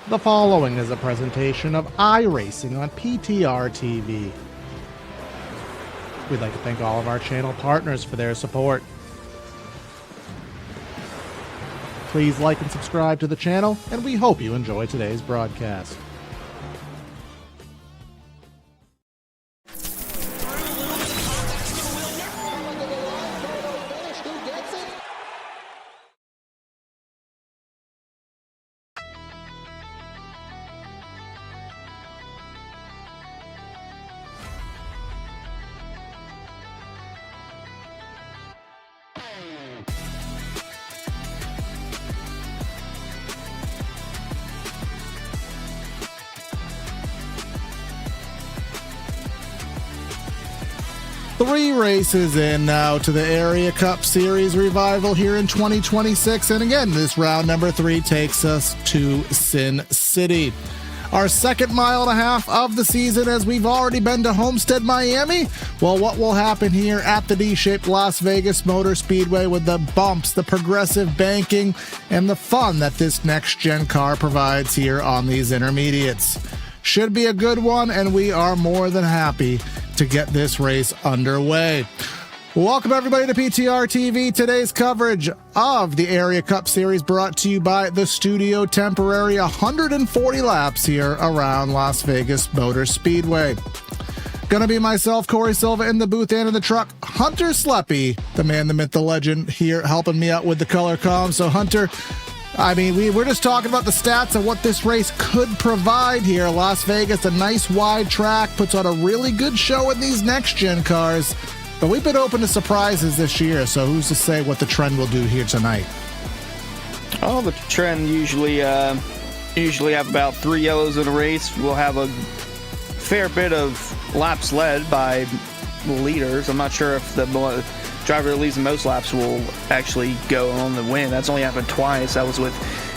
The following is a presentation of iRacing on PTR TV. We'd like to thank all of our channel partners for their support. Please like and subscribe to the channel, and we hope you enjoy today's broadcast. Three races in now to the Area Cup Series revival here in 2026. And again, this round number 3 takes us to Sin City. Our second mile and a half of the season, as we've already been to Homestead, Miami. Well, what will happen here at the D-shaped Las Vegas Motor Speedway with the bumps, the progressive banking, and the fun that this next-gen car provides here on these intermediates. Should be a good one, and we are more than happy to get this race underway. Welcome everybody to PTR TV. Today's coverage of the Area Cup Series brought to you by the Studio Temporary. 140 laps here around Las Vegas Motor Speedway. Gonna be myself, Corey Silva, in the booth and in the truck. Hunter Sleppy, the man, the myth, the legend, here helping me out with the color comm. So Hunter, I mean, we're just talking about the stats of what this race could provide here. Las Vegas, a nice wide track, puts on a really good show in these next-gen cars. But we've been open to surprises this year, so who's to say what the trend will do here tonight? Oh, the trend usually have about 3 yellows in a race. We'll have a fair bit of laps led by leaders. I'm not sure if the driver that leads the most laps will actually go on the win. That's only happened twice. That was with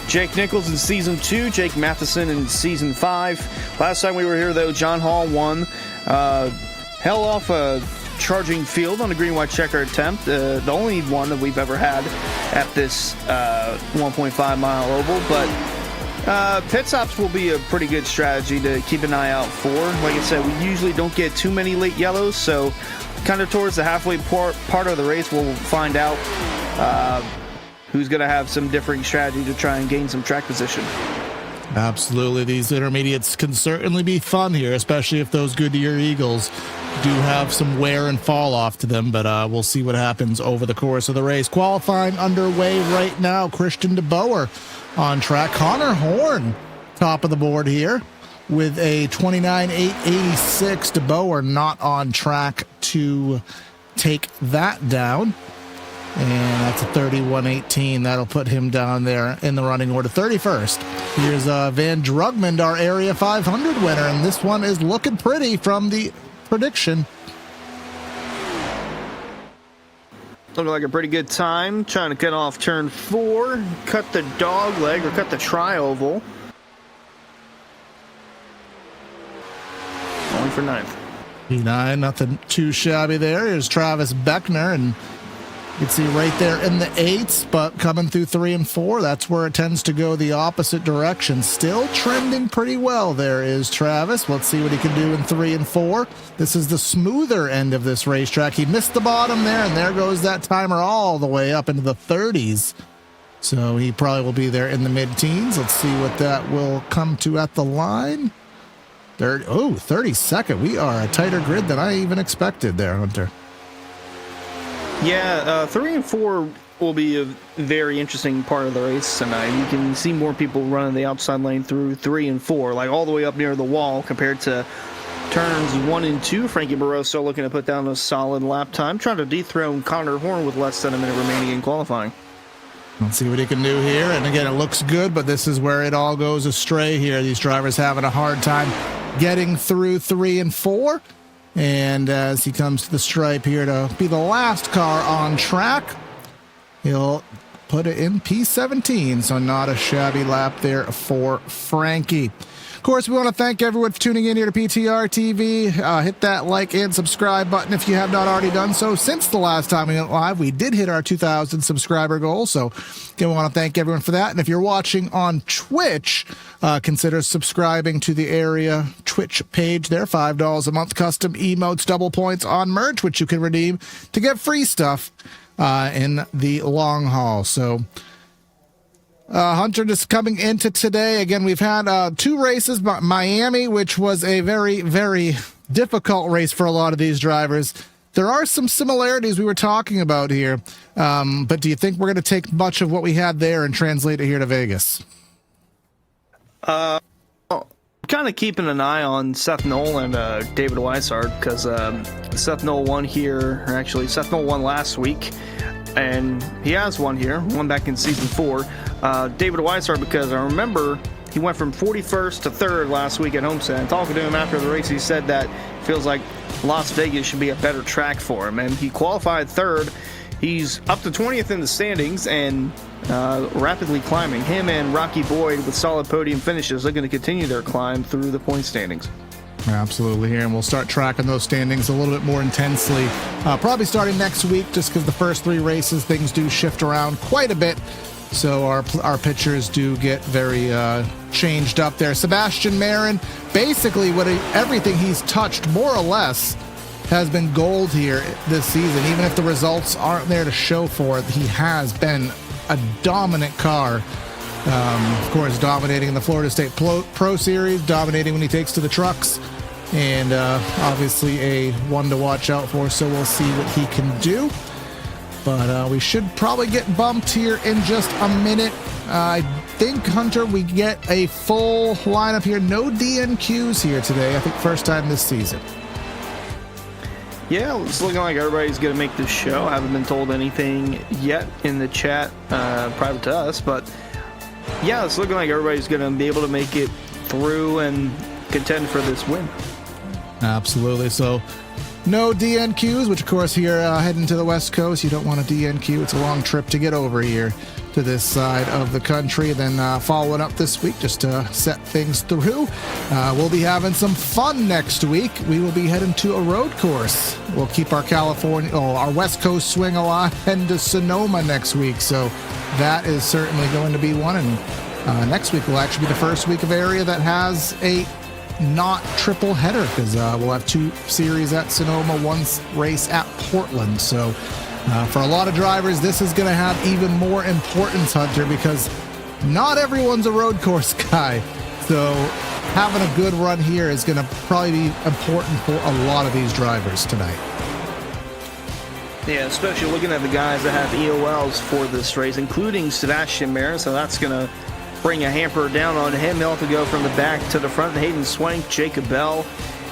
Jake Nichols in Season 2, Jake Matheson in Season 5. Last time we were here, though, John Hall won. Held off a charging field on a green-white checker attempt, the only one that we've ever had at this 1.5-mile oval. But pit stops will be a pretty good strategy to keep an eye out for. Like I said, we usually don't get too many late yellows, so kind of towards the halfway part of the race, we'll find out who's going to have some differing strategy to try and gain some track position. Absolutely. These intermediates can certainly be fun here, especially if those Goodyear Eagles do have some wear and fall off to them, but we'll see what happens over the course of the race. Qualifying underway right now. Christian DeBoer on track. Connor Horn, top of the board here, with a 29.886. DeBoer not on track to take that down. And that's a 31.18. That'll put him down there in the running order. 31st. Here's Van Drugman, our Area 500 winner, and this one is looking pretty from the prediction. Looking like a pretty good time. Trying to cut off turn 4, cut the dog leg, or cut the tri-oval. Only for 9th. P9, nothing too shabby there. Here's Travis Beckner, and you can see right there in the 8s, but coming through 3 and 4, that's where it tends to go the opposite direction. Still trending pretty well there is Travis. Let's see what he can do in 3 and 4. This is the smoother end of this racetrack. He missed the bottom there, and there goes that timer all the way up into the 30s. So he probably will be there in the mid-teens. Let's see what that will come to at the line. 32nd. We are a tighter grid than I even expected there, Hunter. Yeah, 3 and 4 will be a very interesting part of the race tonight. You can see more people running the outside lane through 3 and 4, like all the way up near the wall compared to turns 1 and 2. Frankie Barroso looking to put down a solid lap time, trying to dethrone Connor Horn with less than a minute remaining in qualifying. Let's see what he can do here. And again, it looks good, but this is where it all goes astray here. These drivers having a hard time getting through 3 and 4. And as he comes to the stripe here to be the last car on track, he'll put it in P17, so not a shabby lap there for Frankie. Of course, we want to thank everyone for tuning in here to PTR TV. Hit that like and subscribe button if you have not already done so. Since the last time we went live, we did hit our 2,000 subscriber goal. So again, we want to thank everyone for that. And if you're watching on Twitch, consider subscribing to the Area Twitch page there. $5 a month, custom emotes, double points on merch, which you can redeem to get free stuff in the long haul. So Hunter, just coming into today, again, we've had 2 races. Miami, which was a very, very difficult race for a lot of these drivers. There are some similarities we were talking about here, but do you think we're going to take much of what we had there and translate it here to Vegas? Kind of keeping an eye on Seth Knoll and David Weishart, because Seth Knoll won here, or actually Seth Knoll won last week, and he has won here, won back in season 4. David Weishart, because I remember he went from 41st to 3rd last week at Homestead. And talking to him after the race, he said that it feels like Las Vegas should be a better track for him, and he qualified 3rd. He's up to 20th in the standings and rapidly climbing. Him and Rocky Boyd, with solid podium finishes, are going to continue their climb through the point standings. Absolutely here, and we'll start tracking those standings a little bit more intensely, probably starting next week, just because the first 3 races, things do shift around quite a bit, so our pictures do get very changed up there. Sebastian Marin, basically everything he's touched, more or less, has been gold here this season. Even if the results aren't there to show for it, he has been a dominant car. Of course, dominating in the Florida State Pro Series, dominating when he takes to the trucks, and obviously a one to watch out for, so we'll see what he can do. But we should probably get bumped here in just a minute. I think, Hunter, we get a full lineup here. No DNQs here today. I think first time this season. Yeah, it's looking like everybody's going to make this show. I haven't been told anything yet in the chat private to us, but yeah, it's looking like everybody's going to be able to make it through and contend for this win. Absolutely. So no DNQs, which of course here heading to the West Coast, you don't want a DNQ. It's a long trip to get over here to this side of the country. Then following up this week just to set things through. We'll be having some fun next week. We will be heading to a road course. We'll keep our our West Coast swing alive, heading to Sonoma next week. So that is certainly going to be one. And next week will actually be the first week of Area that has a not triple header, because we'll have 2 series at Sonoma, 1 race at Portland. So for a lot of drivers, this is going to have even more importance, Hunter, because not everyone's a road course guy. So having a good run here is going to probably be important for a lot of these drivers tonight. Yeah, especially looking at the guys that have EOLs for this race, including Sebastian Marin, so that's going to bring a hamper down on him. He'll have to go from the back to the front. Hayden Swank, Jacob Bell,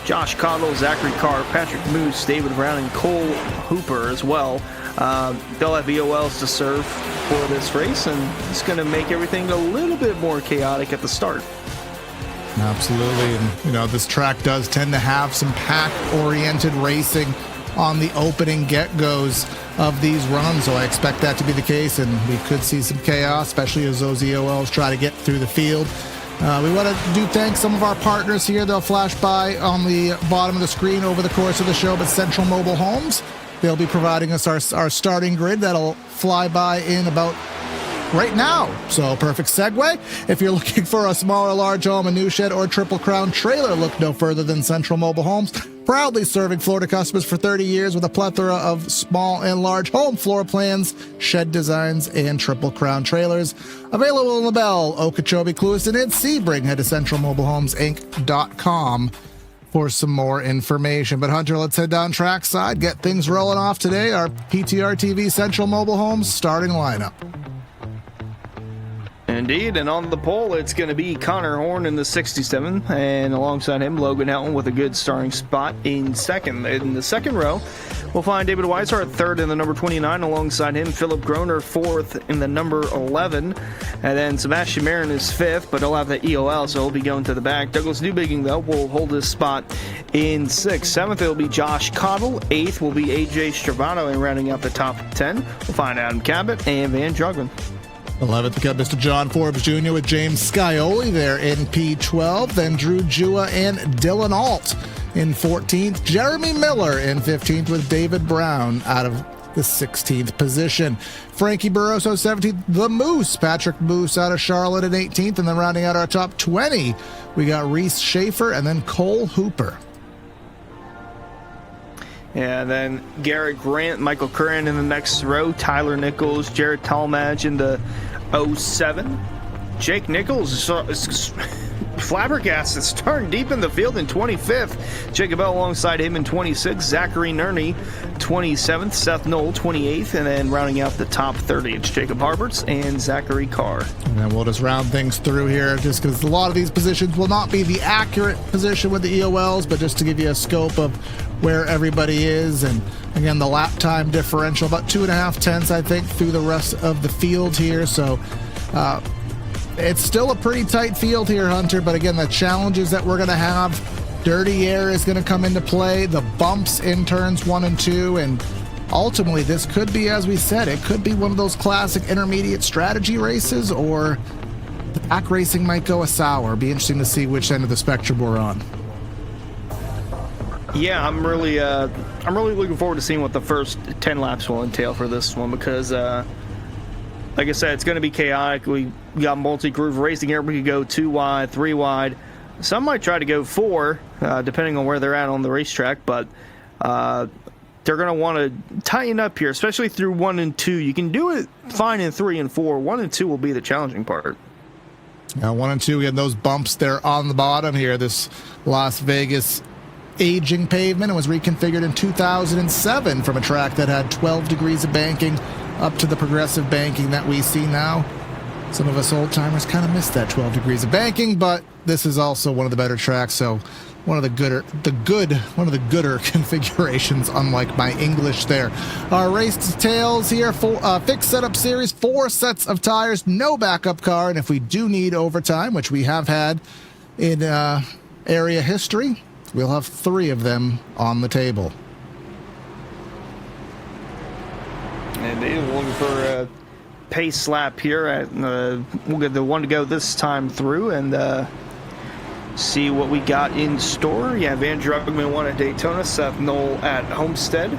Josh Cottle, Zachary Carr, Patrick Moose, David Brown, and Cole Hooper as well. They'll have EOLs to serve for this race, and it's going to make everything a little bit more chaotic at the start. Absolutely, and this track does tend to have some pack-oriented racing on the opening get-goes of these runs, so I expect that to be the case, and we could see some chaos, especially as those EOLs try to get through the field. We want to thank some of our partners here. They'll flash by on the bottom of the screen over the course of the show, but Central Mobile Homes, they'll be providing us our starting grid that'll fly by in about right now. So perfect segue. If you're looking for a small or large home, a new shed, or Triple Crown trailer, look no further than Central Mobile Homes. Proudly serving Florida customers for 30 years with a plethora of small and large home floor plans, shed designs, and Triple Crown trailers. Available in LaBelle, Okeechobee, Clewiston, and Sebring. Head to centralmobilehomesinc.com for some more information. But Hunter, let's head down trackside, get things rolling off today. Our PTR TV Central Mobile Homes starting lineup. Indeed, and on the pole, it's going to be Connor Horn in the 67, and alongside him, Logan Helton with a good starting spot in second. In the second row, we'll find David Weishart third in the number 29. Alongside him, Philip Groner fourth in the number 11. And then Sebastian Marin is fifth, but he'll have the EOL, so he'll be going to the back. Douglas Newbigging, though, will hold his spot in sixth. Seventh, it'll be Josh Cottle. Eighth will be AJ Stravano, and rounding out the top 10, we'll find Adam Cabot and Van Jugman. 11th, we got Mr. John Forbes Jr. with James Scioli there in P12. Then Drew Jua and Dylan Alt in 14th. Jeremy Miller in 15th with David Brown out of the 16th position. Frankie Barroso 17th. The Moose, Patrick Moose out of Charlotte in 18th. And then rounding out our top 20, we got Reese Schaefer and then Cole Hooper. Yeah, then Garrett Grant, Michael Curran in the next row, Tyler Nichols, Jared Talmadge in the 07. Jake Nichols is flabbergasted, starting deep in the field in 25th. Jacob Bell alongside him in 26th. Zachary Nerney, 27th. Seth Knoll, 28th. And then rounding out the top 30, it's Jacob Harberts and Zachary Carr. And then we'll just round things through here, just because a lot of these positions will not be the accurate position with the EOLs, but just to give you a scope of where everybody is. And again, the lap time differential, about 2.5 tenths, I think, through the rest of the field here. So, it's still a pretty tight field here, Hunter, but again, the challenges that we're going to have, dirty air is going to come into play, the bumps in turns 1 and 2, and ultimately this could be, as we said, it could be one of those classic intermediate strategy races, or the pack racing might go a sour. Be interesting to see which end of the spectrum we're on. Yeah, I'm really looking forward to seeing what the first 10 laps will entail for this one, because like I said, it's going to be chaotic. We got multi-groove racing here. We could go 2 wide, 3 wide. Some might try to go 4, depending on where they're at on the racetrack. But they're going to want to tighten up here, especially through 1 and 2. You can do it fine in 3 and 4. 1 and 2 will be the challenging part. Now, 1 and 2, again, those bumps there on the bottom here. This Las Vegas aging pavement. It was reconfigured in 2007 from a track that had 12 degrees of banking up to the progressive banking that we see now. Some of us old timers kind of missed that 12 degrees of banking, but this is also one of the better tracks, so one of the gooder configurations, unlike my English there. Our race details here: fixed setup series, 4 sets of tires, no backup car, and if we do need overtime, which we have had in area history, we'll have 3 of them on the table. And they're looking for a pace lap here. We'll get the one to go this time through and see what we got in store. Yeah, Van Drugman won at Daytona, Seth Knoll at Homestead.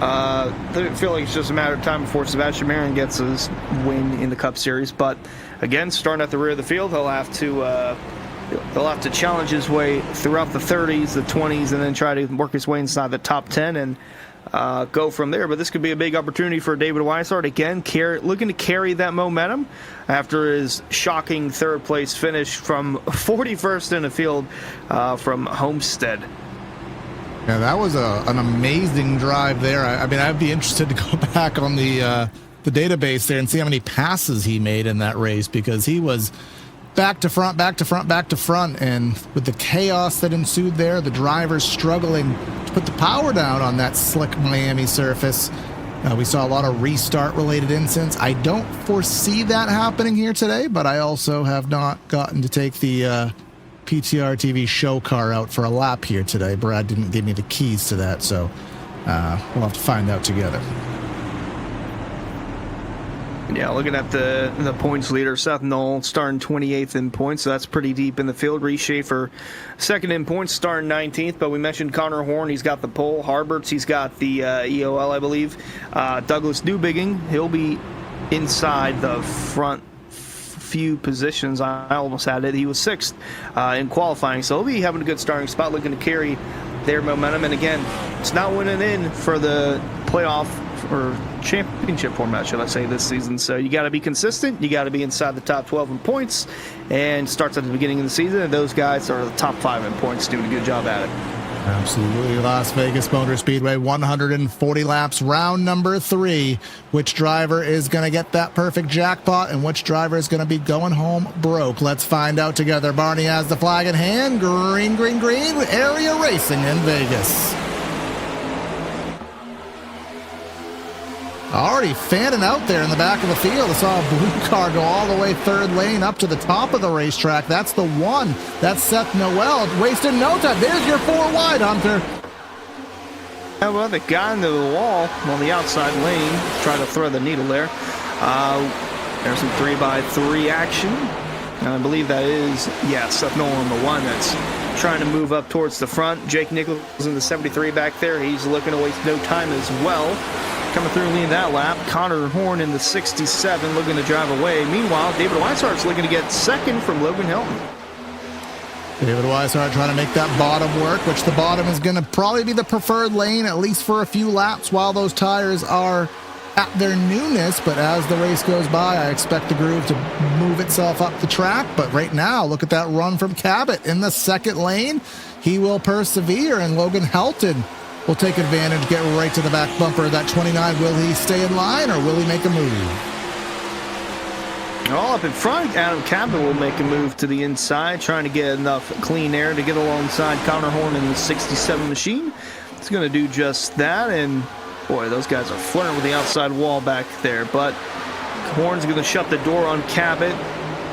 I feel like it's just a matter of time before Sebastian Marin gets his win in the Cup Series. But again, starting at the rear of the field, he'll have to challenge his way throughout the 30s, the 20s, and then try to work his way inside the top 10 and go from there. But this could be a big opportunity for David Weishart, again, looking to carry that momentum after his shocking third-place finish from 41st in the field from Homestead. Yeah, that was an amazing drive there. I mean, I'd be interested to go back on the database there and see how many passes he made in that race, because he was back to front, back to front, back to front, and with the chaos that ensued there, the drivers struggling to put the power down on that slick Miami surface, we saw a lot of restart-related incidents. I don't foresee that happening here today, but I also have not gotten to take the PTR TV show car out for a lap here today. Brad didn't give me the keys to that, so we'll have to find out together. Yeah, looking at the points leader, Seth Knoll starting 28th in points, so that's pretty deep in the field. Reese Schaefer second in points, starting 19th, but we mentioned Connor Horn, he's got the pole. Harberts, he's got the EOL, I believe. Douglas Newbigging, he'll be inside the front few positions. I almost had it. He was 6th in qualifying, so he'll be having a good starting spot, looking to carry their momentum. And again, it's not winning in for the playoff or championship format, should I say, this season. So you got to be consistent. You got to be inside the top 12 in points, and starts at the beginning of the season. And those guys are the top 5 in points, doing a good job at it. Absolutely. Las Vegas Motor Speedway, 140 laps, round number 3. Which driver is going to get that perfect jackpot, and which driver is going to be going home broke? Let's find out together. Barney has the flag in hand. Green, green, green. Area racing in Vegas. Already fanning out there in the back of the field. I saw a blue car go all the way 3rd lane up to the top of the racetrack. That's the one. That's Seth Noel. Wasting no time. There's your 4 wide, Hunter. Yeah, well, they got into the wall on the outside lane, trying to thread the needle there. There's some 3x3 action. And I believe that is, yes, Seth Nolan, the one that's trying to move up towards the front. Jake Nichols in the 73 back there. He's looking to waste no time as well. Coming through leading that lap. Connor Horn in the 67 looking to drive away. Meanwhile, David Weishart's looking to get second from Logan Helton. David Weishart trying to make that bottom work, which the bottom is going to probably be the preferred lane, at least for a few laps while those tires are at their newness. But as the race goes by, I expect the groove to move itself up the track. But right now, look at that run from Cabot in the second lane. He will persevere, and Logan Helton will take advantage, get right to the back bumper of that 29. Will he stay in line, or will he make a move? All up in front, Adam Cabot will make a move to the inside, trying to get enough clean air to get alongside Connor Horn in the 67 machine. It's going to do just that, and boy, those guys are flirting with the outside wall back there, but Horn's going to shut the door on Cabot.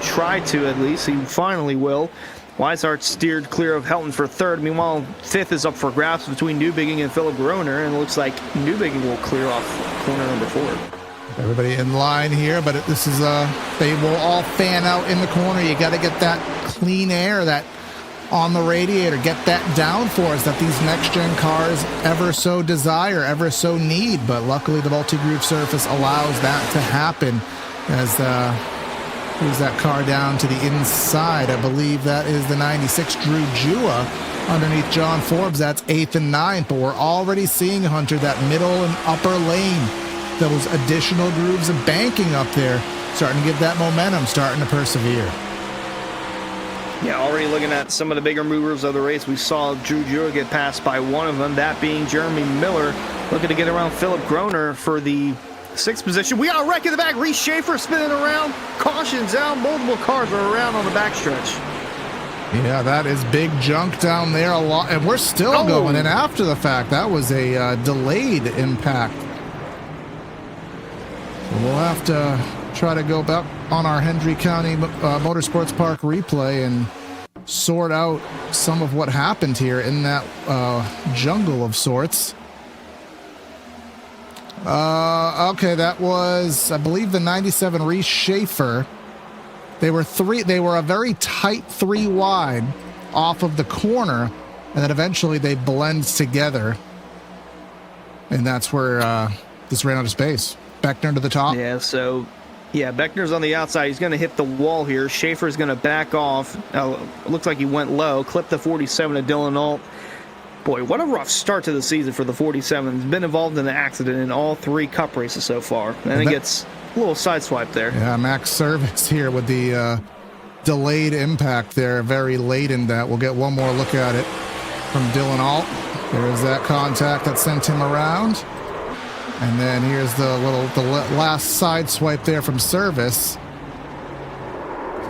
Try to, at least. He finally will. Weishart steered clear of Helton for third. Meanwhile, fifth is up for grabs between Newbigging and Philip Groner, and it looks like Newbigging will clear off corner number 4. Everybody in line here, but this is they will all fan out in the corner. You got to get that clean air that on the radiator, get that downforce that these next gen cars ever so desire, ever so need. But luckily the multi-groove surface allows that to happen. As moves that car down to the inside. I believe that is the 96 Drew Jua underneath John Forbes. That's 8th and 9th, but we're already seeing, Hunter, that middle and upper lane, those additional grooves of banking up there, starting to give that momentum, starting to persevere. Yeah, already looking at some of the bigger movers of the race. We saw Drew Jura get passed by one of them, that being Jeremy Miller, looking to get around Philip Groner for the 6th position. We got a wreck in the back. Reese Schaefer spinning around. Cautions out. Multiple cars are around on the backstretch. Yeah, that is big junk down there. A lot, and we're still going in after the fact. That was a delayed impact. We'll have to try to go back on our Hendry County Motorsports Park replay and sort out some of what happened here in that jungle of sorts. Okay, that was, I believe, the 97 Reese Schaefer. They were a very tight 3 wide off of the corner, and then eventually they blend together. And that's where this ran out of space. Beckner to the top. Yeah, so, yeah, Beckner's on the outside. He's going to hit the wall here. Schaefer's going to back off. Looks like he went low. Clipped the 47 to Dylan Alt. Boy, what a rough start to the season for the 47. He's been involved in an accident in all 3 Cup races so far. And it gets a little sideswiped there. Yeah, Max Service here with the delayed impact there, very late in that. We'll get one more look at it from Dylan Alt. There's that contact that sent him around. And then here's the last side swipe there from Service.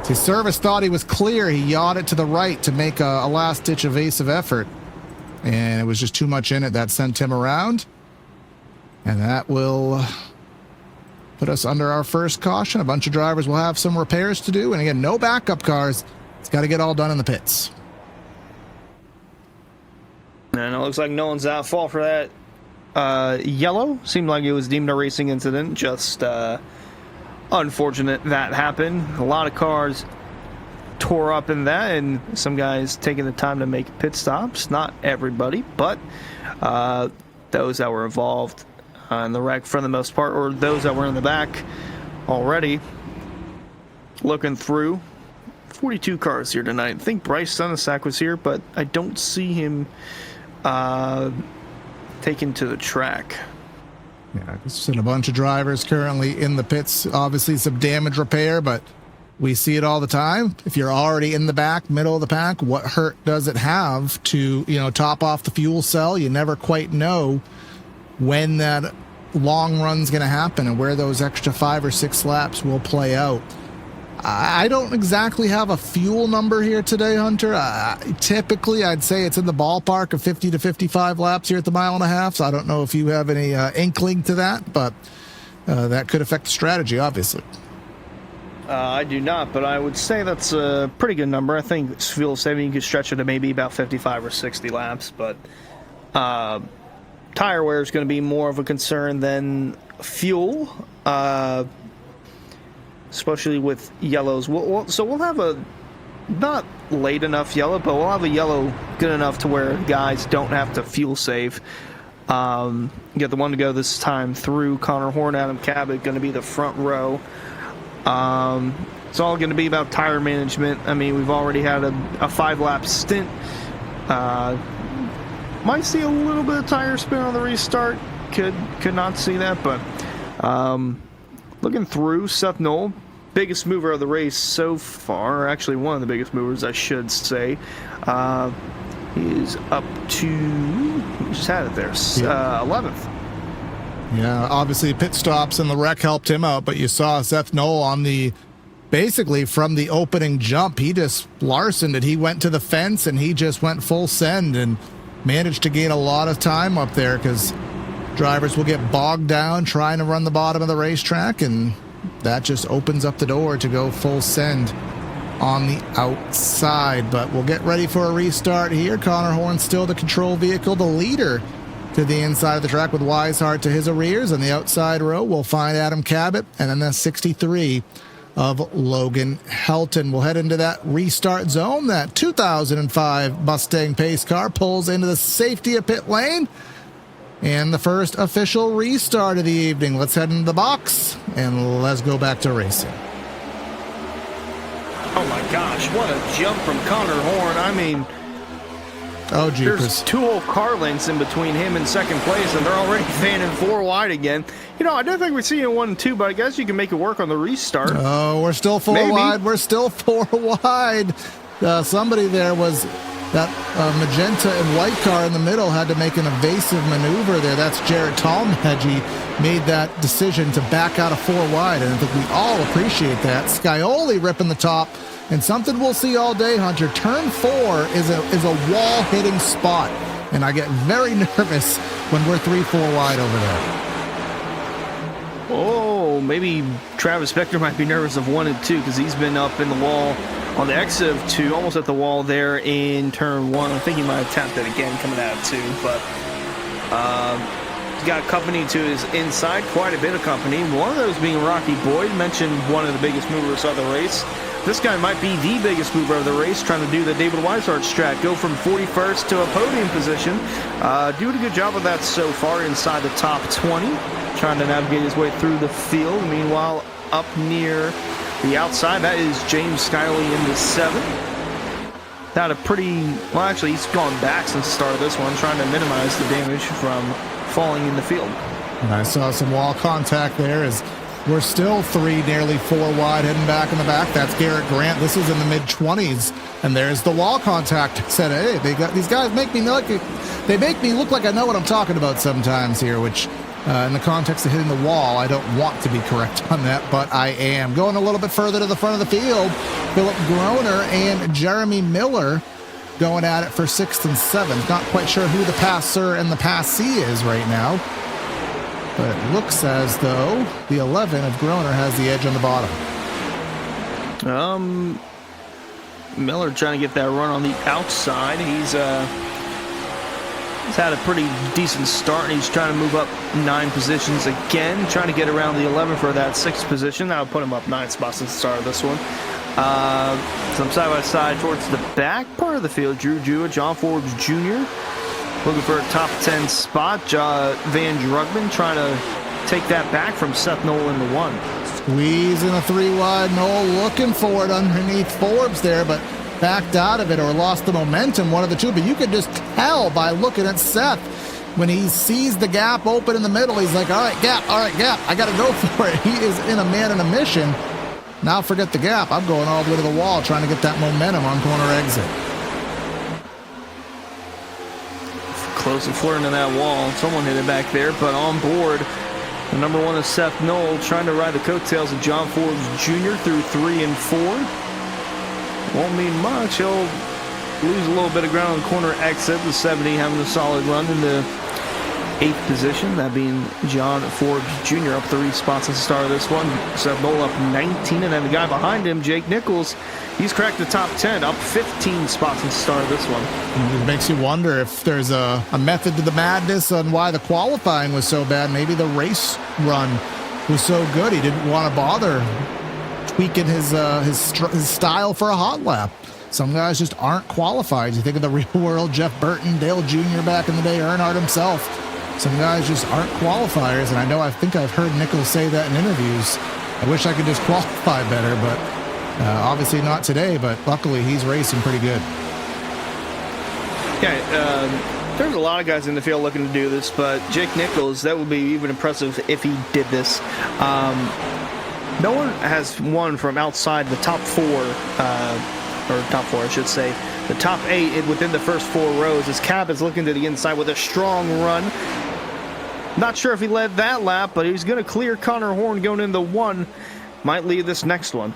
See, Service thought he was clear. He yawed it to the right to make a last-ditch evasive effort. And it was just too much in it that sent him around. And that will put us under our first caution. A bunch of drivers will have some repairs to do. And again, no backup cars. It's got to get all done in the pits. And it looks like no one's at fault for that. Yellow seemed like it was deemed a racing incident. Just unfortunate that happened. A lot of cars tore up in that, and some guys taking the time to make pit stops. Not everybody, but those that were involved in the wreck for the most part, or those that were in the back already. Looking through 42 cars here tonight. I think Bryce Sunasak was here, but I don't see him taken to the track. Yeah, there's a bunch of drivers currently in the pits. Obviously some damage repair, but we see it all the time. If you're already in the back, middle of the pack, what hurt does it have to, top off the fuel cell? You never quite know when that long run's going to happen and where those extra 5 or 6 laps will play out. I don't exactly have a fuel number here today, Hunter. Typically, I'd say it's in the ballpark of 50 to 55 laps here at the 1.5 miles. So I don't know if you have any inkling to that, but that could affect the strategy, obviously. I do not, but I would say that's a pretty good number. I think fuel saving, you could stretch it to maybe about 55 or 60 laps, but tire wear is going to be more of a concern than fuel. especially with yellows. So we'll have a not late enough yellow, but we'll have a yellow good enough to where guys don't have to fuel save. Get the one to go this time through. Connor Horn, Adam Cabot going to be the front row. It's all going to be about tire management. I mean, we've already had a 5-lap stint. Might see a little bit of tire spin on the restart. Could not see that, but looking through, Seth Knoll, biggest mover of the race so far. Actually, one of the biggest movers, I should say. He is up to, we just had it there, 11th. Yeah, obviously pit stops and the wreck helped him out, but you saw Seth Knoll on the, basically from the opening jump, he just Larsoned it. He went to the fence and he just went full send and managed to gain a lot of time up there because drivers will get bogged down trying to run the bottom of the racetrack, and that just opens up the door to go full send on the outside. But we'll get ready for a restart here. Connor Horn still the control vehicle, the leader to the inside of the track with Weishart to his arrears. On the outside row, we'll find Adam Cabot, and then the 63 of Logan Helton. We'll head into that restart zone. That 2005 Mustang pace car pulls into the safety of pit lane. And the first official restart of the evening. Let's head into the box and let's go back to racing. Oh my gosh, what a jump from Connor Horn. I mean, oh, jeepers. There's 2 whole car lengths in between him and second place, and they're already fanning 4 wide again. You know, I don't think we're seeing 1 and 2, but I guess you can make it work on the restart. Oh, we're still 4 wide. We're still 4 wide. Somebody there was that magenta and white car in the middle had to make an evasive maneuver there. That's Jared Talmadge made that decision to back out of 4 wide, and I think we all appreciate that. Scioli ripping the top, and something we'll see all day, Hunter. Turn 4 is a wall-hitting spot, and I get very nervous when we're 3-4 wide over there. Oh, maybe Travis Spector might be nervous of 1 and 2 because he's been up in the wall on the exit of 2, almost at the wall there in turn 1. I think he might attempt it again coming out of 2, but he's got company to his inside, quite a bit of company. One of those being Rocky Boyd, mentioned one of the biggest movers of the race. This guy might be the biggest mover of the race, trying to do the David Weishart strat, go from 41st to a podium position. Doing a good job of that so far inside the top 20, trying to navigate his way through the field. Meanwhile, up near the outside, that is James Scioli in the 7th. Had a pretty, well, actually, he's gone back since the start of this one, trying to minimize the damage from falling in the field. And I saw some wall contact there as we're still 3, nearly 4 wide, heading back in the back. That's Garrett Grant. This is in the mid-20s, and there's the wall contact. Said, hey, they got these guys make me look like I know what I'm talking about sometimes here, which in the context of hitting the wall, I don't want to be correct on that, but I am. Going a little bit further to the front of the field, Philip Groner and Jeremy Miller going at it for 6th and 7th. Not quite sure who the passer and the passee is right now, but it looks as though the 11 of Groner has the edge on the bottom. Miller trying to get that run on the outside. He's had a pretty decent start, and he's trying to move up 9 positions again, trying to get around the 11 for that 6th position. That would put him up 9 spots at the start of this one. Some side-by-side towards the back part of the field. Drew Jewett, John Forbes Jr. looking for a top 10 spot. Van Drugman trying to take that back from Seth Knoll in the 1. Squeezing a 3 wide. Knoll looking for it underneath Forbes there, but backed out of it or lost the momentum, one of the two. But you could just tell by looking at Seth when he sees the gap open in the middle. He's like, all right, gap, I got to go for it. He is in a man in a mission. Now forget the gap. I'm going all the way to the wall trying to get that momentum on corner exit. Close and flirting to that wall. Someone hit it back there, but on board. The number 1 is Seth Knoll, trying to ride the coattails of John Forbes Jr. through 3 and 4. Won't mean much. He'll lose a little bit of ground on the corner exit. The 70 having a solid run in the 8th position, that being John Forbes Jr. up 3 spots at the start of this one. Seth Knoll up 19, and then the guy behind him, Jake Nichols, he's cracked the top 10, up 15 spots at the start of this one. It makes you wonder if there's a method to the madness on why the qualifying was so bad. Maybe the race run was so good he didn't want to bother tweaking his style for a hot lap. Some guys just aren't qualified. You think of the real world, Jeff Burton, Dale Jr. back in the day, Earnhardt himself. Some guys just aren't qualifiers, and I think I've heard Nichols say that in interviews. I wish I could just qualify better, but obviously not today, but luckily he's racing pretty good. Yeah, there's a lot of guys in the field looking to do this, but Jake Nichols, that would be even impressive if he did this. No one has won from outside the top four, I should say. The top 8 within the first 4 rows as Cab is looking to the inside with a strong run. Not sure if he led that lap, but he's going to clear Connor Horn going into 1. Might lead this next one.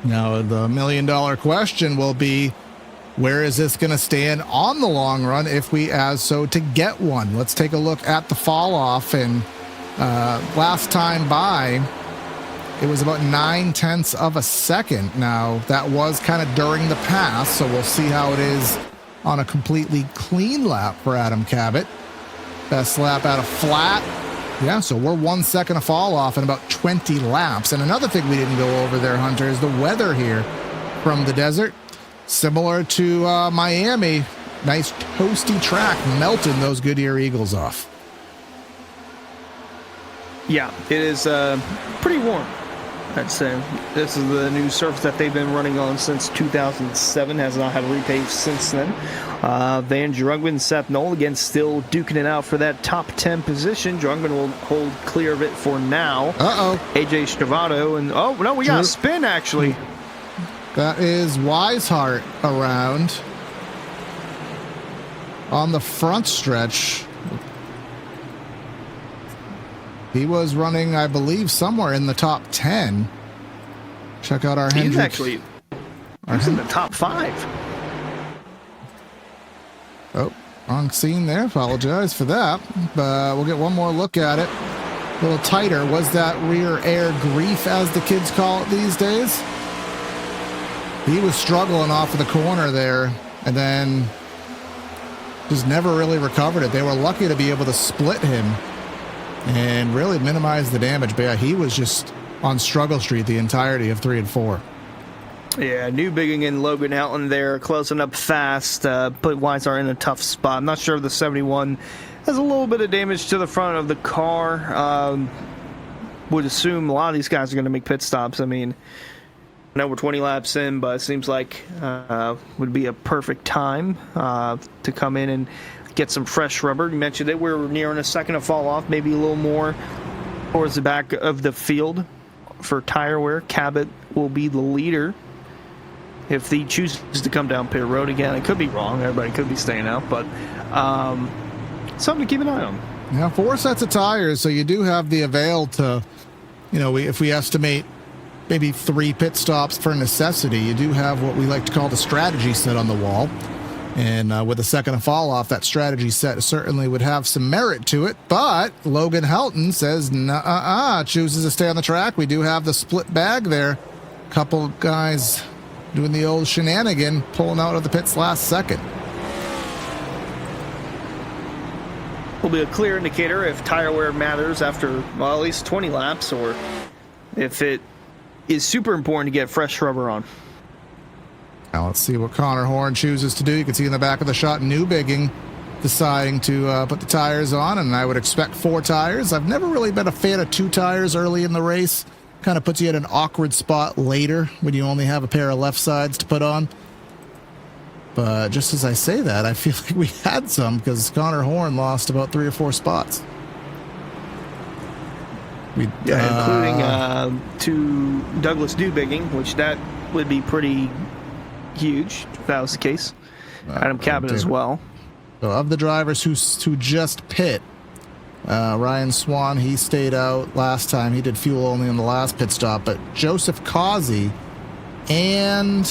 Now, the million-dollar question will be, where is this going to stand on the long run if we as so to get one? Let's take a look at the fall-off. And last time by, it was about 0.9 of a second. Now, that was kind of during the pass, so we'll see how it is on a completely clean lap for Adam Cabot. Best lap out of flat. Yeah, so we're 1 second of fall off in about 20 laps. And another thing we didn't go over there, Hunter, is the weather here from the desert. Similar to Miami, nice toasty track, melting those Goodyear Eagles off. Yeah, it is pretty warm, I'd say. This is the new surface that they've been running on since 2007. Has not had a repave since then. Van Drugman, Seth Knoll, again, still duking it out for that top 10 position. Drugman will hold clear of it for now. AJ Stavato, and oh, no, we got a spin, actually. That is Weishart around on the front stretch. He was running, I believe, somewhere in the top 10. Check out our Hendrick. He's in the top 5. Oh, wrong scene there. Apologize for that. But we'll get one more look at it. A little tighter. Was that rear air grief, as the kids call it these days? He was struggling off of the corner there, and then just never really recovered it. They were lucky to be able to split him and really minimize the damage. But yeah, he was just on struggle street the entirety of 3 and 4. Yeah, Newbigging and Logan Helton there, closing up fast. Put Weishart in a tough spot. I'm not sure if the 71 has a little bit of damage to the front of the car. Would assume a lot of these guys are going to make pit stops. I mean, I know we're 20 laps in, but it seems like would be a perfect time to come in and get some fresh rubber. You mentioned that we're nearing a second of fall off, maybe a little more towards the back of the field for tire wear. Cabot will be the leader if he chooses to come down pit road again. It could be wrong. Everybody could be staying out, but something to keep an eye on. Yeah, 4 sets of tires, so you do have the avail to, if we estimate maybe 3 pit stops for necessity, you do have what we like to call the strategy set on the wall. And with a second of fall off, that strategy set certainly would have some merit to it. But Logan Helton says, chooses to stay on the track. We do have the split bag there. Couple guys doing the old shenanigan, pulling out of the pits last second. Will be a clear indicator if tire wear matters after, well, at least 20 laps, or if it is super important to get fresh rubber on. Now let's see what Connor Horn chooses to do. You can see in the back of the shot, Newbigging deciding to put the tires on, and I would expect 4 tires. I've never really been a fan of 2 tires early in the race. Kind of puts you at an awkward spot later when you only have a pair of left sides to put on. But just as I say that, I feel like we had some because Connor Horn lost about 3 or 4 spots. Including to Douglas Newbigging, which that would be pretty huge if that was the case. Adam Cabot as well. So of the drivers who just pit, Ryan Swan, he stayed out last time. He did fuel only on the last pit stop. But Joseph Causey and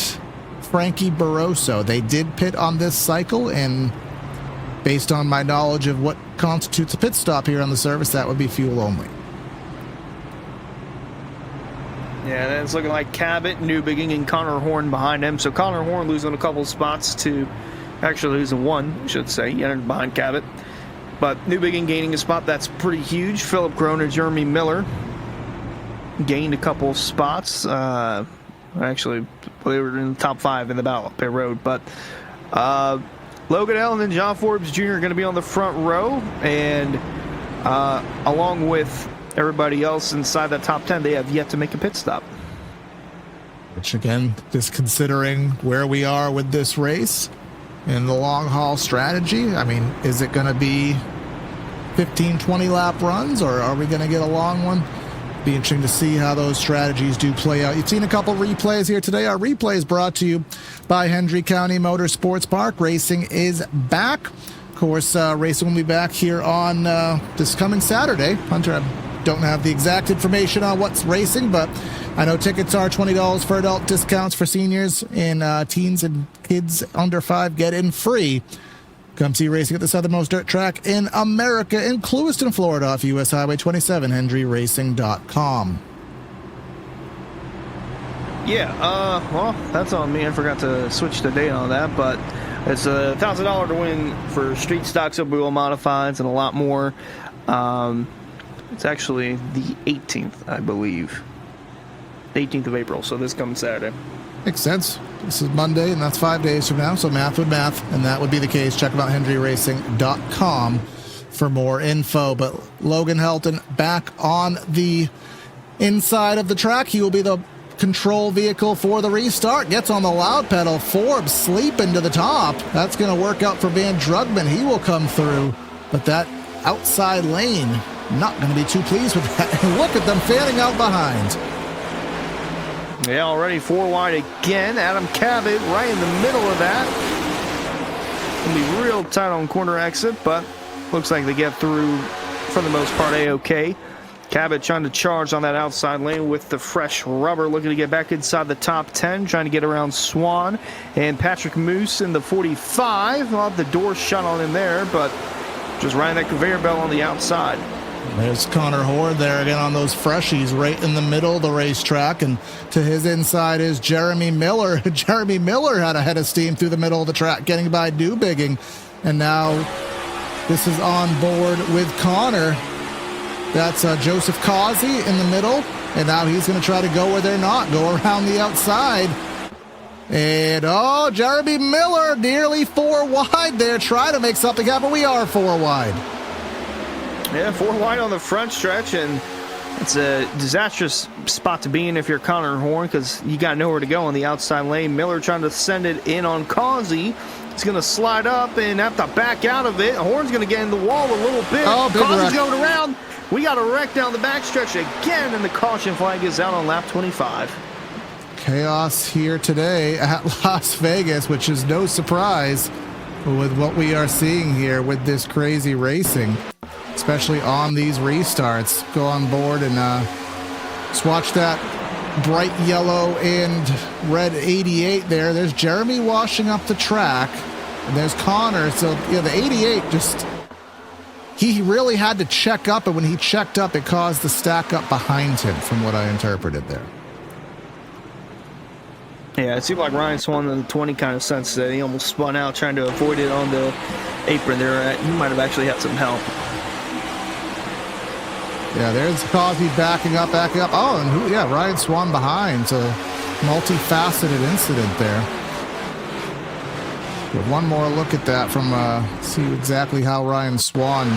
Frankie Barroso, they did pit on this cycle, and based on my knowledge of what constitutes a pit stop here on the service, that would be fuel only. Yeah, then it's looking like Cabot, Newbigging, and Connor Horn behind him. So Connor Horn losing a couple spots to, actually losing 1, I should say. He entered behind Cabot. But Newbigging gaining a spot, that's pretty huge. Philip Groen and Jeremy Miller gained a couple spots. Actually, they were in the top 5 in the Battle of Pit Road. But Logan Allen and John Forbes Jr. are going to be on the front row. And along with everybody else inside that top 10, they have yet to make a pit stop. Which, again, just considering where we are with this race and the long haul strategy, I mean, is it going to be 15, 20 lap runs, or are we going to get a long one? Be interesting to see how those strategies do play out. You've seen a couple replays here today. Our replay is brought to you by Hendry County Motorsports Park. Racing is back. Of course, racing will be back here on this coming Saturday. Hunter, I don't have the exact information on what's racing, but I know tickets are $20 for adult, discounts for seniors, and teens and kids under 5 get in free. Come see racing at the southernmost dirt track in America in Clewiston, Florida, off US Highway 27, HendryRacing.com. Yeah, well, that's on me. I forgot to switch the date on that, but it's $1,000 to win for street stocks, wheel modifieds, and a lot more. It's actually the 18th, I believe. 18th of April, so this coming Saturday. Makes sense. This is Monday, and that's 5 days from now, so math would math, and that would be the case. Check out HendryRacing.com for more info. But Logan Helton back on the inside of the track. He will be the control vehicle for the restart. Gets on the loud pedal. Forbes sleeping to the top. That's going to work out for Van Drugman. He will come through, but that outside lane, not going to be too pleased with that. And look at them fanning out behind. Yeah, already 4 wide again. Adam Cabot right in the middle of that. Gonna be real tight on corner exit, but looks like they get through for the most part A-OK. Cabot trying to charge on that outside lane with the fresh rubber, looking to get back inside the top 10, trying to get around Swan and Patrick Moose in the 45. We'll have the door shut on him there, but just riding that conveyor belt on the outside. There's Connor Horde there again on those freshies right in the middle of the racetrack, and to his inside is Jeremy Miller. Jeremy Miller had a head of steam through the middle of the track, getting by Newbigging, and now this is on board with Connor. That's Joseph Causey in the middle, and now he's going to try to go where they're not, go around the outside. And, oh, Jeremy Miller nearly 4 wide there, trying to make something happen. We are 4 wide. Yeah, 4 wide on the front stretch, and it's a disastrous spot to be in if you're Connor Horn, because you got nowhere to go on the outside lane. Miller trying to send it in on Causey. He's going to slide up and have to back out of it. Horn's going to get in the wall a little bit. Oh, big Causey's wreck. going around. We got a wreck down the backstretch again, and the caution flag is out on lap 25. Chaos here today at Las Vegas, which is no surprise with what we are seeing here with this crazy racing, especially on these restarts. Go on board and just watch that bright yellow and red 88 there. There's Jeremy washing up the track, and there's Connor. So, yeah, the 88 just, he really had to check up, and when he checked up, it caused the stack up behind him, from what I interpreted there. Yeah, it seemed like Ryan Swan in the 20 kind of sensed that. He almost spun out trying to avoid it on the apron there. He might have actually had some help. Yeah, there's Cosby backing up. Oh, and Ryan Swan behind. So multifaceted incident there. Get one more look at that from see exactly how Ryan Swan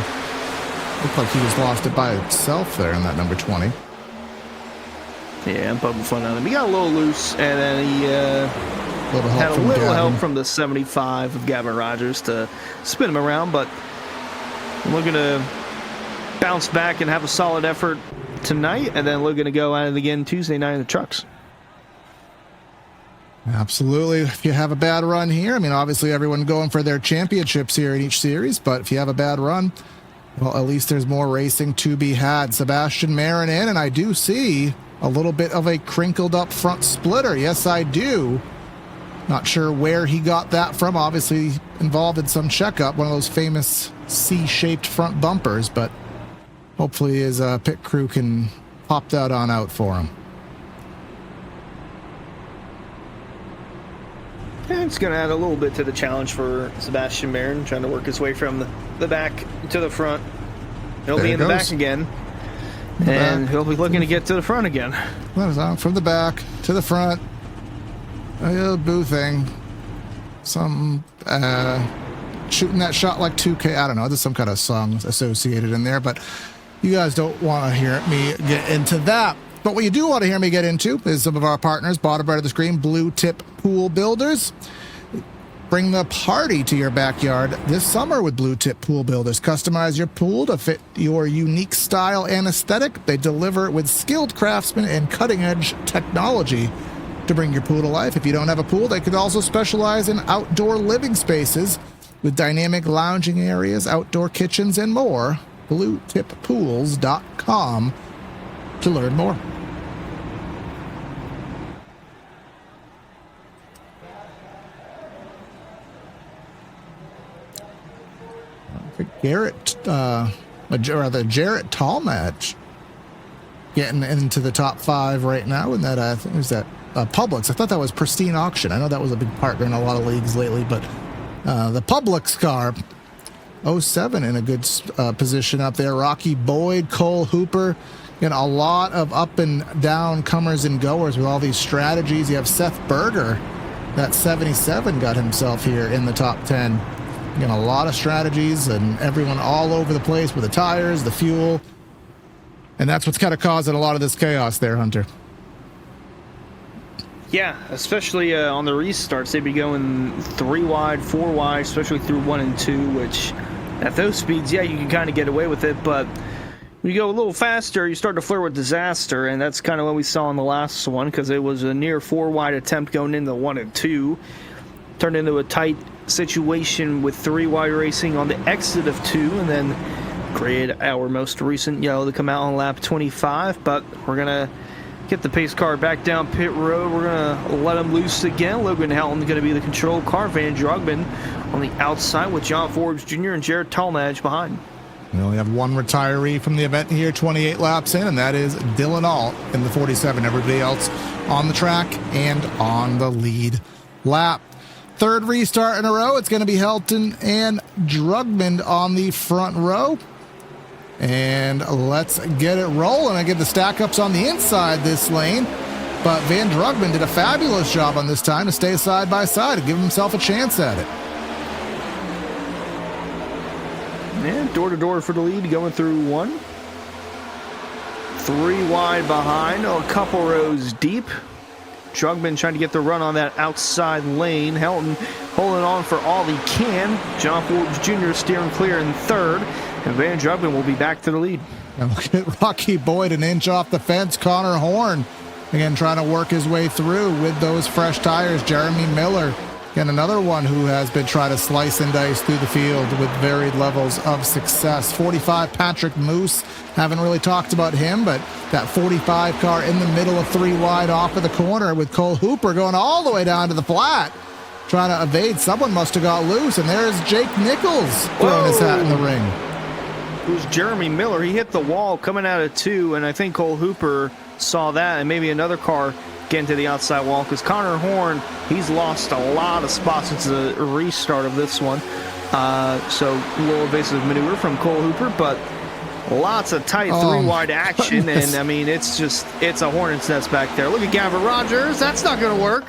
looked like he just lost it by itself there in that number 20. Yeah, I'm poking fun at him. He got a little loose, and then he had a little help from the 75 of Gavin Rogers to spin him around, but looking to bounce back and have a solid effort tonight, and then looking to go at it again Tuesday night in the trucks. Absolutely. If you have a bad run here, I mean, obviously everyone going for their championships here in each series, but if you have a bad run, well, at least there's more racing to be had. Sebastian Marin in, and I do see a little bit of a crinkled up front splitter. Yes, I do. Not sure where he got that from. Obviously involved in some checkup, one of those famous C-shaped front bumpers, but hopefully his pit crew can pop that on out for him. Yeah, it's going to add a little bit to the challenge for Sebastian Marin, trying to work his way from the back to the front. He'll be in the back again. And he'll be looking to get to the front again. From the back to the front. Boo thing. Some shooting that shot like 2K. I don't know. There's some kind of song associated in there, but you guys don't want to hear me get into that. But what you do want to hear me get into is some of our partners, bottom right of the screen, Blue Tip Pool Builders. Bring the party to your backyard this summer with Blue Tip Pool Builders. Customize your pool to fit your unique style and aesthetic. They deliver with skilled craftsmen and cutting-edge technology to bring your pool to life. If you don't have a pool, they could also specialize in outdoor living spaces with dynamic lounging areas, outdoor kitchens, and more. BlueTipPools.com to learn more. Jarrett Talmadge getting into the top 5 right now, and that I think was that Publix. I thought that was Pristine Auction. I know that was a big partner in a lot of leagues lately, but the Publix car, 07 in a good position up there. Rocky Boyd, Cole Hooper, a lot of up and down comers and goers with all these strategies. You have Seth Berger, that 77 got himself here in the top 10. A lot of strategies and everyone all over the place with the tires, the fuel. And that's what's kind of causing a lot of this chaos there, Hunter. Yeah, especially on the restarts. They'd be going 3 wide, 4 wide, especially through 1 and 2, which at those speeds, yeah, you can kind of get away with it. But when you go a little faster, you start to flirt with disaster. And that's kind of what we saw in the last one, because it was a near 4 wide attempt going into 1 and 2. Turned into a tight situation with 3 wide racing on the exit of 2, and then created our most recent yellow to come out on lap 25. But we're gonna get the pace car back down pit road. We're gonna let him loose again. Logan Helton's gonna be the control car. Van Drugman on the outside with John Forbes Jr. and Jared Talmadge behind. We only have one retiree from the event here, 28 laps in, and that is Dylan Alt in the 47. Everybody else on the track and on the lead lap. Third restart in a row. It's going to be Helton and Drugman on the front row. And let's get it rolling. I get the stack ups on the inside this lane. But Van Drugman did a fabulous job on this time to stay side by side and give himself a chance at it. And door to door for the lead, going through 1. 3 wide behind, a couple rows deep. Drugman trying to get the run on that outside lane. Helton holding on for all he can. John Forbes Jr. steering clear in 3rd. And Van Drugman will be back to the lead. And look at Rocky Boyd, an inch off the fence. Connor Horn, again, trying to work his way through with those fresh tires. Jeremy Miller, again, another one who has been trying to slice and dice through the field with varied levels of success. 45, Patrick Moose. Haven't really talked about him, but that 45 car in the middle of 3 wide off of the corner with Cole Hooper going all the way down to the flat, trying to evade. Someone must have got loose, and there's Jake Nichols throwing his hat in the ring. Who's Jeremy Miller? He hit the wall coming out of 2, and I think Cole Hooper saw that, and maybe another car getting to the outside wall, because Connor Horn, he's lost a lot of spots since the restart of this one. So a little evasive maneuver from Cole Hooper, but lots of tight 3 wide action, and I mean, it's a hornet's nest back there. Look at Gavin Rogers. That's not going to work.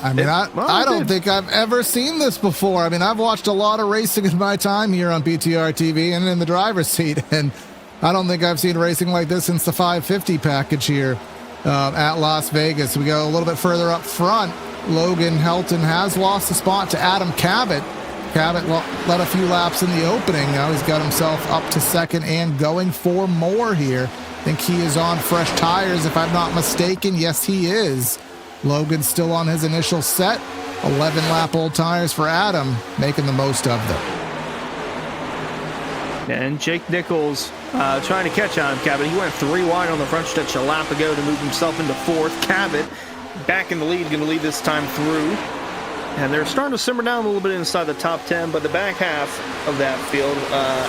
I mean, I don't think I've ever seen this before. I mean, I've watched a lot of racing in my time here on BTR TV and in the driver's seat, and I don't think I've seen racing like this since the 550 package here at Las Vegas. We go a little bit further up front. Logan Helton has lost the spot to Adam Cabot. Cabot led a few laps in the opening. Now he's got himself up to 2nd and going for more here. I think he is on fresh tires, if I'm not mistaken. Yes, he is. Logan's still on his initial set. 11-lap-old tires for Adam, making the most of them. And Jake Nichols trying to catch on Cabot. He went 3 wide on the front stretch a lap ago to move himself into 4th. Cabot back in the lead, going to lead this time through. And they're starting to simmer down a little bit inside the top 10, but the back half of that field,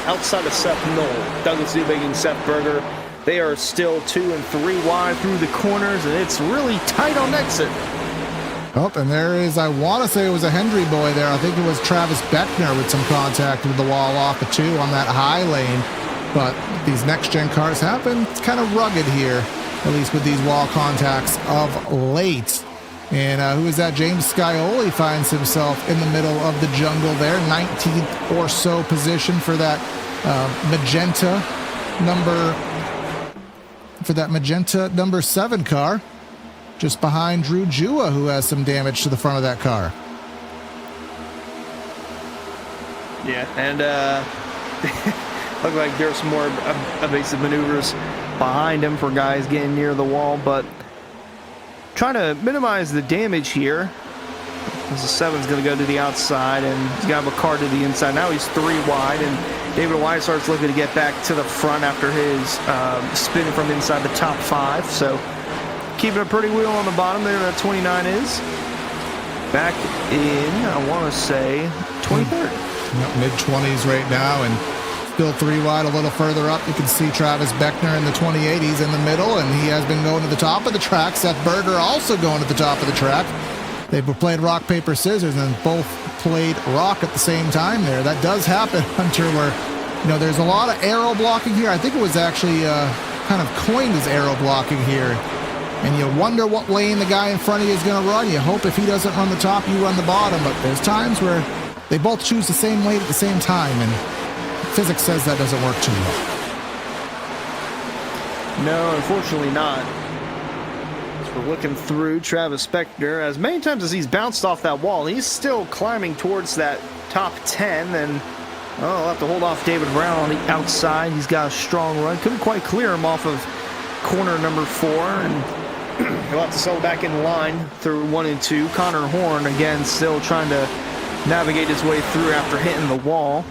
outside of Seth Knoll, Douglas Dubig and Seth Berger, they are still 2 and 3 wide through the corners, and it's really tight on exit. Oh, and there is, I want to say it was a Hendry boy there. I think it was Travis Beckner with some contact with the wall off of 2 on that high lane. But these next-gen cars have been kind of rugged here, at least with these wall contacts of late. And who is that? James Scioli finds himself in the middle of the jungle there, 19th or so position for that magenta number 7 car, just behind Drew Jua, who has some damage to the front of that car. Yeah, and look like there's some more evasive maneuvers behind him for guys getting near the wall, but trying to minimize the damage here. As the 7's going to go to the outside, and he's got a car to the inside. Now he's 3 wide, and David Wyatt starts looking to get back to the front after his spin from inside the top 5. So keeping a pretty wheel on the bottom there, that 29 is. Back in, I want to say, 23rd. Yep, mid-20s right now, and still 3 wide a little further up. You can see Travis Beckner in the 2080s in the middle, and he has been going to the top of the track. Seth Berger also going to the top of the track. They've played rock, paper, scissors, and both played rock at the same time there. That does happen, Hunter, where, there's a lot of arrow blocking here. I think it was actually kind of coined as arrow blocking here. And you wonder what lane the guy in front of you is going to run. You hope if he doesn't run the top, you run the bottom. But there's times where they both choose the same lane at the same time, and physics says that doesn't work too well. No, unfortunately not. As we're looking through Travis Beckner, as many times as he's bounced off that wall, he's still climbing towards that top 10, and I'll have to hold off David Brown on the outside. He's got a strong run. Couldn't quite clear him off of corner number 4, and he'll have to settle back in line through 1 and 2. Connor Horn, again, still trying to navigate his way through after hitting the wall.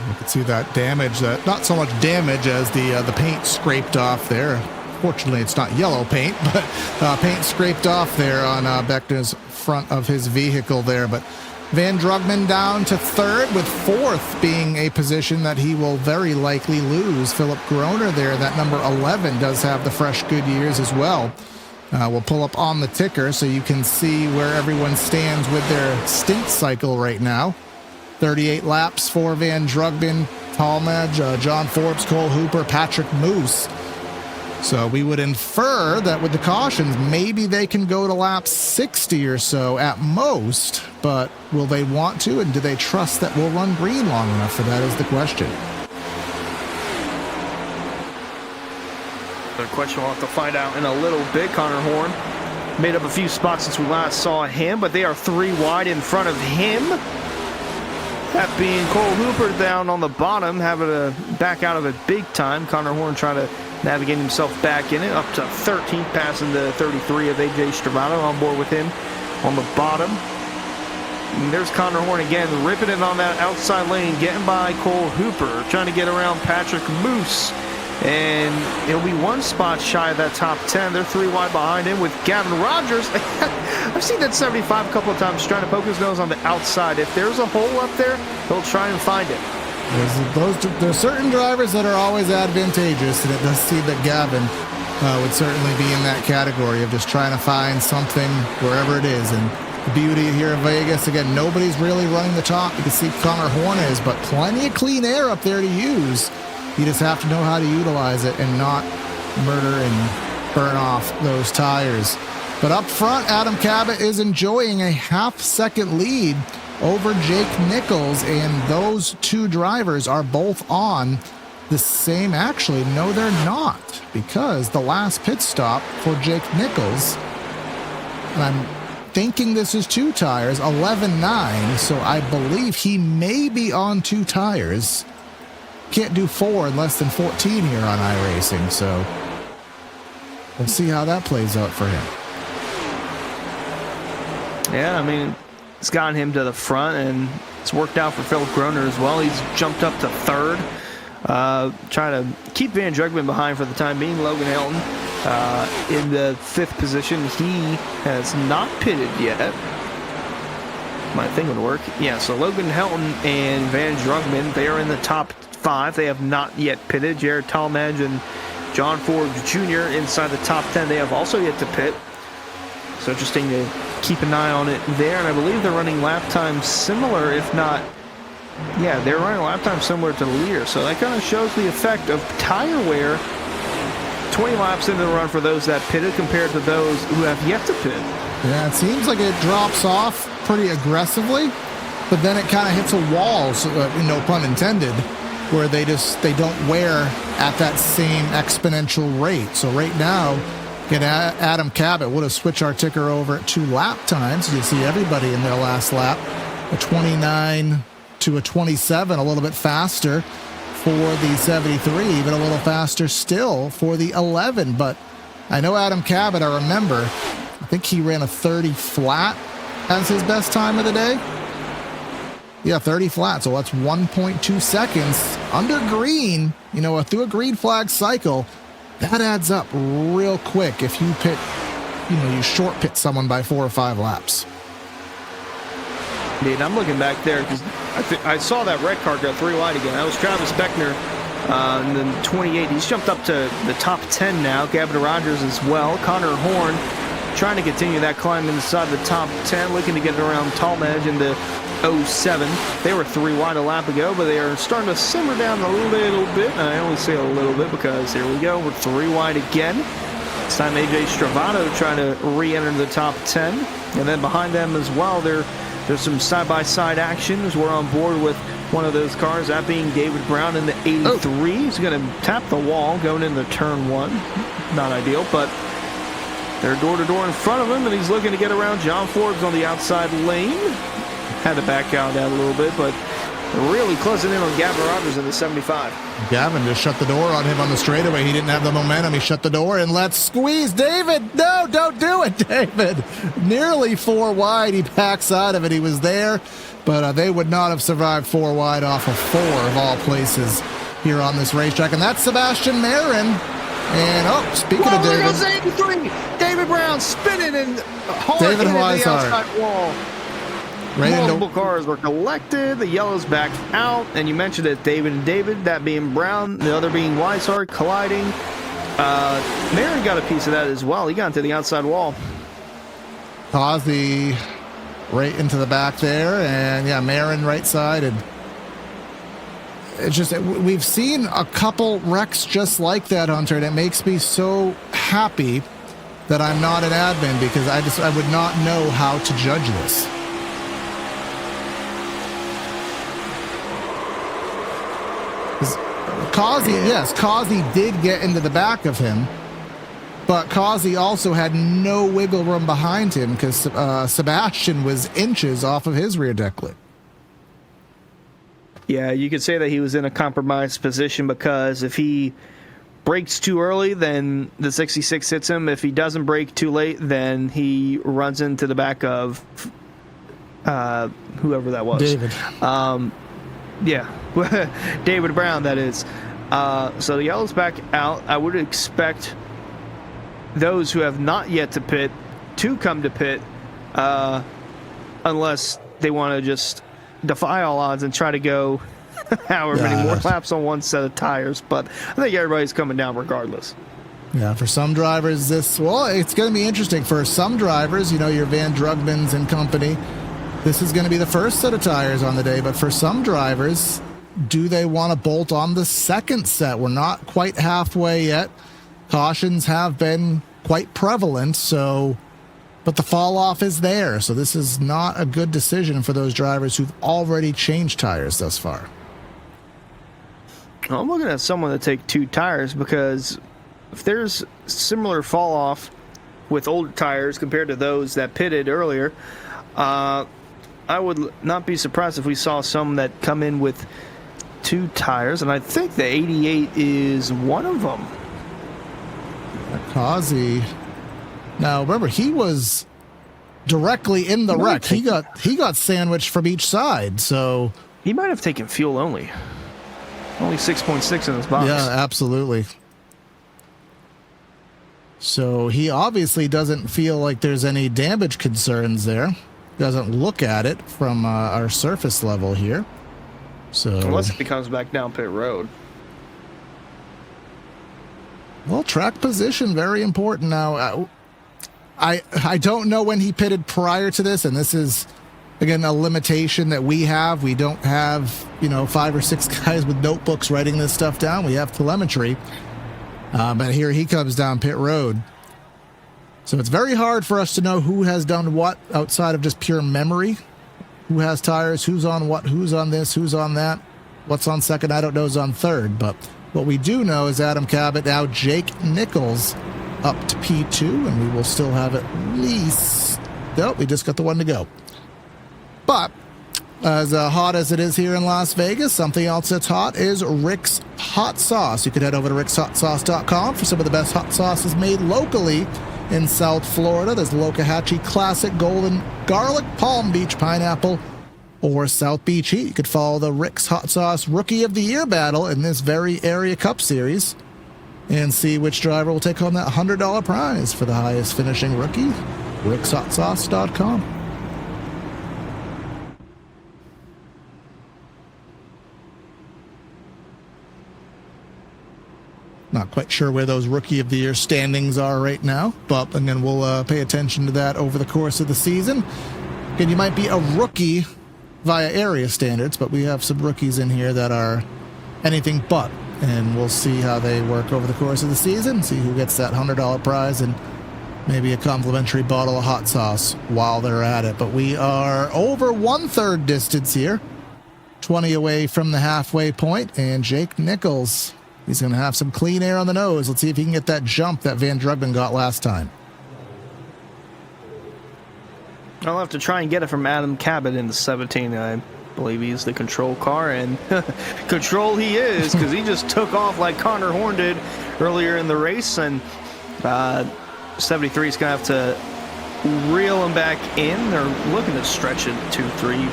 You can see that damage, that not so much damage as the paint scraped off there. Fortunately, it's not yellow paint, but paint scraped off there on Beckner's front of his vehicle there. But Van Drugman down to 3rd, with 4th being a position that he will very likely lose. Philip Groner there, that number 11, does have the fresh good years as well. We'll pull up on the ticker so you can see where everyone stands with their stint cycle right now. 38 laps for Van Drugman, Talmadge, John Forbes, Cole Hooper, Patrick Moose. So we would infer that with the cautions, maybe they can go to lap 60 or so at most, but will they want to, and do they trust that we'll run green long enough for that is the question. The question we'll have to find out in a little bit. Connor Horn made up a few spots since we last saw him, but they are 3 wide in front of him. That being Cole Hooper down on the bottom, having to back out of it big time. Connor Horn trying to navigate himself back in it, up to 13th, passing the 33 of AJ Stravado, on board with him on the bottom. And there's Connor Horn again, ripping it on that outside lane, getting by Cole Hooper, trying to get around Patrick Moose. And he'll be 1 spot shy of that top 10. They're 3 wide behind him with Gavin Rogers. I've seen that 75 a couple of times trying to poke his nose on the outside. If there's a hole up there, he'll try and find it. There's certain drivers that are always advantageous, and it does seem that Gavin would certainly be in that category of just trying to find something wherever it is. And the beauty here in Vegas, again, nobody's really running the top. You can see Connor Horn is, but plenty of clean air up there to use. You just have to know how to utilize it and not murder and burn off those tires. But up front, Adam Cabot is enjoying a half-second lead over Jake Nichols, and those 2 drivers are both on the same. Actually, no, they're not, because the last pit stop for Jake Nichols, and I'm thinking this is 2 tires, 11.9, so I believe he may be on 2 tires. Can't do 4 in less than 14 here on iRacing, so we'll see how that plays out for him. Yeah, I mean, it's gotten him to the front, and it's worked out for Philip Groner as well. He's jumped up to 3rd, trying to keep Van Drugman behind for the time being. Logan Helton in the 5th position. He has not pitted yet. My thing would work. Yeah, so Logan Helton and Van Drugman, they are in the top 5. They have not yet pitted. Jared Talmadge and John Forbes Jr. inside the top 10. They have also yet to pit. So interesting to keep an eye on it there. And I believe they're running lap times similar, if not Yeah, they're running a lap time similar to the leader, so that kind of shows the effect of tire wear 20 laps into the run for those that pitted compared to those who have yet to pit. Yeah, it seems like it drops off pretty aggressively, but then it kind of hits a wall, so, no pun intended, where they don't wear at that same exponential rate. So right now, Adam Cabot would have switched our ticker over to lap times. You see everybody in their last lap, a 29 to a 27, a little bit faster for the 73, even a little faster still for the 11. But I know Adam Cabot, I remember, I think he ran a 30 flat as his best time of the day. Yeah, 30 flat, so that's 1.2 seconds under green, through a green flag cycle. That adds up real quick if you pit, you short pit someone by 4 or 5 laps. Indeed, I'm looking back there because I saw that red car go 3 wide again. That was Travis Beckner in the 28. He's jumped up to the top 10 now. Gavin Rogers as well. Connor Horn trying to continue that climb inside the top 10, looking to get it around Talmadge into 07. They were 3 wide a lap ago, but they are starting to simmer down a little bit. And I only say a little bit because here we go. We're 3 wide again. This time AJ Stravano trying to re-enter the top 10. And then behind them as well, there's some side-by-side action as we're on board with one of those cars, that being David Brown in the 83. Oh. He's going to tap the wall going into turn 1. Not ideal, but they're door-to-door in front of him, and he's looking to get around John Forbes on the outside lane. Had to back out that a little bit, but really closing in on Gavin Rogers in the 75. Gavin just shut the door on him on the straightaway. He didn't have the momentum. He shut the door and let's squeeze. David, no, don't do it, David. Nearly 4 wide. He backs out of it. He was there, but they would not have survived 4 wide off of 4 of all places here on this racetrack. And that's Sebastian Marin. And, speaking of David. There goes 83. David Brown spinning and hard David hitting the outside wall. Multiple cars were collected. The yellow's back out. And you mentioned it, David and David, that being Brown, the other being Weishart, colliding. Marin got a piece of that as well. He got into the outside wall. Causey right into the back there. And, yeah, Marin right side. And it's just, we've seen a couple wrecks just like that, Hunter, and it makes me so happy that I'm not an admin because I would not know how to judge this. Causey did get into the back of him, but Causey also had no wiggle room behind him because Sebastian was inches off of his rear deck lid. Yeah, you could say that he was in a compromised position because if he brakes too early, then the 66 hits him. If he doesn't brake too late, then he runs into the back of whoever that was. David. Yeah, David Brown, that is. So the yellow's back out. I would expect those who have not yet to pit to come to pit unless they want to just defy all odds and try to go however many more laps on one set of tires. But I think everybody's coming down regardless. Yeah, for some drivers, it's going to be interesting. For some drivers, your Van Drugmans and company, this is going to be the first set of tires on the day. But for some drivers, do they want to bolt on the second set? We're not quite halfway yet. Cautions have been quite prevalent, but the fall off is there. So this is not a good decision for those drivers who've already changed tires thus far. I'm looking at someone to take 2 tires because if there's similar fall off with older tires compared to those that pitted earlier, I would not be surprised if we saw some that come in with 2 tires, and I think the 88 is one of them. Causey. Now remember, he was directly in the wreck. He got sandwiched from each side, so he might have taken fuel only. Only 6.6 in his box. Yeah, absolutely. So he obviously doesn't feel like there's any damage concerns there. Doesn't look at it from our surface level here. So unless he comes back down pit road. Well, track position, very important. Now, I don't know when he pitted prior to this, and this is again, a limitation that we have. We don't have, 5 or 6 guys with notebooks writing this stuff down. We have telemetry. But here he comes down pit road. So it's very hard for us to know who has done what outside of just pure memory. Who has tires, who's on what, who's on this, who's on that. What's on second, I don't know, is on third. But what we do know is Adam Cabot, now Jake Nichols up to P2, and we will still have at least... Nope, we just got the one to go. But as hot as it is here in Las Vegas, something else that's hot is Rick's Hot Sauce. You could head over to rickshotsauce.com for some of the best hot sauces made locally in South Florida. There's Lokahatchee Classic Golden Garlic, Palm Beach Pineapple, or South Beach Heat. You could follow the Rick's Hot Sauce Rookie of the Year battle in this very Area Cup Series and see which driver will take home that $100 prize for the highest finishing rookie. rickshotsauce.com. Not quite sure where those Rookie of the Year standings are right now, but again, we'll pay attention to that over the course of the season. Again, you might be a rookie via area standards, but we have some rookies in here that are anything but, and we'll see how they work over the course of the season, see who gets that $100 prize and maybe a complimentary bottle of hot sauce while they're at it. But we are over 1/3 distance here, 20 away from the halfway point, and Jake Nichols, he's going to have some clean air on the nose. Let's see if he can get that jump that Van Drugman got last time. I'll have to try and get it from Adam Cabot in the 17. I believe he's the control car, and control he is, because he just took off like Connor Horn did earlier in the race, and 73 is going to have to reel him back in. They're looking to stretch it 2-3,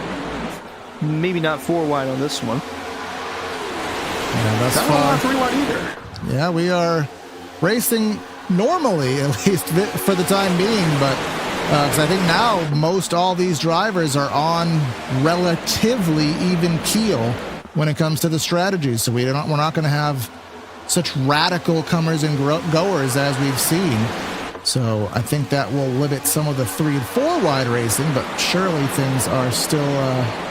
maybe not 4 wide on this one. Yeah, thus not far, 3 wide either. Yeah, we are racing normally, at least for the time being, but because I think now most all these drivers are on relatively even keel when it comes to the strategies. So we're not going to have such radical comers and goers as we've seen. So I think that will limit some of the 3 and 4 wide racing, but surely things are still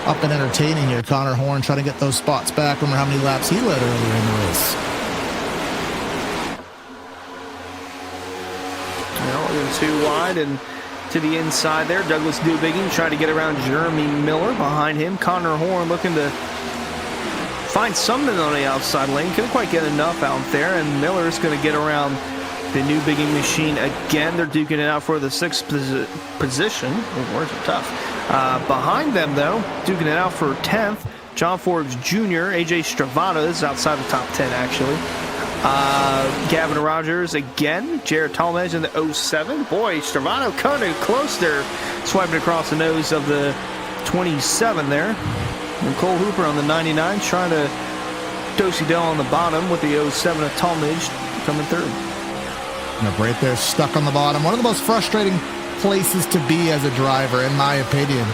up and entertaining here. Connor Horn trying to get those spots back. Remember how many laps he led earlier in the race. Well, 2 wide and to the inside there. Douglas Dubiggy trying to get around Jeremy Miller. Behind him, Connor Horn looking to find something on the outside lane. Couldn't quite get enough out there, and Miller's going to get around the new Bigging machine again. They're duking it out for the 6th position. Oh, words are tough. Behind them, though, duking it out for 10th, John Forbes Jr., AJ Stravada is outside the top 10, actually. Gavin Rogers again, Jared Talmadge in the 07. Boy, Stravado kind of close there, swiping across the nose of the 27 there. And Cole Hooper on the 99, trying to do-si-do on the bottom with the 07 of Talmadge coming through. Right there, stuck on the bottom. One of the most frustrating places to be as a driver, in my opinion,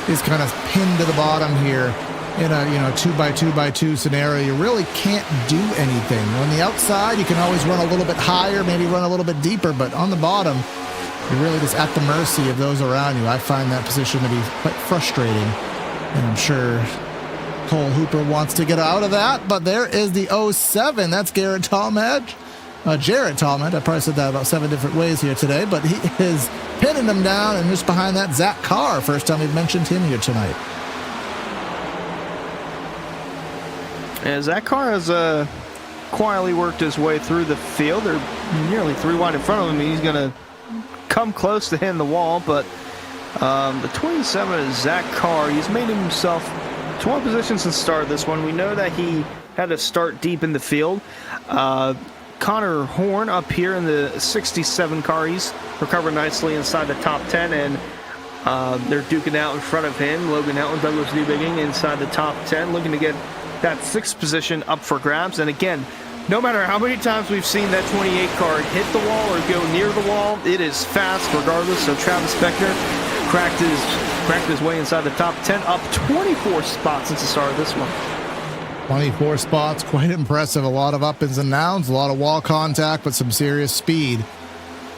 is kind of pinned to the bottom here. In a 2x2x2 scenario, you really can't do anything. On the outside, you can always run a little bit higher, maybe run a little bit deeper, but on the bottom, you're really just at the mercy of those around you. I find that position to be quite frustrating, and I'm sure Cole Hooper wants to get out of that, but there is the 07. That's Garrett Talmadge. Jarrett Talmadge. I probably said that about 7 different ways here today, but he is pinning him down, and just behind that, Zach Carr. First time we've mentioned him here tonight. And Zach Carr has quietly worked his way through the field. They're nearly 3 wide in front of him. He's going to come close to hitting the wall, but the 27 is Zach Carr. He's made himself 12 positions since the start of this one. We know that he had to start deep in the field. Connor Horn up here in the 67 car. He's recovered nicely inside the top 10, and they're duking out in front of him. Logan Helton, Douglas Dubiggy inside the top 10, looking to get that 6th position up for grabs. And again, no matter how many times we've seen that 28 car hit the wall or go near the wall, it is fast regardless. So Travis Beckner cracked his way inside the top 10, up 24 spots since the start of this one. 24 spots, quite impressive. A lot of up-ins and downs, a lot of wall contact, but some serious speed.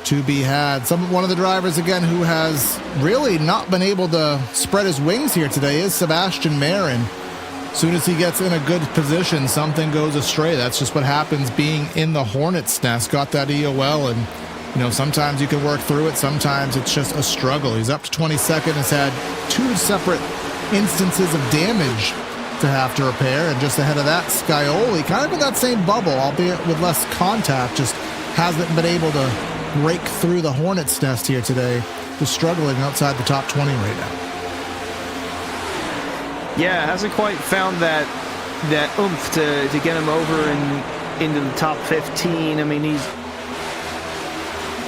to be had. One of the drivers, again, who has really not been able to spread his wings here today is Sebastian Marin. As soon as he gets in a good position, something goes astray. That's just what happens being in the Hornet's Nest. Got that EOL, and sometimes you can work through it. Sometimes it's just a struggle. He's up to 22nd, has had 2 separate instances of damage to have to repair, and just ahead of that, Scioli, kind of in that same bubble, albeit with less contact, just hasn't been able to break through the Hornet's Nest here today. Just struggling outside the top 20 right now. Yeah, hasn't quite found that oomph to get him over and into the top 15. I mean, he's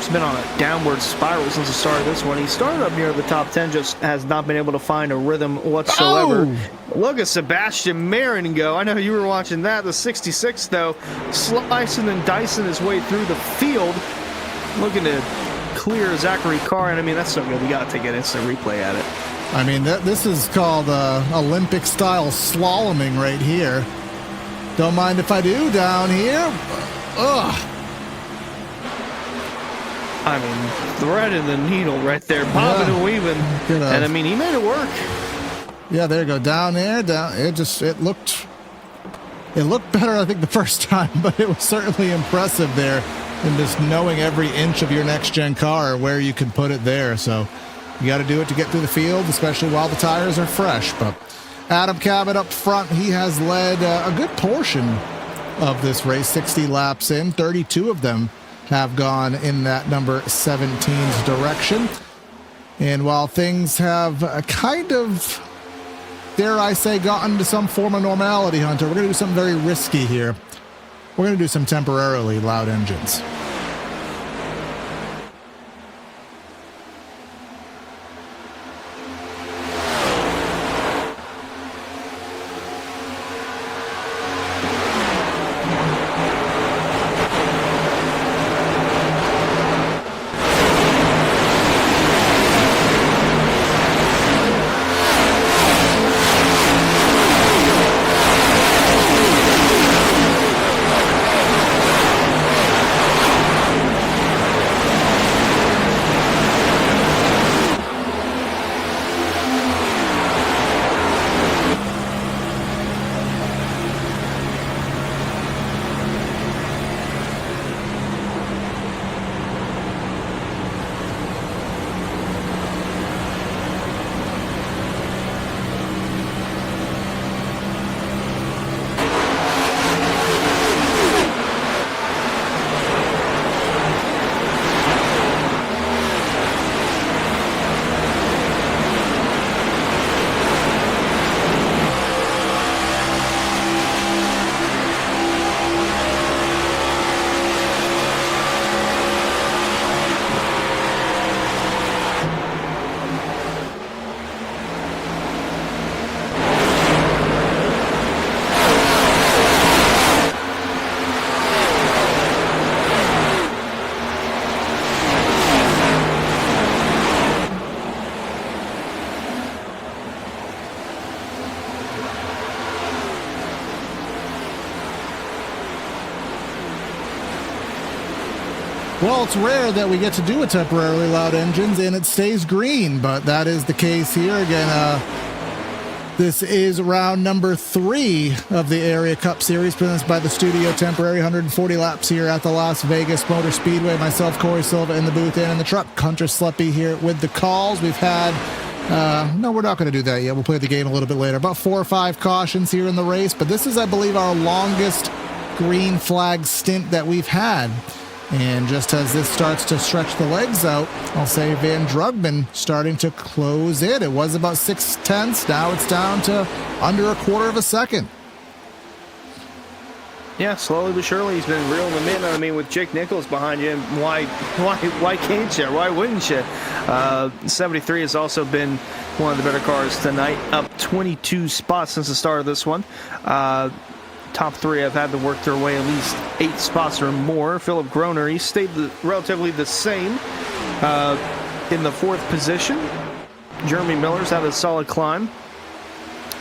been on a downward spiral since the start of this one. He started up near the top 10, just has not been able to find a rhythm whatsoever. Oh! Look at Sebastian Marin go. I know you were watching that. The 66, though, slicing and dicing his way through the field, looking to clear Zachary Carr. And I mean, that's so good. We got to take an instant replay at it. I mean, this is called Olympic-style slaloming right here. Don't mind if I do down here. Ugh. I mean, thread in the needle right there, bobbing and weaving. And I mean, he made it work. Yeah, there you go. Down there, down. It looked better, I think, the first time, but it was certainly impressive there in just knowing every inch of your next-gen car where you can put it there. So you got to do it to get through the field, especially while the tires are fresh. But Adam Cabot up front, he has led a good portion of this race, 60 laps in, 32 of them have gone in that number 17's direction. And while things have kind of, dare I say, gotten to some form of normality, Hunter, we're going to do something very risky here. We're going to do some temporarily loud engines. Well, it's rare that we get to do a temporarily loud engines and it stays green, but that is the case here. Again, this is round number 3 of the Area Cup Series, presented by the Studio Temporary. 140 laps here at the Las Vegas Motor Speedway. Myself, Corey Silva, in the booth and in the truck. Hunter Sleppy here with the calls. We've had, no, we're not going to do that yet. We'll play the game a little bit later. About 4 or 5 cautions here in the race, but this is, I believe, our longest green flag stint that we've had. And just as this starts to stretch the legs out, I'll say Van Drugman starting to close in. It was about 6/10. Now it's down to under a quarter of a second. Yeah, slowly but surely he's been reeling them in. I mean, with Jake Nichols behind you, why can't you? Why wouldn't you? 73 has also been one of the better cars tonight, up 22 spots since the start of this one. Top 3 have had to work their way at least 8 spots or more. Philip Groner, he stayed relatively the same in the 4th position. Jeremy Miller's had a solid climb.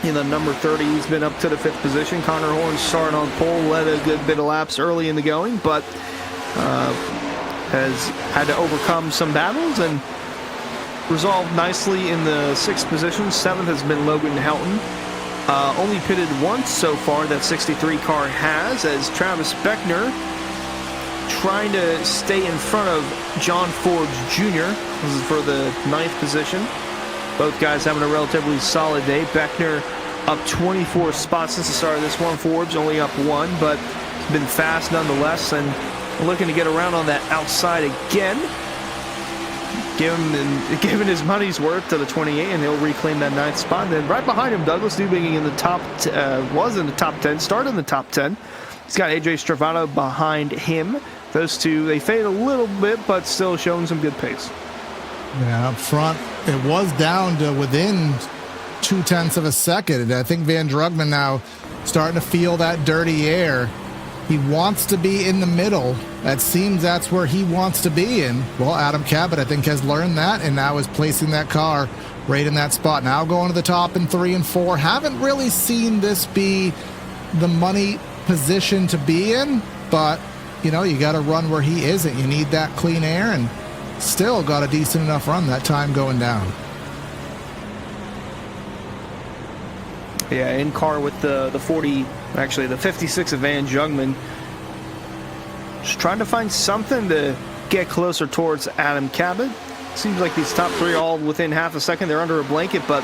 In the number 30, he's been up to the 5th position. Connor Horn started on pole, led a good bit of laps early in the going, but has had to overcome some battles and resolved nicely in the 6th position. 7th has been Logan Helton. Only pitted once so far, that 63 car has, as Travis Beckner trying to stay in front of John Forbes Jr. This is for the 9th position. Both guys having a relatively solid day. Beckner up 24 spots since the start of this one. Forbes only up 1, but been fast nonetheless, and looking to get around on that outside again. Given his money's worth to the 28, and he'll reclaim that 9th spot. And then right behind him, Douglas Dubing in the top, was in the top 10, started in the top 10. He's got AJ Stravado behind him. Those two, they fade a little bit, but still showing some good pace. Yeah, up front, it was down to within 0.2 of a second. And I think Van Drugman now starting to feel that dirty air. He wants to be in the middle. It seems that's where he wants to be in. Well, Adam Cabot, I think, has learned that and now is placing that car right in that spot. Now going to the top in 3 and 4. Haven't really seen this be the money position to be in, but, you know, you got to run where he isn't. You need that clean air, and still got a decent enough run that time going down. Yeah, in car with the 40, actually the 56 of Van Jungman. Just trying to find something to get closer towards Adam Cabot. Seems like these top 3 all within half a second. They're under a blanket, but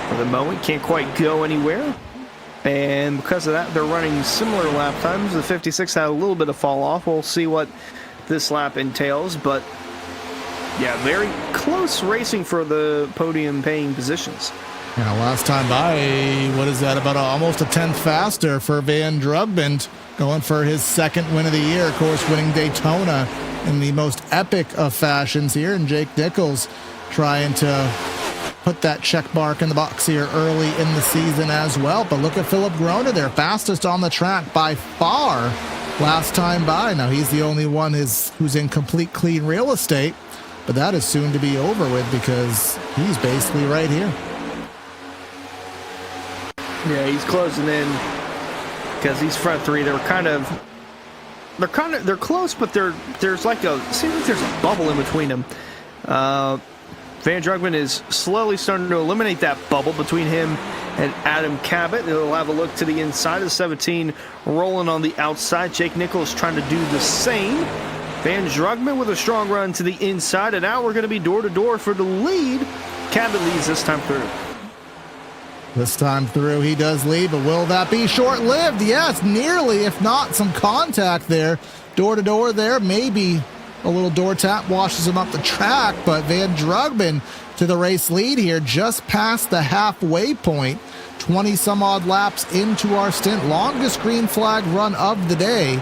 for the moment can't quite go anywhere. And because of that, they're running similar lap times. The 56 had a little bit of fall off. We'll see what this lap entails, but yeah, very close racing for the podium paying positions. Yeah, last time by, what is that, about almost a 10th faster for Van Drugman, going for his 2nd win of the year, of course, winning Daytona in the most epic of fashions here, and Jake Nichols trying to put that check mark in the box here early in the season as well. But look at Philip Groner there, fastest on the track by far last time by. Now he's the only one who's in complete clean real estate, but that is soon to be over with because he's basically right here. Yeah, he's closing in because these front 3, they're close, but there's like seems like there's a bubble in between them. Van Drugman is slowly starting to eliminate that bubble between him and Adam Cabot. He'll have a look to the inside of 17, rolling on the outside. Jake Nichols trying to do the same. Van Drugman with a strong run to the inside, and now we're going to be door to door for the lead. Cabot leads this time through. This time through, he does lead, but will that be short-lived? Yes, nearly, if not some contact there. Door to door there, maybe a little door tap washes him up the track, but Van Drugman to the race lead here, just past the halfway point. 20-some-odd laps into our stint. Longest green flag run of the day.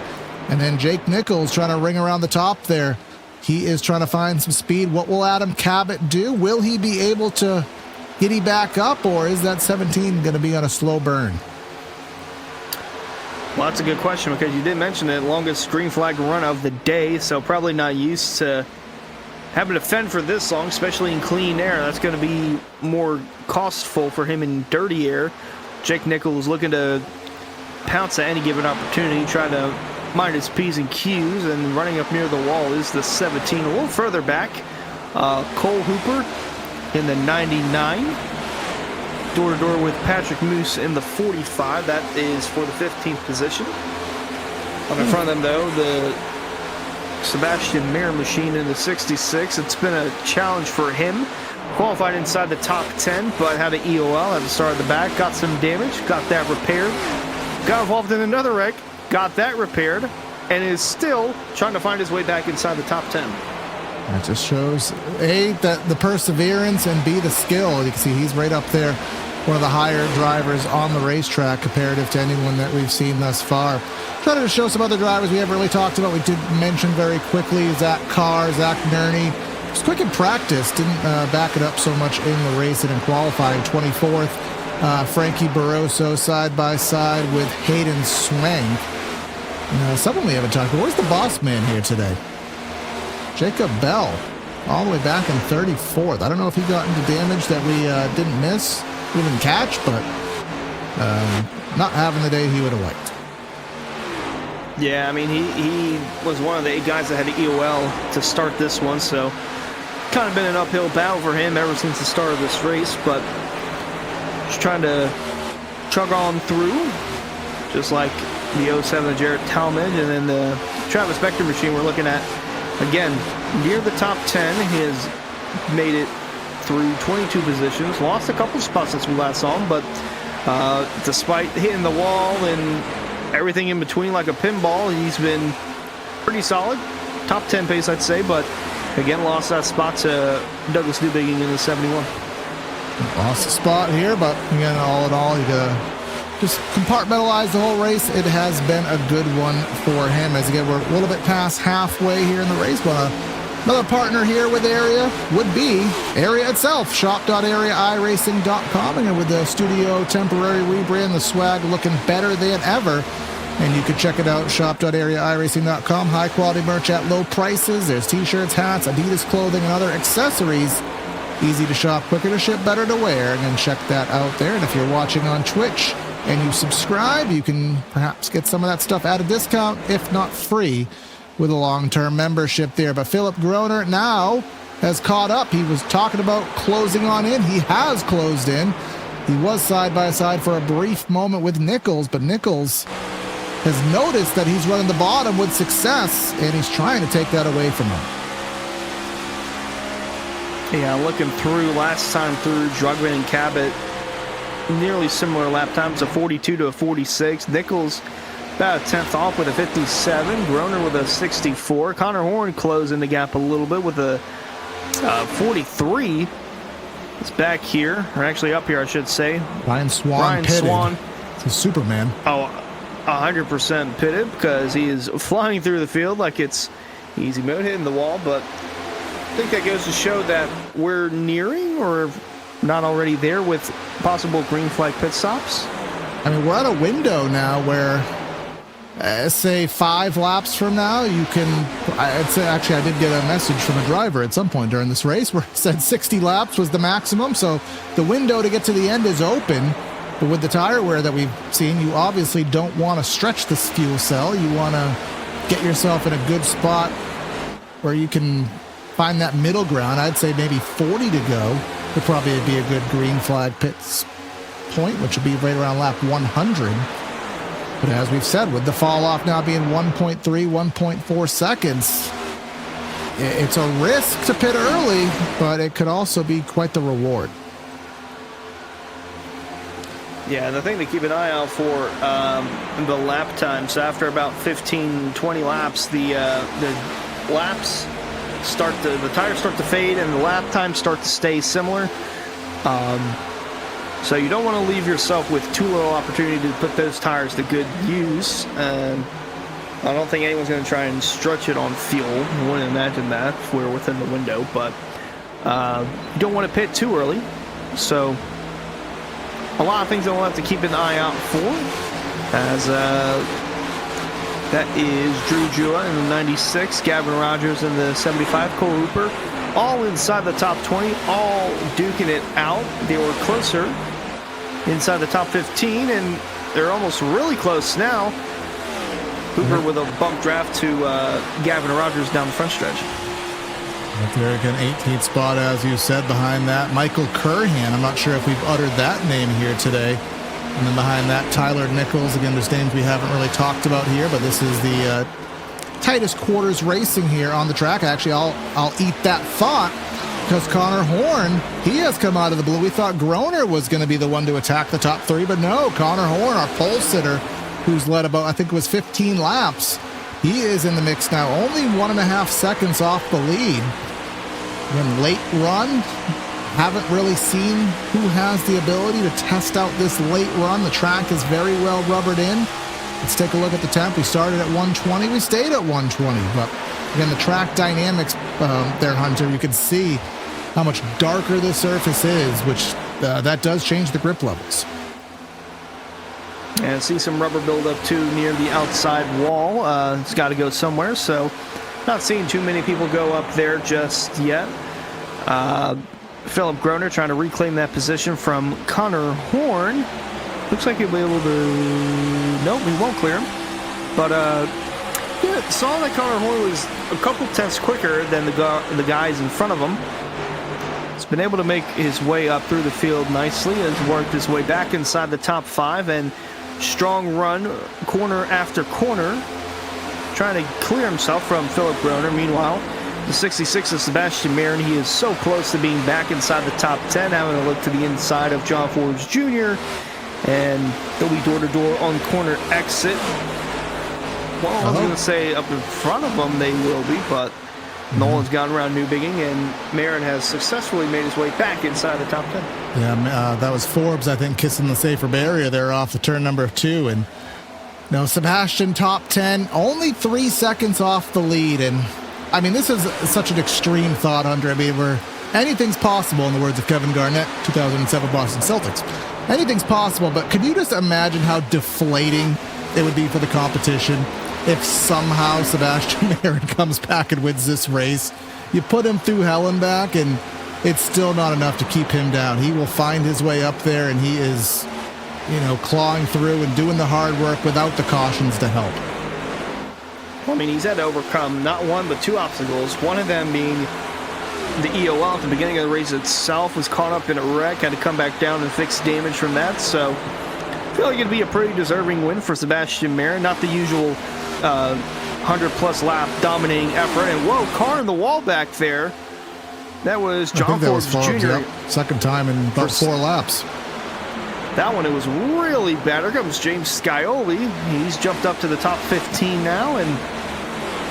And then Jake Nichols trying to ring around the top there. He is trying to find some speed. What will Adam Cabot do? Will he be able to giddy back up, or is that 17 going to be on a slow burn? Well, that's a good question because you did mention it, longest green flag run of the day, so probably not used to having to fend for this long, especially in clean air. That's going to be more costful for him in dirty air. Jake Nichols looking to pounce at any given opportunity, trying to mind his P's and Q's, and running up near the wall is the 17. A little further back, Cole Hooper in the 99. Door-to-door with Patrick Moose in the 45. That is for the 15th position. On the front of them, though, the Sebastian Mir machine in the 66. It's been a challenge for him. Qualified inside the top 10, but had an EOL at the start of the back. Got some damage, got that repaired. Got involved in another wreck, got that repaired, and is still trying to find his way back inside the top 10. That just shows, A, the perseverance, and B, the skill. You can see he's right up there, one of the higher drivers on the racetrack comparative to anyone that we've seen thus far. Trying to show some other drivers we haven't really talked about. We did mention very quickly Zach Carr, Zach Nerney. Was quick in practice, didn't back it up so much in the race and in qualifying. 24th, Frankie Barroso side by side with Hayden Swank. Someone we haven't talked about. Where's the boss man here today? Jacob Bell, all the way back in 34th. I don't know if he got into damage that we didn't miss, we didn't catch, but not having the day he would have liked. Yeah, I mean, he was one of the 8 guys that had the EOL to start this one, so kind of been an uphill battle for him ever since the start of this race, but just trying to chug on through, just like the 07 of Jarrett Talmadge, and then the Travis Becker machine we're looking at, again, near the top 10. He has made it through 22 positions, lost a couple spots since we last saw him, but despite hitting the wall and everything in between like a pinball, he's been pretty solid. Top 10 pace, I'd say, but again, lost that spot to Douglas Newbigging in the 71. Lost a spot here, but again, all in all, you gotta just compartmentalize the whole race. It has been a good one for him. As again, we're a little bit past halfway here in the race, but another partner here with Area would be Area itself, shop.areairacing.com, and with the studio temporary rebrand, the swag looking better than ever. And you can check it out, shop.areairacing.com. High quality merch at low prices. There's t-shirts, hats, Adidas clothing, and other accessories. Easy to shop, quicker to ship, better to wear. And then check that out there. And if you're watching on Twitch and you subscribe, you can perhaps get some of that stuff at a discount, if not free, with a long-term membership there. But Philip Groner now has caught up. He was talking about closing on in. He has closed in. He was side by side for a brief moment with Nichols, but Nichols has noticed that he's running the bottom with success, and he's trying to take that away from him. Yeah, looking through last time through, Drugman and Cabot, nearly similar lap times, a 42 to a 46. Nichols about a 10th off with a 57. Groner with a 64. Connor Horn closing the gap a little bit with a 43. It's back here, or actually up here, I should say. Ryan Swan. It's a Superman. Oh, 100% pitted, because he is flying through the field like it's easy mode, hitting the wall, but I think that goes to show that we're nearing or not already there with possible green flag pit stops. I mean, we're at a window now where, say 5 laps from now, you can, I'd say, actually I did get a message from a driver at some point during this race where it said 60 laps was the maximum, so the window to get to the end is open. But with the tire wear that we've seen, you obviously don't want to stretch this fuel cell. You want to get yourself in a good spot where you can find that middle ground. I'd say maybe 40 to go would probably be a good green flag pits point, which would be right around lap 100. But as we've said, with the fall off now being 1.3, 1.4 seconds, it's a risk to pit early, but it could also be quite the reward. Yeah, the thing to keep an eye out for, the lap time. So after about 15, 20 laps, the laps the tires start to fade and the lap times start to stay similar. So you don't want to leave yourself with too little opportunity to put those tires to good use. I don't think anyone's going to try and stretch it on fuel. I wouldn't imagine that if we're within the window, but you don't want to pit too early. So a lot of things that we'll have to keep an eye out for, as that is Drew Jua in the 96, Gavin Rogers in the 75, Cole Hooper, all inside the top 20, all duking it out. They were closer inside the top 15, and they're almost really close now. Hooper with a bump draft to Gavin Rogers down the front stretch. Right there again, 18th spot, as you said. Behind that, Michael Curhan. I'm not sure if we've uttered that name here today. And then behind that, Tyler Nichols. Again, there's names we haven't really talked about here, but this is the tightest quarters racing here on the track. Actually, I'll eat that thought, because Connor Horn, he has come out of the blue. We thought Groner was going to be the one to attack the top 3, but no, Connor Horn, our pole sitter, who's led about, I think it was 15 laps. He is in the mix now, only 1.5 seconds off the lead. When late run, haven't really seen who has the ability to test out this late run. The track is very well rubbered in. Let's take a look at the temp. We started at 120. We stayed at 120. But again, the track dynamics there, Hunter, you can see how much darker the surface is, which that does change the grip levels. And see some rubber buildup too near the outside wall. It's got to go somewhere, so not seeing too many people go up there just yet. Philip Groner trying to reclaim that position from Connor Horn. Looks like he'll be able to... Nope, he won't clear him. But Yeah, saw that Connor Horn was a couple tenths quicker than the guys in front of him. He's been able to make his way up through the field nicely, has worked his way back inside the top 5, and strong run corner after corner, trying to clear himself from Philip Groner. Meanwhile, the 66 of Sebastian Marin, he is so close to being back inside the top 10, having a look to the inside of John Forbes Jr., and they'll be door-to-door on corner exit. Well, I was going to say up in front of them they will be, but Nolan's gone around Newbigging, and Marin has successfully made his way back inside the top 10. Yeah, that was Forbes, I think, kissing the safer barrier there off the turn number 2. And no, Sebastian top 10, only 3 seconds off the lead. And I mean, this is such an extreme thought, Andre. I mean, where anything's possible, in the words of Kevin Garnett, 2007 Boston Celtics. Anything's possible, but could you just imagine how deflating it would be for the competition if somehow Sebastian Marin comes back and wins this race? You put him through hell and back, and it's still not enough to keep him down. He will find his way up there, and he is, clawing through and doing the hard work without the cautions to help. Well, I mean, he's had to overcome not one, but 2 obstacles. One of them being the EOL at the beginning of the race itself, was caught up in a wreck, had to come back down and fix damage from that. So I feel like it'd be a pretty deserving win for Sebastian Marin. Not the usual 100-plus lap dominating effort. And whoa, car in the wall back there. That was John Forbes Jr. Yep. Second time in about 4 laps. That one, it was really bad. Here comes James Scioli. He's jumped up to the top 15 now, and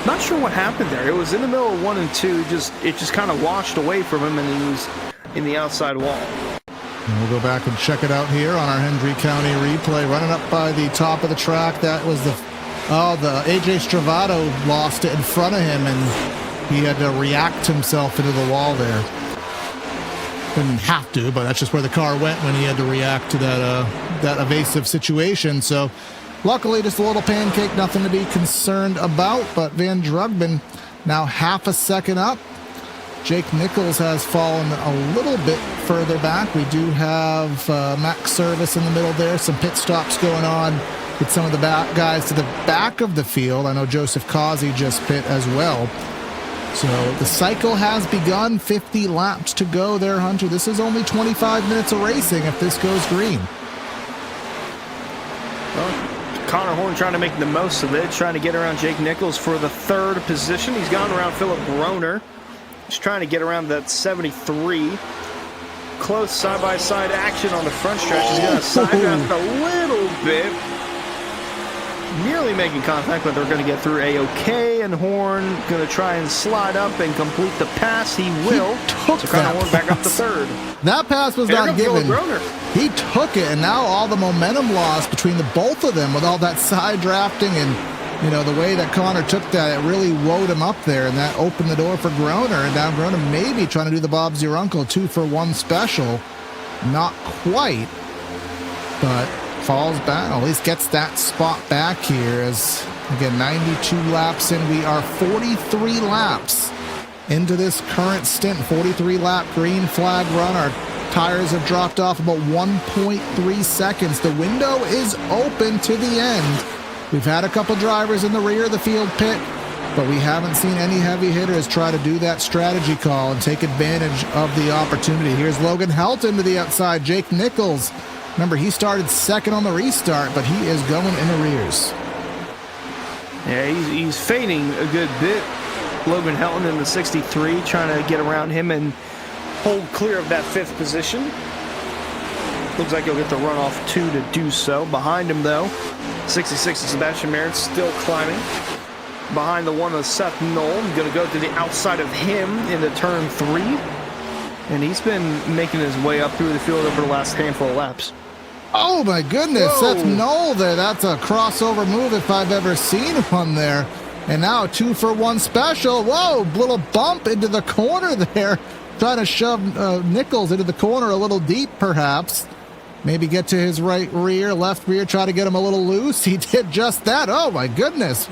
not sure what happened there. It was in the middle of 1 and 2. It just kind of washed away from him, and he was in the outside wall. And we'll go back and check it out here on our Hendry County replay. Running up by the top of the track, that was the AJ Stravato lost it in front of him, and he had to react himself into the wall there. Didn't have to, but that's just where the car went when he had to react to that evasive situation. So luckily, just a little pancake, nothing to be concerned about. But Van Drugman now half a second up. Jake Nichols has fallen a little bit further back. We do have Max Service in the middle there. Some pit stops going on with some of the guys to the back of the field. I know Joseph Causey just pit as well. So the cycle has begun. 50 laps to go there, Hunter. This is only 25 minutes of racing if this goes green. Well, Connor Horn trying to make the most of it, trying to get around Jake Nichols for the 3rd position. He's gone around Philip Groner. He's trying to get around that 73. Close side-by-side action on the front stretch. He's going to side draft a little bit. Nearly making contact, but they're going to get through A-OK, and Horn going to try and slide up and complete the pass. He will. So Connor Horn back up to 3rd. That pass was not given. He took it, and now all the momentum lost between the both of them with all that side drafting and, the way that Connor took that, it really woed him up there, and that opened the door for Groner. And now Groner maybe trying to do the Bob's Your Uncle 2-for-1 special. Not quite, but falls back, at least gets that spot back here. As again, 92 laps in, we are 43 laps into this current stint. 43 lap green flag run. Our tires have dropped off about 1.3 seconds. The window is open to the end. We've had a couple drivers in the rear of the field pit, but we haven't seen any heavy hitters try to do that strategy call and take advantage of the opportunity. Here's Logan Helton to the outside. Jake Nichols, remember, he started 2nd on the restart, but he is going in arrears. Yeah, he's fading a good bit. Logan Helton in the 63, trying to get around him and hold clear of that 5th position. Looks like he'll get the runoff 2 to do so. Behind him, though, 66 of Sebastian Marin still climbing. Behind the one of Seth Knoll, going to go to the outside of him into turn 3. And he's been making his way up through the field over the last handful of laps. Oh my goodness, Whoa. Seth Knoll there. That's a crossover move if I've ever seen one there. And now a 2-for-1 special. Whoa, little bump into the corner there. Trying to shove Nichols into the corner a little deep, perhaps. Maybe get to his right rear, left rear, try to get him a little loose. He did just that. Oh my goodness.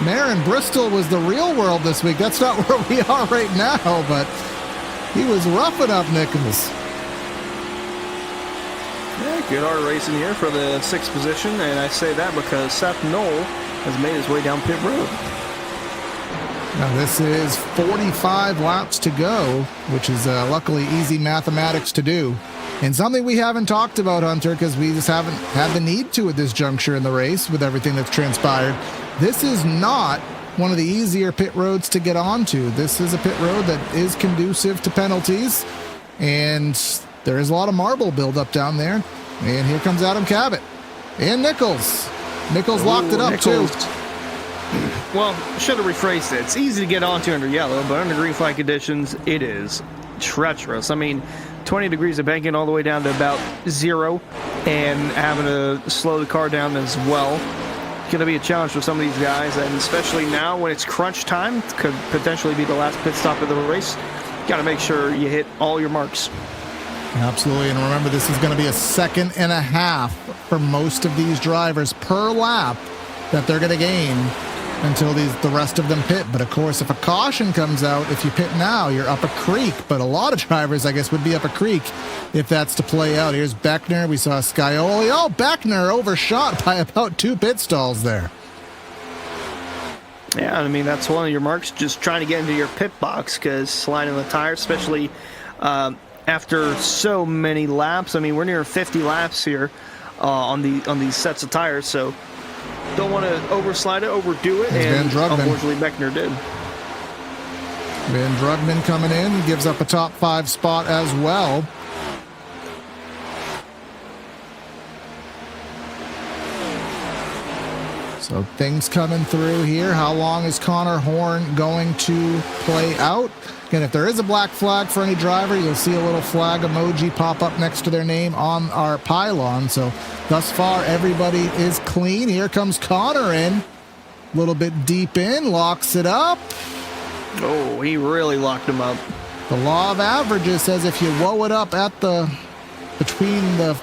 Marin Bristol was the real world this week. That's not where we are right now, but he was roughing up Nichols. Yeah, Good hard racing here for the 6th position, and I say that because Seth Knoll has made his way down pit road. Now this is 45 laps to go, which is luckily easy mathematics to do. And something we haven't talked about, Hunter, because we just haven't had the need to at this juncture in the race with everything that's transpired. This is not one of the easier pit roads to get onto. This is a pit road that is conducive to penalties, and there is a lot of marble buildup down there. And here comes Adam Cabot. And Nichols. Nichols locked it up, Nichols, too. Well, should have rephrased it. It's easy to get onto under yellow, but under green flag conditions, it is treacherous. I mean, 20 degrees of banking all the way down to about 0, and having to slow the car down as well. Going to be a challenge for some of these guys, and especially now when it's crunch time, could potentially be the last pit stop of the race. Got to make sure you hit all your marks. Absolutely, and remember, this is going to be a 1.5 seconds for most of these drivers per lap that they're going to gain until the rest of them pit. But of course, if a caution comes out, if you pit now, you're up a creek. But a lot of drivers, I guess, would be up a creek if that's to play out. Here's Beckner. We saw Scioli. Oh, Beckner overshot by about 2 pit stalls there. Yeah, I mean, that's one of your marks, just trying to get into your pit box, because sliding the tires, especially after so many laps. I mean, we're near 50 laps here on these sets of tires, so don't want to overslide it, overdo it, and unfortunately Beckner did. Van Drugman coming in. He gives up a top 5 spot as well. So things coming through here. How long is Connor Horn going to play out? Again, if there is a black flag for any driver, you'll see a little flag emoji pop up next to their name on our pylon. So thus far, everybody is clean. Here comes Connor in. A little bit deep in, locks it up. Oh, he really locked him up. The law of averages says if you woe it up at between the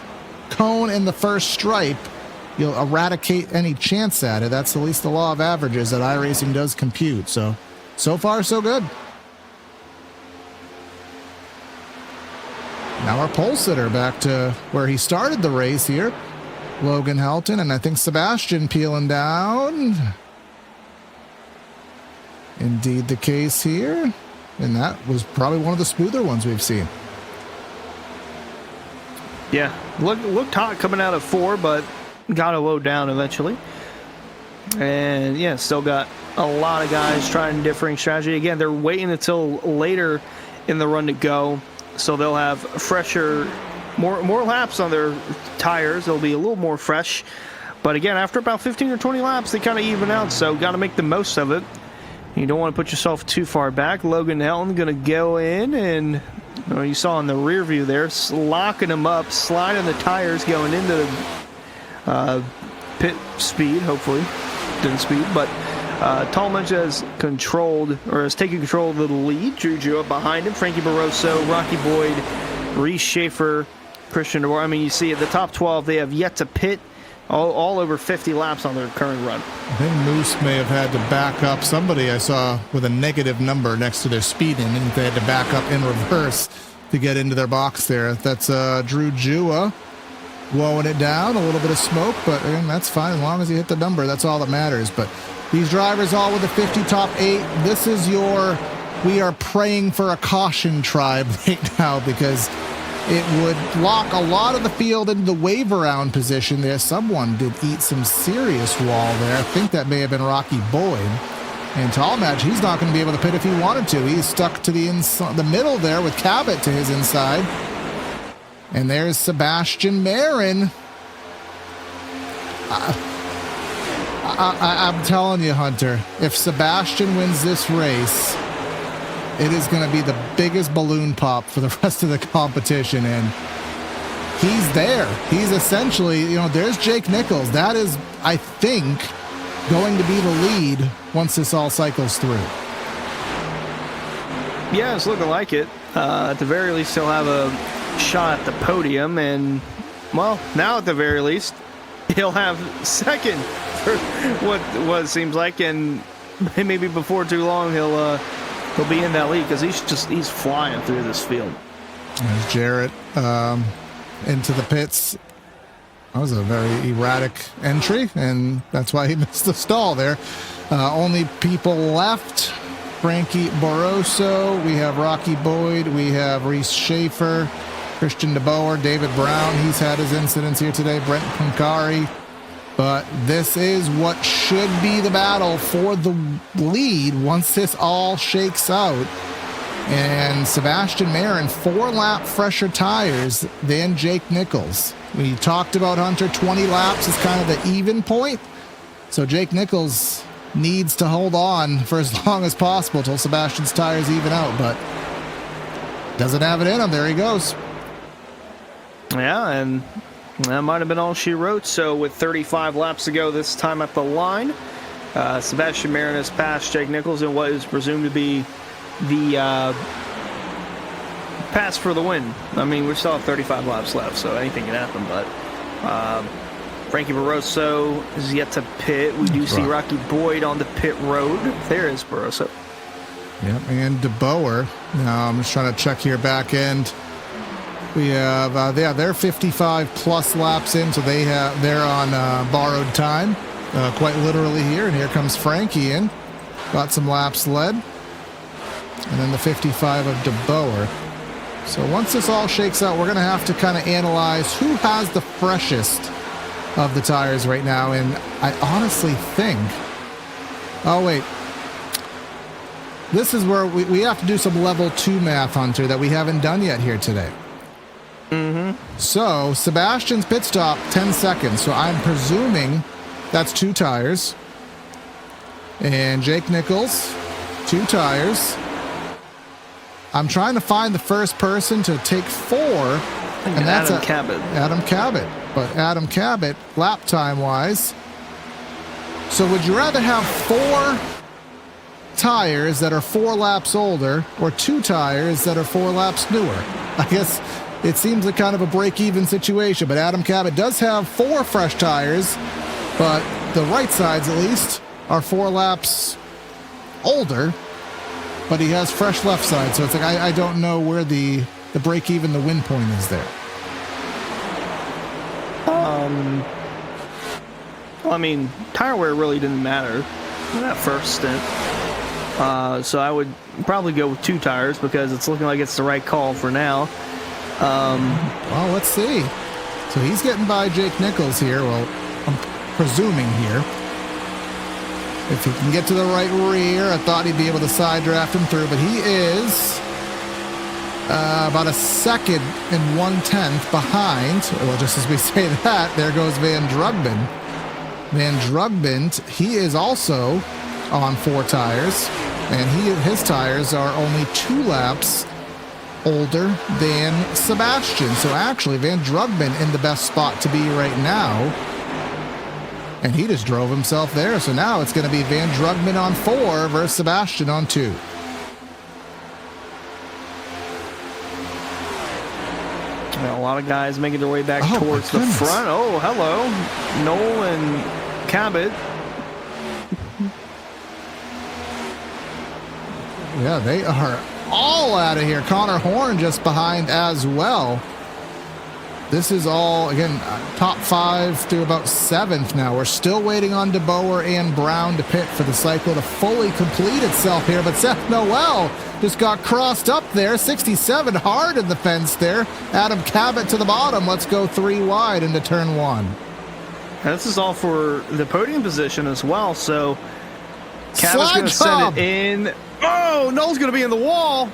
cone and the first stripe, you'll eradicate any chance at it. That's at least the law of averages that iRacing does compute. So far, so good. Now our pole sitter back to where he started the race here. Logan Helton, and I think Sebastian peeling down. Indeed the case here. And that was probably one of the smoother ones we've seen. Yeah, looked hot coming out of 4, but got to low down eventually. And yeah, still got a lot of guys trying differing strategy. Again, they're waiting until later in the run to go, so they'll have fresher, more laps on their tires. They'll be a little more fresh. But again, after about 15 or 20 laps, they kind of even out, so got to make the most of it. You don't want to put yourself too far back. Logan Helton going to go in, and you saw in the rear view there, locking them up, sliding the tires, going into the pit speed, hopefully. Didn't speed, but Talmadge has taken control of the lead. Juju up behind him. Frankie Barroso, Rocky Boyd, Reese Schaefer, Christian DeWar. I mean, you see at the top 12, they have yet to pit. All over 50 laps on their current run. I think Moose may have had to back up somebody I saw with a negative number next to their speed, and they had to back up in reverse to get into their box there. That's Drew Jua blowing it down. A little bit of smoke, but again, that's fine as long as you hit the number. That's all that matters. But these drivers all with the 50 top 8. This is we are praying for a caution tribe right now, because it would lock a lot of the field into the wave around position there. Someone did eat some serious wall there. I think that may have been Rocky Boyd. And Talmadge, he's not going to be able to pit if he wanted to. He's stuck to the middle there with Cabot to his inside. And there's Sebastian Marin. I'm telling you, Hunter, if Sebastian wins this race, it is going to be the biggest balloon pop for the rest of the competition, and he's there. He's essentially, there's Jake Nichols. That is, I think, going to be the lead once this all cycles through. Yeah, it's looking like it. At the very least, he'll have a shot at the podium, and, well, now at the very least, he'll have second for what it seems like, and maybe before too long, he'll be in that lead, because he's flying through this field. There's Jarrett into the pits. That was a very erratic entry, and that's why he missed the stall there. Only people left: Frankie Barroso, we have Rocky Boyd, we have Reese Schaefer, Christian DeBoer, David Brown. He's had his incidents here today. Brent Pancari. But this is what should be the battle for the lead once this all shakes out. And Sebastian Marin, 4-lap fresher tires than Jake Nichols. We talked about Hunter, 20 laps is kind of the even point. So Jake Nichols needs to hold on for as long as possible till Sebastian's tires even out, but doesn't have it in him. There he goes. Yeah, and that might have been all she wrote. So with 35 laps to go this time at the line, Sebastian Marin has passed Jake Nichols in what is presumed to be the pass for the win. I mean, we still have 35 laps left, so anything can happen, but Frankie Barroso is yet to pit. We do see Rocky Boyd on the pit road. There is Barroso. Yep, and DeBoer. Now I'm just trying to check here back end. We have, they're 55 plus laps in, so they're on borrowed time, quite literally here. And here comes Frankie in. Got some laps led. And then the 55 of DeBoer. So once this all shakes out, we're going to have to kind of analyze who has the freshest of the tires right now. And I honestly think... Oh, wait. This is where we have to do some level 2 math, Hunter, that we haven't done yet here today. So Sebastian's pit stop, 10 seconds. So I'm presuming that's 2 tires. And Jake Nichols, 2 tires. I'm trying to find the first person to take 4. And that's Adam Cabot. Adam Cabot. But Adam Cabot, lap time wise. So would you rather have 4 tires that are 4 laps older or 2 tires that are 4 laps newer? I guess it seems like kind of a break-even situation, but Adam Cabot does have 4 fresh tires, but the right sides, at least, are 4 laps older, but he has fresh left side, so it's like I don't know where the break-even, the win point is there. Well, I mean, tire wear really didn't matter in that first stint. So I would probably go with 2 tires because it's looking like it's the right call for now. Well, let's see. So he's getting by Jake Nichols here. Well, I'm presuming here. If he can get to the right rear, I thought he'd be able to side draft him through, but he is about a second and 1/10 behind. Well, just as we say that, there goes Van Drugben. Van Drugben, he is also on 4 tires, and his tires are only 2 laps older than Sebastian. So actually, Van Drugben in the best spot to be right now. And he just drove himself there. So now it's going to be Van Drugben on 4 versus Sebastian on 2. A lot of guys making their way back towards the front. Oh, hello. Noel and Cabot. Yeah, they are all out of here. Connor Horn just behind as well. This is all, again, top 5 through about 7th now. We're still waiting on DeBoer and Brown to pit for the cycle to fully complete itself here. But Seth Noel just got crossed up there. 67 hard in the fence there. Adam Cabot to the bottom. Let's go 3 wide into turn 1. Now, this is all for the podium position as well. So Cabot's going to send it in. Oh, Noel's going to be in the wall.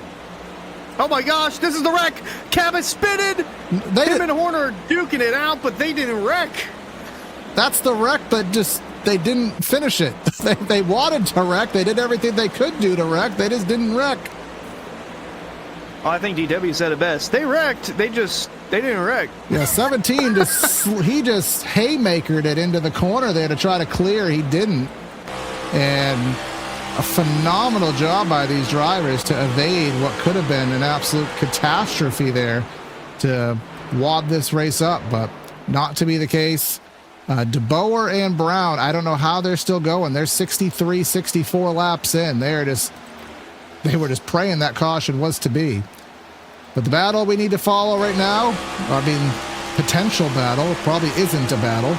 Oh my gosh, this is the wreck. Cabot spitted. Him and Horner duking it out, but they didn't wreck. That's the wreck, but just they didn't finish it. They wanted to wreck. They did everything they could do to wreck. They just didn't wreck. Oh, I think DW said it best. They wrecked. They didn't wreck. Yeah, 17 he just haymakered it into the corner there to try to clear. He didn't. And a phenomenal job by these drivers to evade what could have been an absolute catastrophe there to wad this race up, but not to be the case. DeBoer and Brown, I don't know how they're still going. They're 63, 64 laps in. They were just praying that caution was to be. But the battle we need to follow right now, I mean, potential battle. It probably isn't a battle.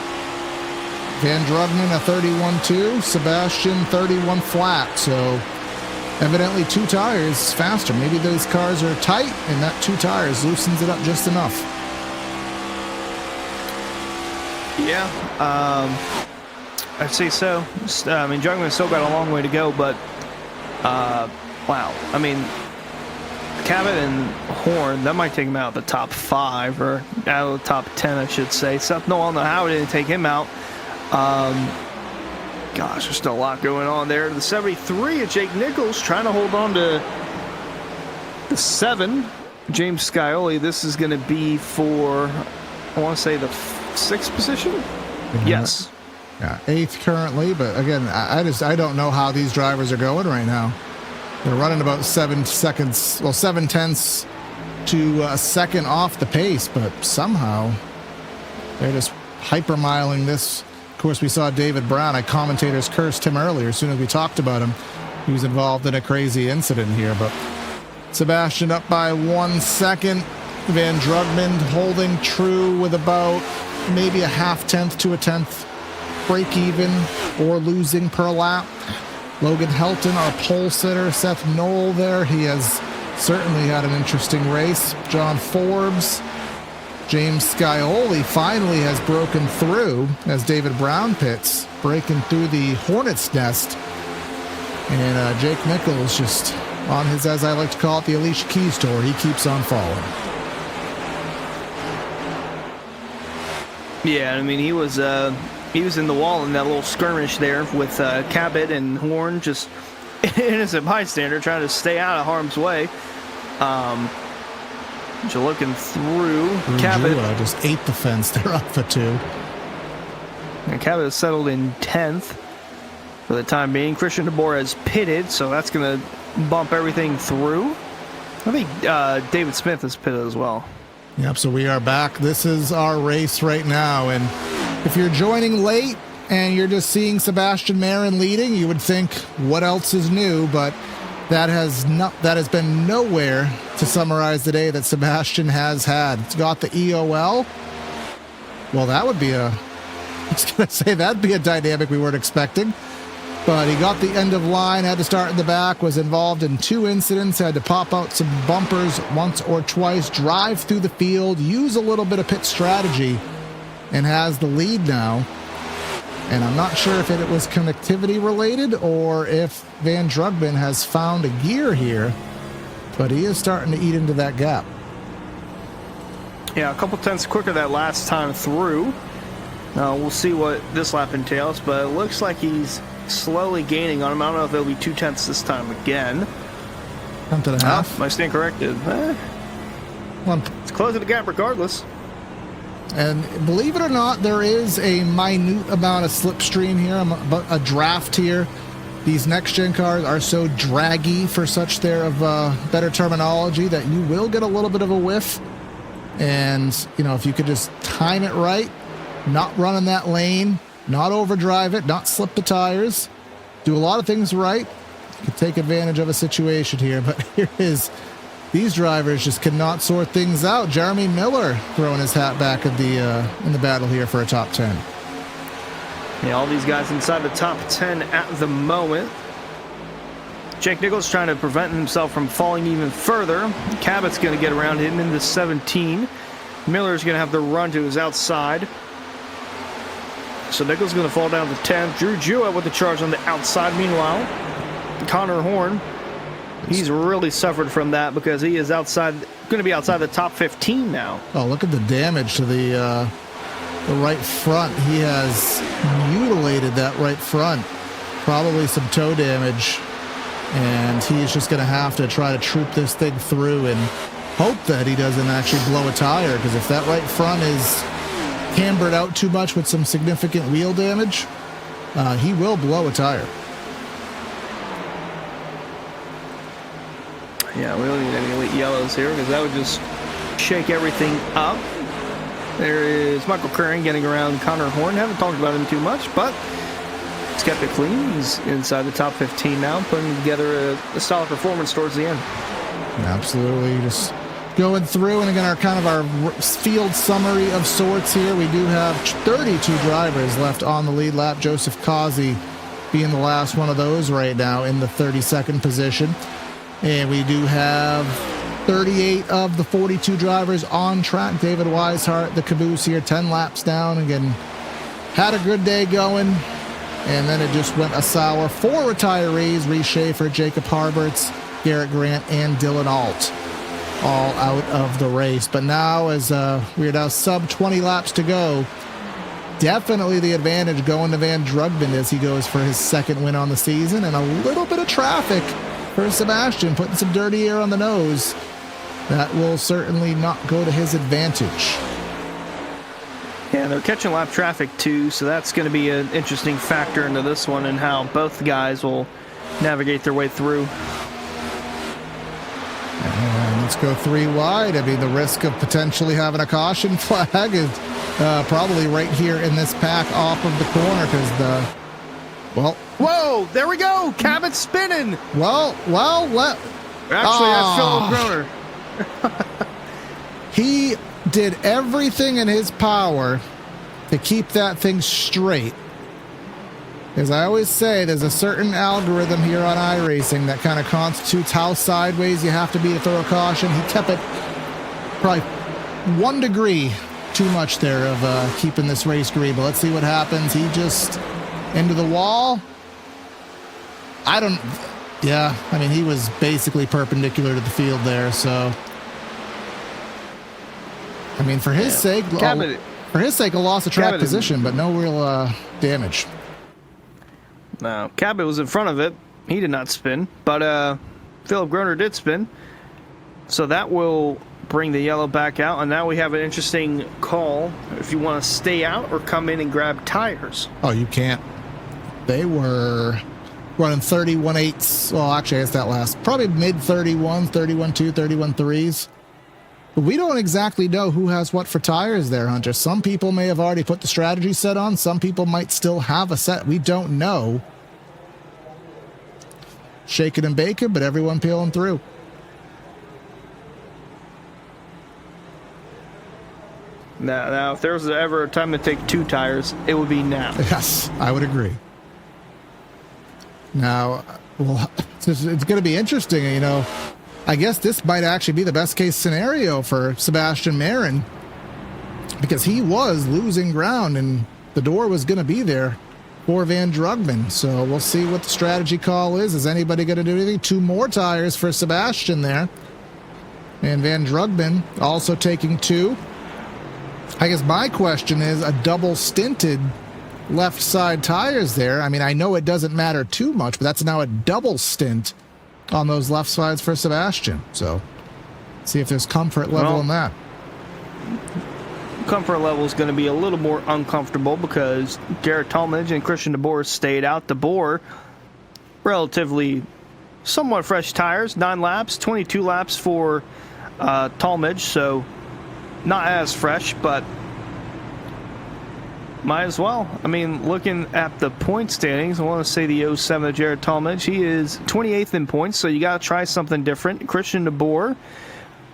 Van Drugman a 31.2, Sebastian 31 flat. So evidently 2 tires faster. Maybe those cars are tight and that 2 tires loosens it up just enough. Yeah, I'd say so. I mean, Drugman's still got a long way to go, but wow. I mean, Cabot and Horn, that might take him out of the top 5 or out of the top 10, I should say. Seth Noel, I don't know how it didn't take him out. Gosh, there's still a lot going on there. The 73 of Jake Nichols trying to hold on to the 7. James Scioli, this is going to be for, I want to say, the 6th position? Yes. Yeah, 8th currently, but again, I don't know how these drivers are going right now. They're running about 7 seconds, well, 7/10 to a second off the pace, but somehow they're just hypermiling this. Of course, we saw David Brown. Commentators cursed him earlier as soon as we talked about him. He was involved in a crazy incident here, but Sebastian up by 1 second. Van Drugman holding true with about maybe a 0.5 to a 10th break even or losing per lap. Logan Helton, our pole sitter. Seth Noel there. He has certainly had an interesting race. John Forbes. James Scioli finally has broken through as David Brown pits, breaking through the hornet's nest. And Jake Nichols just on his, as I like to call it, the Alicia Keys tour. He keeps on falling. Yeah, I mean, he was in the wall in that little skirmish there with Cabot and Horn, just innocent bystander trying to stay out of harm's way. You're looking through. Cabot just ate the fence there off of 2. And Cabot settled in 10th for the time being. Christian DeBoer has pitted, so that's going to bump everything through. I think David Smith has pitted as well. Yep, so we are back. This is our race right now, and if you're joining late and you're just seeing Sebastian Marin leading, you would think, what else is new? But that has been nowhere to summarize the day that Sebastian has had. It's got the EOL. Well, that would be I was going to say that'd be a dynamic we weren't expecting. But he got the end of line, had to start in the back, was involved in 2 incidents, had to pop out some bumpers once or twice, drive through the field, use a little bit of pit strategy, and has the lead now. And I'm not sure if it was connectivity related or if Van Drugman has found a gear here, but he is starting to eat into that gap. Yeah, a couple tenths quicker that last time through. We'll see what this lap entails, but it looks like he's slowly gaining on him. I don't know if it'll be 2 tenths this time again. 1.5. I stand corrected. It's closing the gap regardless. And believe it or not, there is a minute amount of slipstream here, a draft here. These next-gen cars are so draggy, for such there of better terminology, that you will get a little bit of a whiff. And, you know, if you could just time it right, not run in that lane, not overdrive it, not slip the tires, do a lot of things right, you could take advantage of a situation here. But here is... These drivers just cannot sort things out. Jeremy Miller throwing his hat back in the battle here for a top 10. Yeah, all these guys inside the top 10 at the moment. Jake Nichols trying to prevent himself from falling even further. Cabot's going to get around him into 17. Miller's going to have the run to his outside. So Nichols going to fall down to 10th. Drew Jewett with the charge on the outside. Meanwhile, Connor Horn, he's really suffered from that because he is going to be outside the top 15 now. Oh, look at the damage to the right front. He has mutilated that right front. Probably some toe damage. And he's just going to have to try to troop this thing through and hope that he doesn't actually blow a tire. Because if that right front is cambered out too much with some significant wheel damage, he will blow a tire. Yeah, we don't need any elite yellows here because that would just shake everything up. There is Michael Curran getting around Connor Horn. Haven't talked about him too much, but he's kept it clean. He's inside the top 15 now, putting together a solid performance towards the end. Absolutely. Just Going through, and again, our field summary of sorts here. We do have 32 drivers left on the lead lap. Joseph Causey being the last one of those right now in the 32nd position. And we do have 38 of the 42 drivers on track. David Weishart, the caboose here, 10 laps down. Again, had a good day going, and then it just went a sour. 4 retirees: Reese Schaefer, Jacob Harberts, Garrett Grant, and Dylan Alt, all out of the race. But now, as we're now sub 20 laps to go, definitely the advantage going to Van Drugman as he goes for his second win on the season, and a little bit of traffic for Sebastian, putting some dirty air on the nose. That will certainly not go to his advantage. Yeah, they're catching lap traffic too, so that's going to be an interesting factor into this one and how both guys will navigate their way through. And let's go 3 wide. I mean, the risk of potentially having a caution flag is probably right here in this pack off of the corner, because whoa, there we go. Cabot's spinning. Actually, that's Philip Groner. He did everything in his power to keep that thing straight. As I always say, there's a certain algorithm here on iRacing that kind of constitutes how sideways you have to be to throw a caution. He kept it probably 1 degree too much there of keeping this race green. But let's see what happens. He just into the wall. Yeah, I mean, he was basically perpendicular to the field there. So, I mean, for his sake, a loss of track position, but no real damage. No, Cabot was in front of it. He did not spin, but Philip Groner did spin. So that will bring the yellow back out, and now we have an interesting call if you want to stay out or come in and grab tires. Oh, you can't. They were running 31.8s. Well, actually, I guess that last. Probably mid 31s, 31.2, 31.3s. But we don't exactly know who has what for tires there, Hunter. Some people may have already put the strategy set on. Some people might still have a set. We don't know. Shaking and baking, but everyone peeling through. Now, if there was ever a time to take 2 tires, it would be now. Yes, I would agree. Now, well, it's going to be interesting, you know. I guess this might actually be the best case scenario for Sebastian Marin, because he was losing ground and the door was going to be there for Van Drugman. So we'll see what the strategy call is. Is anybody going to do anything? 2 more tires for Sebastian there. And Van Drugman also taking 2. I guess my question is a double stinted left side tires there. I mean, I know it doesn't matter too much, but that's now a double stint on those left sides for Sebastian. So see if there's comfort level in that. Comfort level is going to be a little more uncomfortable because Garrett Talmadge and Christian DeBoer stayed out. DeBoer, relatively somewhat fresh tires, 9 laps, 22 laps for Talmadge, so not as fresh, but might as well. I mean, looking at the point standings, I want to say the 07 of Jared Talmadge. He is 28th in points, so you got to try something different. Christian DeBoer,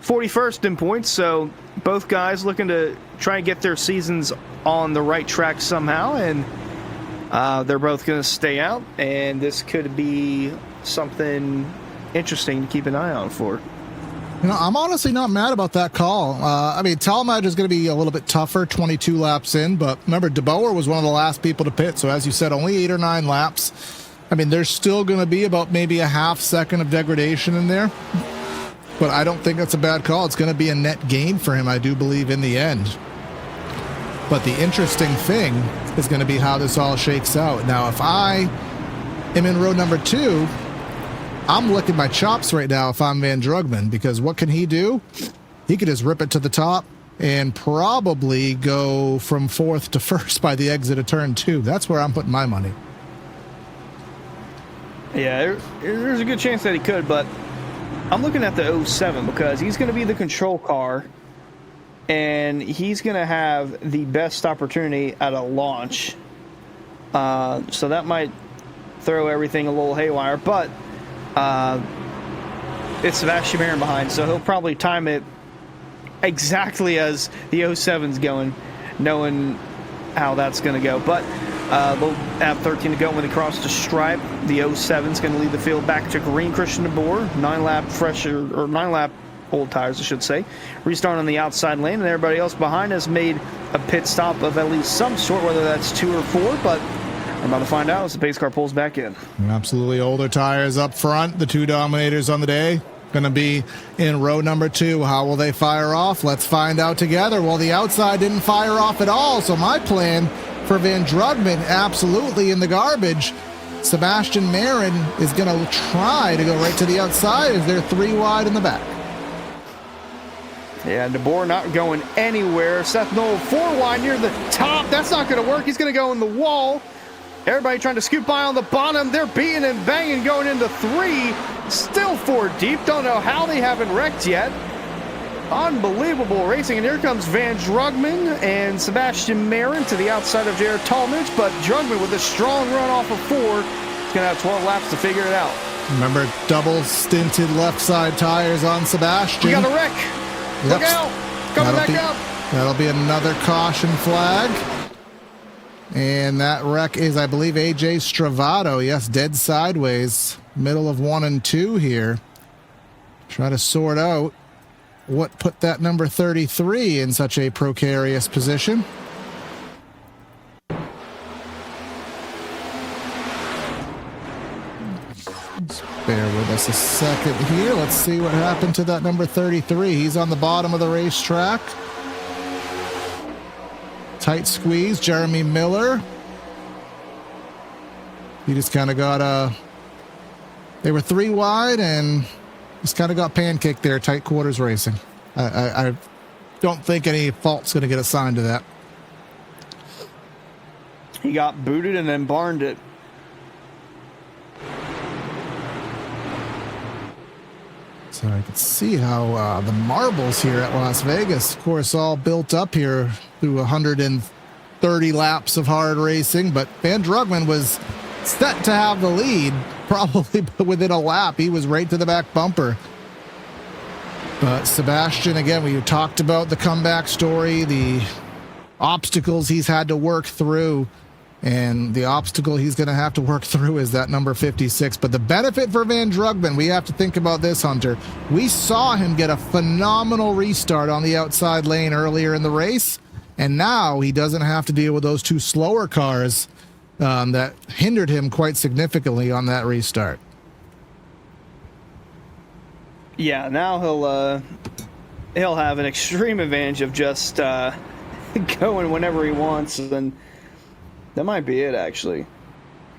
41st in points, so both guys looking to try and get their seasons on the right track somehow, and they're both going to stay out, and this could be something interesting to keep an eye on for. You know, I'm honestly not mad about that call. I mean, Talmadge is going to be a little bit tougher, 22 laps in, but remember, DeBoer was one of the last people to pit, so as you said, only 8 or 9 laps. I mean, there's still going to be about maybe a half second of degradation in there, but I don't think that's a bad call. It's going to be a net gain for him, I do believe, in the end. But the interesting thing is going to be how this all shakes out. Now, if I am in row number 2, I'm licking my chops right now if I'm Van Drugman, because what can he do? He could just rip it to the top and probably go from 4th to 1st by the exit of turn 2. That's where I'm putting my money. Yeah, there's a good chance that he could, but I'm looking at the 07 because he's going to be the control car, and he's going to have the best opportunity at a launch. So that might throw everything a little haywire, but it's Sebastian Marin behind, so he'll probably time it exactly as the 07's going, knowing how that's going to go. But they'll have 13 to go when they cross the stripe. The 07's going to lead the field back to green. Christian DeBoer, 9-lap old tires, I should say. Restart on the outside lane, and everybody else behind has made a pit stop of at least some sort, whether that's 2 or 4, but we're about to find out as the pace car pulls back in. Absolutely older tires up front. The 2 dominators on the day going to be in row number 2. How will they fire off? Let's find out together. Well, the outside didn't fire off at all, so my plan for Van Drugman absolutely in the garbage. Sebastian Marin is going to try to go right to the outside as they're 3 wide in the back. Yeah, DeBoer not going anywhere. Seth Knoll 4 wide near the top. That's not going to work. He's going to go in the wall. Everybody trying to scoot by on the bottom. They're beating and banging going into 3. Still 4 deep. Don't know how they haven't wrecked yet. Unbelievable racing. And here comes Van Drugman and Sebastian Marin to the outside of Jared Talmadge. But Drugman with a strong run off of 4. He's going to have 12 laps to figure it out. Remember, double stinted left side tires on Sebastian. We got a wreck. Yep. Look out. Coming back up. That'll be another caution flag. And that wreck is, I believe, AJ Stravato. Yes, dead sideways. Middle of 1 and 2 here. Try to sort out what put that number 33 in such a precarious position. Just bear with us a second here. Let's see what happened to that number 33. He's on the bottom of the racetrack. Tight squeeze, Jeremy Miller. He just kind of got they were 3 wide and just kind of got pancaked there, tight quarters racing. I don't think any fault's going to get assigned to that. He got booted and then barned it. So I can see how the marbles here at Las Vegas, of course, all built up here through 130 laps of hard racing. But Van Drugman was set to have the lead, probably within a lap. He was right to the back bumper. But Sebastian, again, we talked about the comeback story, the obstacles he's had to work through. And the obstacle he's going to have to work through is that number 56. But the benefit for Van Drugman, we have to think about this, Hunter. We saw him get a phenomenal restart on the outside lane earlier in the race. And now he doesn't have to deal with those 2 slower cars that hindered him quite significantly on that restart. Yeah, now he'll have an extreme advantage of just going whenever he wants, and that might be it, actually.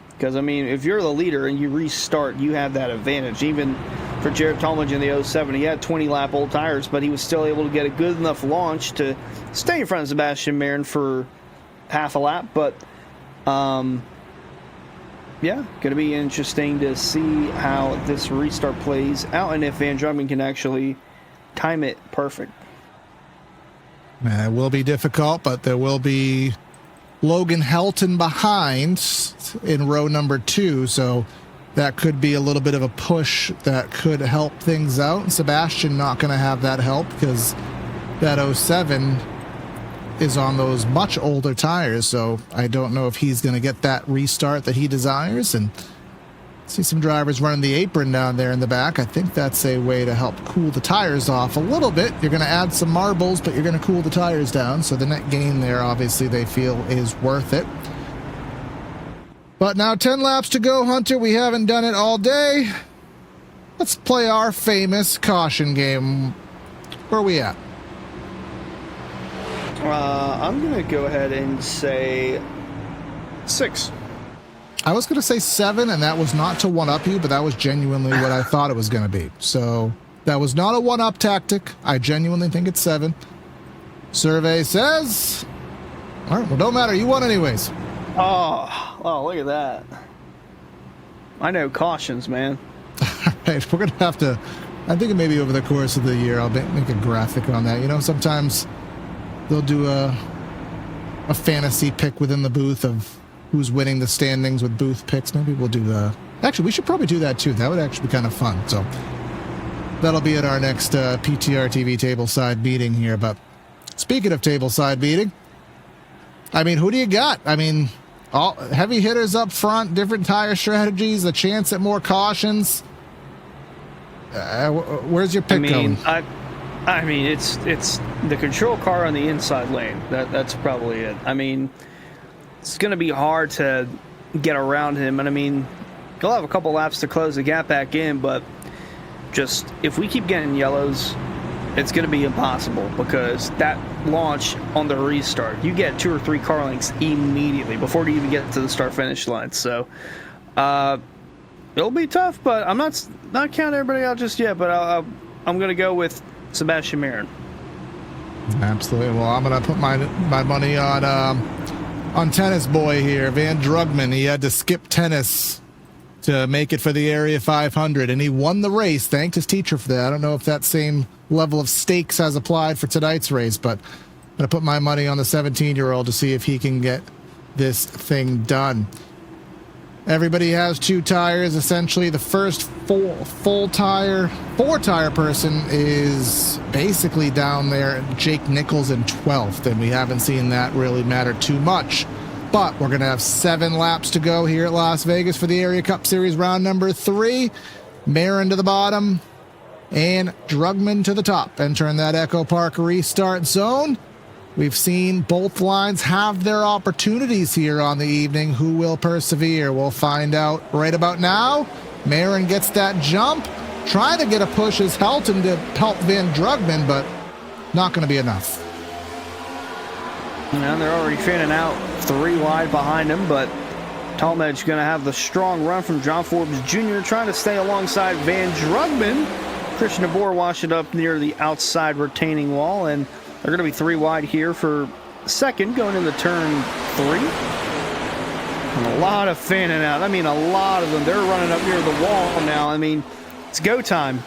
Because, I mean, if you're the leader and you restart, you have that advantage. Even for Jared Talmadge in the 07, he had 20-lap old tires, but he was still able to get a good enough launch to stay in front of Sebastian Marin for half a lap. But, yeah, going to be interesting to see how this restart plays out and if Van Drugman can actually time it perfect. It will be difficult, but there will be Logan Helton behind in row number 2, so that could be a little bit of a push that could help things out. And Sebastian not going to have that help because that 07 is on those much older tires, so I don't know if he's going to get that restart that he desires. And see some drivers running the apron down there in the back. I think that's a way to help cool the tires off a little bit. You're going to add some marbles, but you're going to cool the tires down. So the net gain there, obviously, they feel is worth it. But now 10 laps to go, Hunter. We haven't done it all day. Let's play our famous caution game. Where are we at? I'm going to go ahead and say 6. I was going to say 7, and that was not to one-up you, but that was genuinely what I thought it was going to be. So that was not a one-up tactic. I genuinely think it's 7. Survey says... All right, well, don't matter. You won anyways. Oh, look at that. I know cautions, man. All right, we're going to have to... I think maybe over the course of the year, I'll make a graphic on that. You know, sometimes they'll do a fantasy pick within the booth of who's winning the standings with booth picks. Maybe we'll do actually, we should probably do that too. That would actually be kind of fun. So that'll be at our next PTR TV tableside meeting here. But speaking of tableside meeting, I mean, who do you got? I mean, all heavy hitters up front, different tire strategies, a chance at more cautions. Where's your pick going? I mean, it's the control car on the inside lane. That's probably it. I mean, it's going to be hard to get around him, and I mean, he'll have a couple laps to close the gap back in, but just if we keep getting yellows, it's going to be impossible because that launch on the restart, you get 2 or 3 car lengths immediately before you even get to the start-finish line. So it'll be tough, but I'm not counting everybody out just yet, but I'm going to go with Sebastian Marin. Absolutely. Well, I'm going to put my money on tennis boy here, Van Drugman. He had to skip tennis to make it for the Area 500, and he won the race. Thanked his teacher for that. I don't know if that same level of stakes has applied for tonight's race, but I'm going to put my money on the 17-year-old to see if he can get this thing done. Everybody has 2 tires. Essentially, the first four-tire person is basically down there. Jake Nichols in 12th, and we haven't seen that really matter too much. But we're going to have 7 laps to go here at Las Vegas for the Area Cup Series round number 3. Marin to the bottom and Drugman to the top, entering that Echo Park restart zone. We've seen both lines have their opportunities here on the evening. Who will persevere? We'll find out right about now. Marin gets that jump, trying to get a push as Helton to help Van Drugman, but not going to be enough. Now they're already fanning out 3 wide behind him, but Talmadge going to have the strong run from John Forbes Jr. trying to stay alongside Van Drugman. Christian DeBoer washed it up near the outside retaining wall, and they're going to be 3 wide here for second, going into turn 3. And a lot of fanning out. I mean, a lot of them. They're running up near the wall now. I mean, it's go time.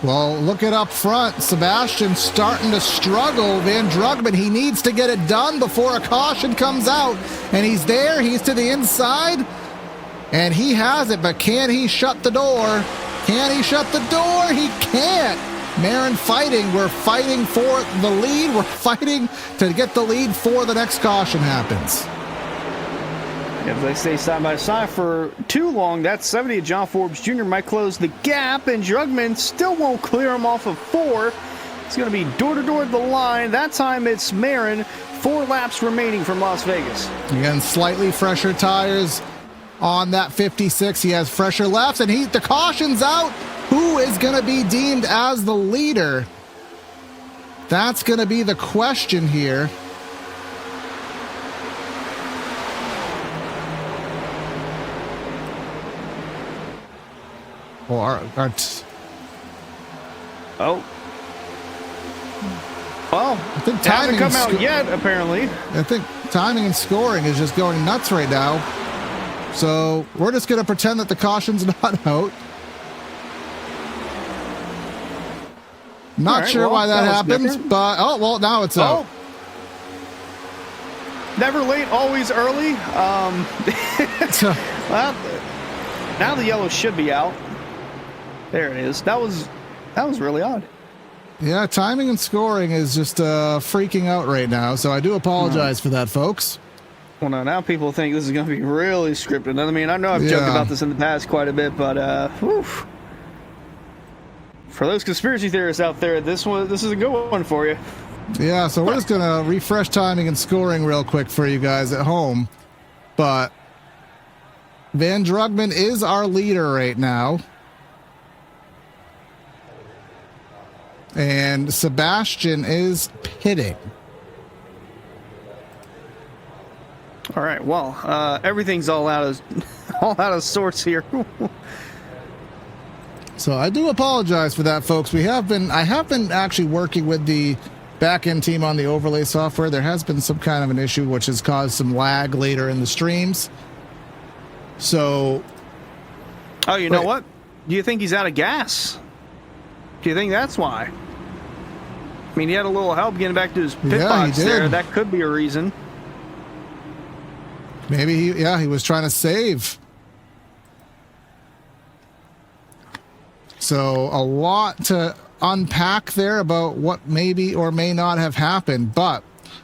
Well, look at up front. Sebastian starting to struggle. Van Drugman, he needs to get it done before a caution comes out. And he's there. He's to the inside. And he has it, but can he shut the door? Can he shut the door? He can't. Marin fighting. We're fighting for the lead. We're fighting to get the lead before the next caution happens. If they stay side by side for too long, that 70 of John Forbes Jr. might close the gap, and Drugman still won't clear him off of 4. It's going to be door-to-door at the line. That time it's Marin. 4 laps remaining from Las Vegas. Again, slightly fresher tires on that 56. He has fresher laps, and the caution's out. Who is going to be deemed as the leader? That's going to be the question here. Well, I think timing hasn't come out yet, apparently. I think timing and scoring is just going nuts right now. So we're just going to pretend that the caution's not out. Not sure why that happens, but now it's out. Never late, always early. Well, now the yellow should be out. There it is. That was really odd. Yeah, timing and scoring is just freaking out right now, so I do apologize for that, folks. Well, no, now people think this is going to be really scripted. I mean, I know I've joked about this in the past quite a bit, but for those conspiracy theorists out there, this is a good one for you. Yeah, so we're just going to refresh timing and scoring real quick for you guys at home. But Van Drugman is our leader right now. And Sebastian is pitting. All right. Well, everything's all out of sorts here. So I do apologize for that, folks. I have been actually working with the back-end team on the overlay software. There has been some kind of an issue which has caused some lag later in the streams. So. Oh, you know what? Do you think he's out of gas? Do you think that's why? I mean, he had a little help getting back to his pit box there. That could be a reason. Maybe he was trying to save. So a lot to unpack there about what maybe or may not have happened. But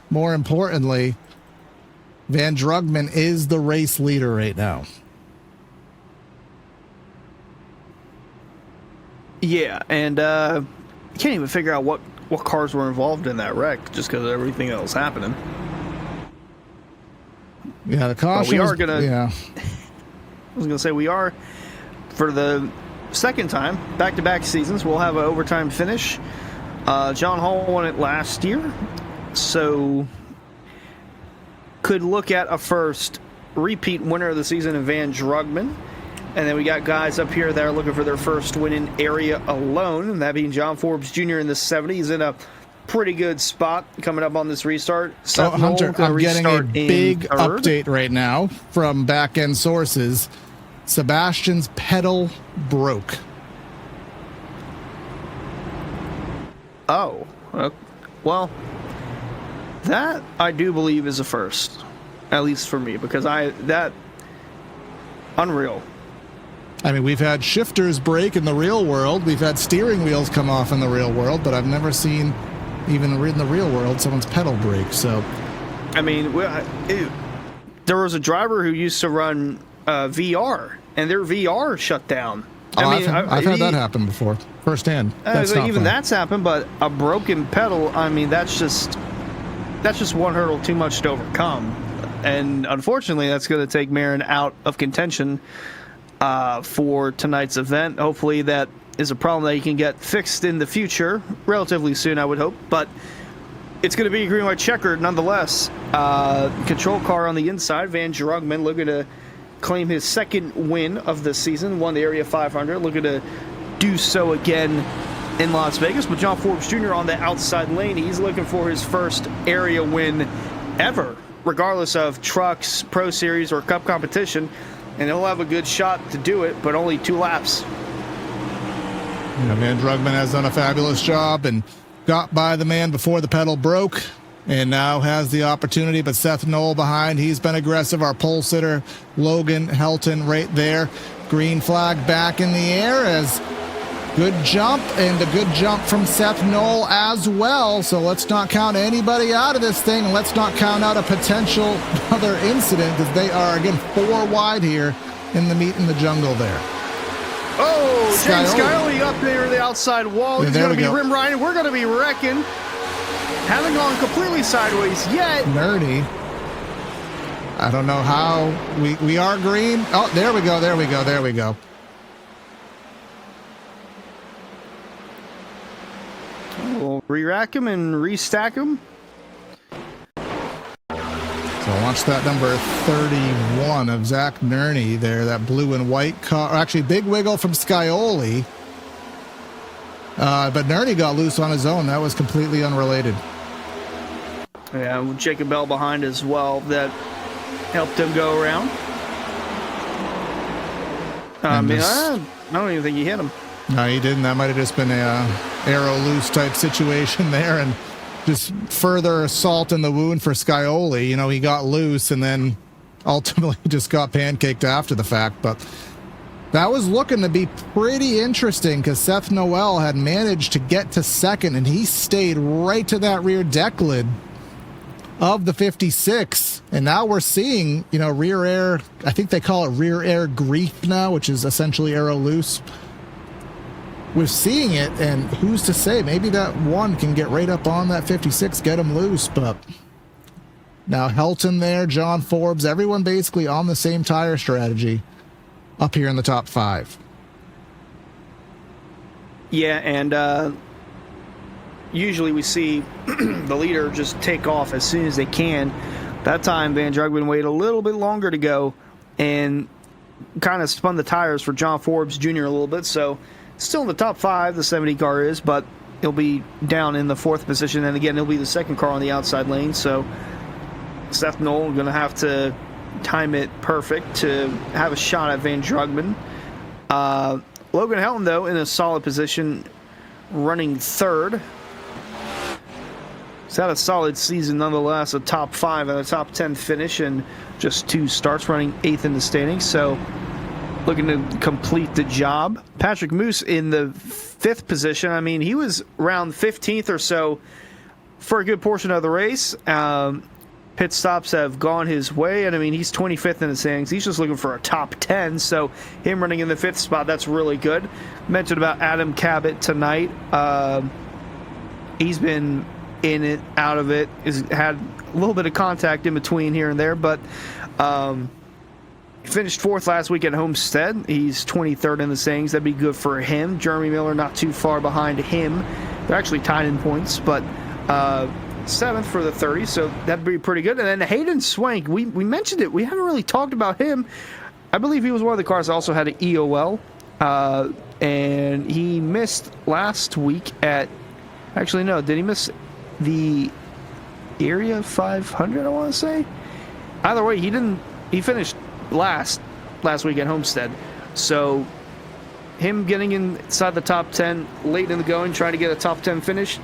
more importantly, Van Drugman is the race leader right now. Yeah, and you can't even figure out what cars were involved in that wreck just because of everything that was happening. Yeah, the caution. But we are gonna. Yeah. I was gonna say we are, for the second time, back-to-back seasons, we'll have an overtime finish. John Hall won it last year, so could look at a first repeat winner of the season in Van Drugman. And then we got guys up here that are looking for their first win in area alone, and that being John Forbes Jr. in the 70s, in a pretty good spot coming up on this restart. Hunter, I'm getting a big update right now from back-end sources. Sebastian's pedal broke. Oh, well, that I do believe is a first, at least for me, because unreal. I mean, we've had shifters break in the real world. We've had steering wheels come off in the real world, but I've never seen, even in the real world, someone's pedal break. So, I mean, there was a driver who used to run VR, and their VR shut down. I've had that happen before, firsthand. That's happened, but a broken pedal, I mean, that's just one hurdle too much to overcome. And unfortunately, that's going to take Marin out of contention for tonight's event. Hopefully that is a problem that he can get fixed in the future, relatively soon, I would hope. But it's going to be green white checkered nonetheless. Control car on the inside. Van Drugman looking to claim his second win of the season. Won the Area 500. Looking to do so again in Las Vegas. But John Forbes Jr. on the outside lane. He's looking for his first area win ever, regardless of trucks, Pro Series, or Cup competition. And he'll have a good shot to do it, but only 2 laps. Van Drugman has done a fabulous job and got by the man before the pedal broke, and now has the opportunity. But Seth Knoll behind, he's been aggressive. Our pole sitter, Logan Helton, right there. Green flag back in the air as good jump, and a good jump from Seth Knoll as well. So let's not count anybody out of this thing, and let's not count out a potential other incident, because they are, again, 4 wide here in the meet in the jungle there. Oh, James Skyoli up there in the outside wall. He's going to be rim riding. We're going to be wrecking. Haven't gone completely sideways yet. Nerdy. I don't know how. We are green. Oh, there we go. We'll re-rack him and restack him. So watch that number 31 of Zach Nerney there, that blue and white car. Actually, big wiggle from Scioli. But Nerney got loose on his own. That was completely unrelated. Yeah, Jacob Bell behind as well. That helped him go around. I don't even think he hit him. No, he didn't. That might have just been a arrow loose type situation there, and just further salt in the wound for Scioli. He got loose and then ultimately just got pancaked after the fact. But that was looking to be pretty interesting, because Seth Noel had managed to get to second, and he stayed right to that rear deck lid of the 56. And now we're seeing, rear air, I think they call it rear air grief now, which is essentially arrow loose. We're seeing it, and who's to say? Maybe that one can get right up on that 56, get him loose. But now Helton there, John Forbes, everyone basically on the same tire strategy up here in the top 5. Yeah, and usually we see the leader just take off as soon as they can. That time, Van Drugman waited a little bit longer to go and kind of spun the tires for John Forbes Jr. a little bit. So still in the top 5, the 70 car is, but he'll be down in the 4th position. And again, he'll be the second car on the outside lane. So Seth Knoll going to have to time it perfect to have a shot at Van Drugman. Logan Helton, though, in a solid position, running 3rd. He's had a solid season nonetheless, a top 5 and a top 10 finish, and just 2 starts, running 8th in the standings. So looking to complete the job. Patrick Moose in the 5th position. I mean, he was around 15th or so for a good portion of the race. Pit stops have gone his way, and I mean, he's 25th in the standings. He's just looking for a top 10, so him running in the 5th spot, that's really good. Mentioned about Adam Cabot tonight. He's been in it, out of it, has had a little bit of contact in between here and there, but finished 4th last week at Homestead. He's 23rd in the standings. That'd be good for him. Jeremy Miller not too far behind him. They're actually tied in points, but 7th for the 30, so that'd be pretty good. And then Hayden Swank, we mentioned it. We haven't really talked about him. I believe he was one of the cars that also had an EOL, and he missed last week at... Actually, no. Did he miss the Area 500, I want to say? Either way, he didn't... He finished last week at Homestead. So him getting inside the top 10 late in the going, trying to get a top 10 finish,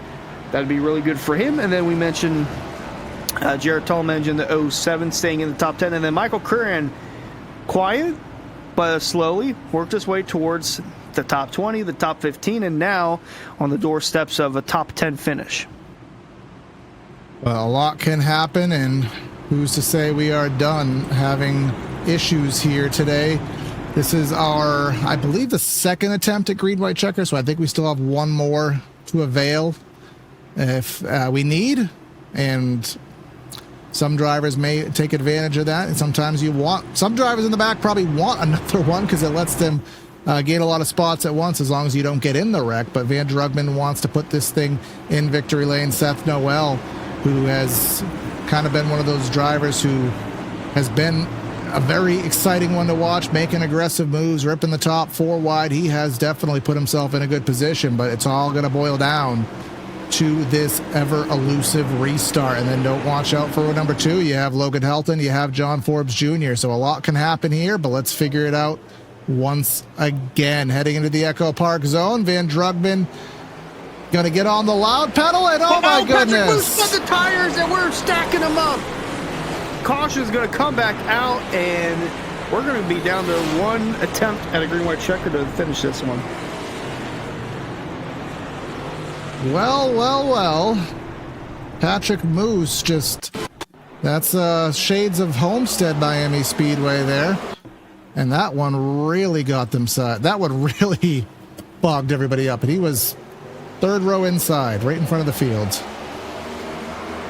that'd be really good for him. And then we mentioned Jared Tallmadge in the 07 staying in the top 10. And then Michael Curran, quiet, but slowly worked his way towards the top 20, the top 15, and now on the doorsteps of a top 10 finish. Well, a lot can happen, and who's to say we are done having issues here today. This is our, I believe, the 2nd attempt at green, white checker, so I think we still have one more to avail if we need, and some drivers may take advantage of that, and sometimes some drivers in the back probably want another one because it lets them gain a lot of spots at once as long as you don't get in the wreck. But Van Drugman wants to put this thing in victory lane. Seth Noel, who has kind of been one of those drivers who has been a very exciting one to watch, making aggressive moves, ripping the top 4 wide. He has definitely put himself in a good position, but it's all going to boil down to this ever elusive restart. And then don't watch out for number 2. You have Logan Helton, you have John Forbes Jr. So a lot can happen here, but let's figure it out once again. Heading into the Echo Park zone, Van Drugman going to get on the loud pedal, and oh my goodness! Patrick Moose on the tires, and we're stacking them up. Caution's going to come back out, and we're going to be down to 1 attempt at a green, white checker to finish this one. Well. Patrick Moose that's shades of Homestead Miami Speedway there. And that one really got them side. That one really bogged everybody up. And he was 3rd row inside, right in front of the field.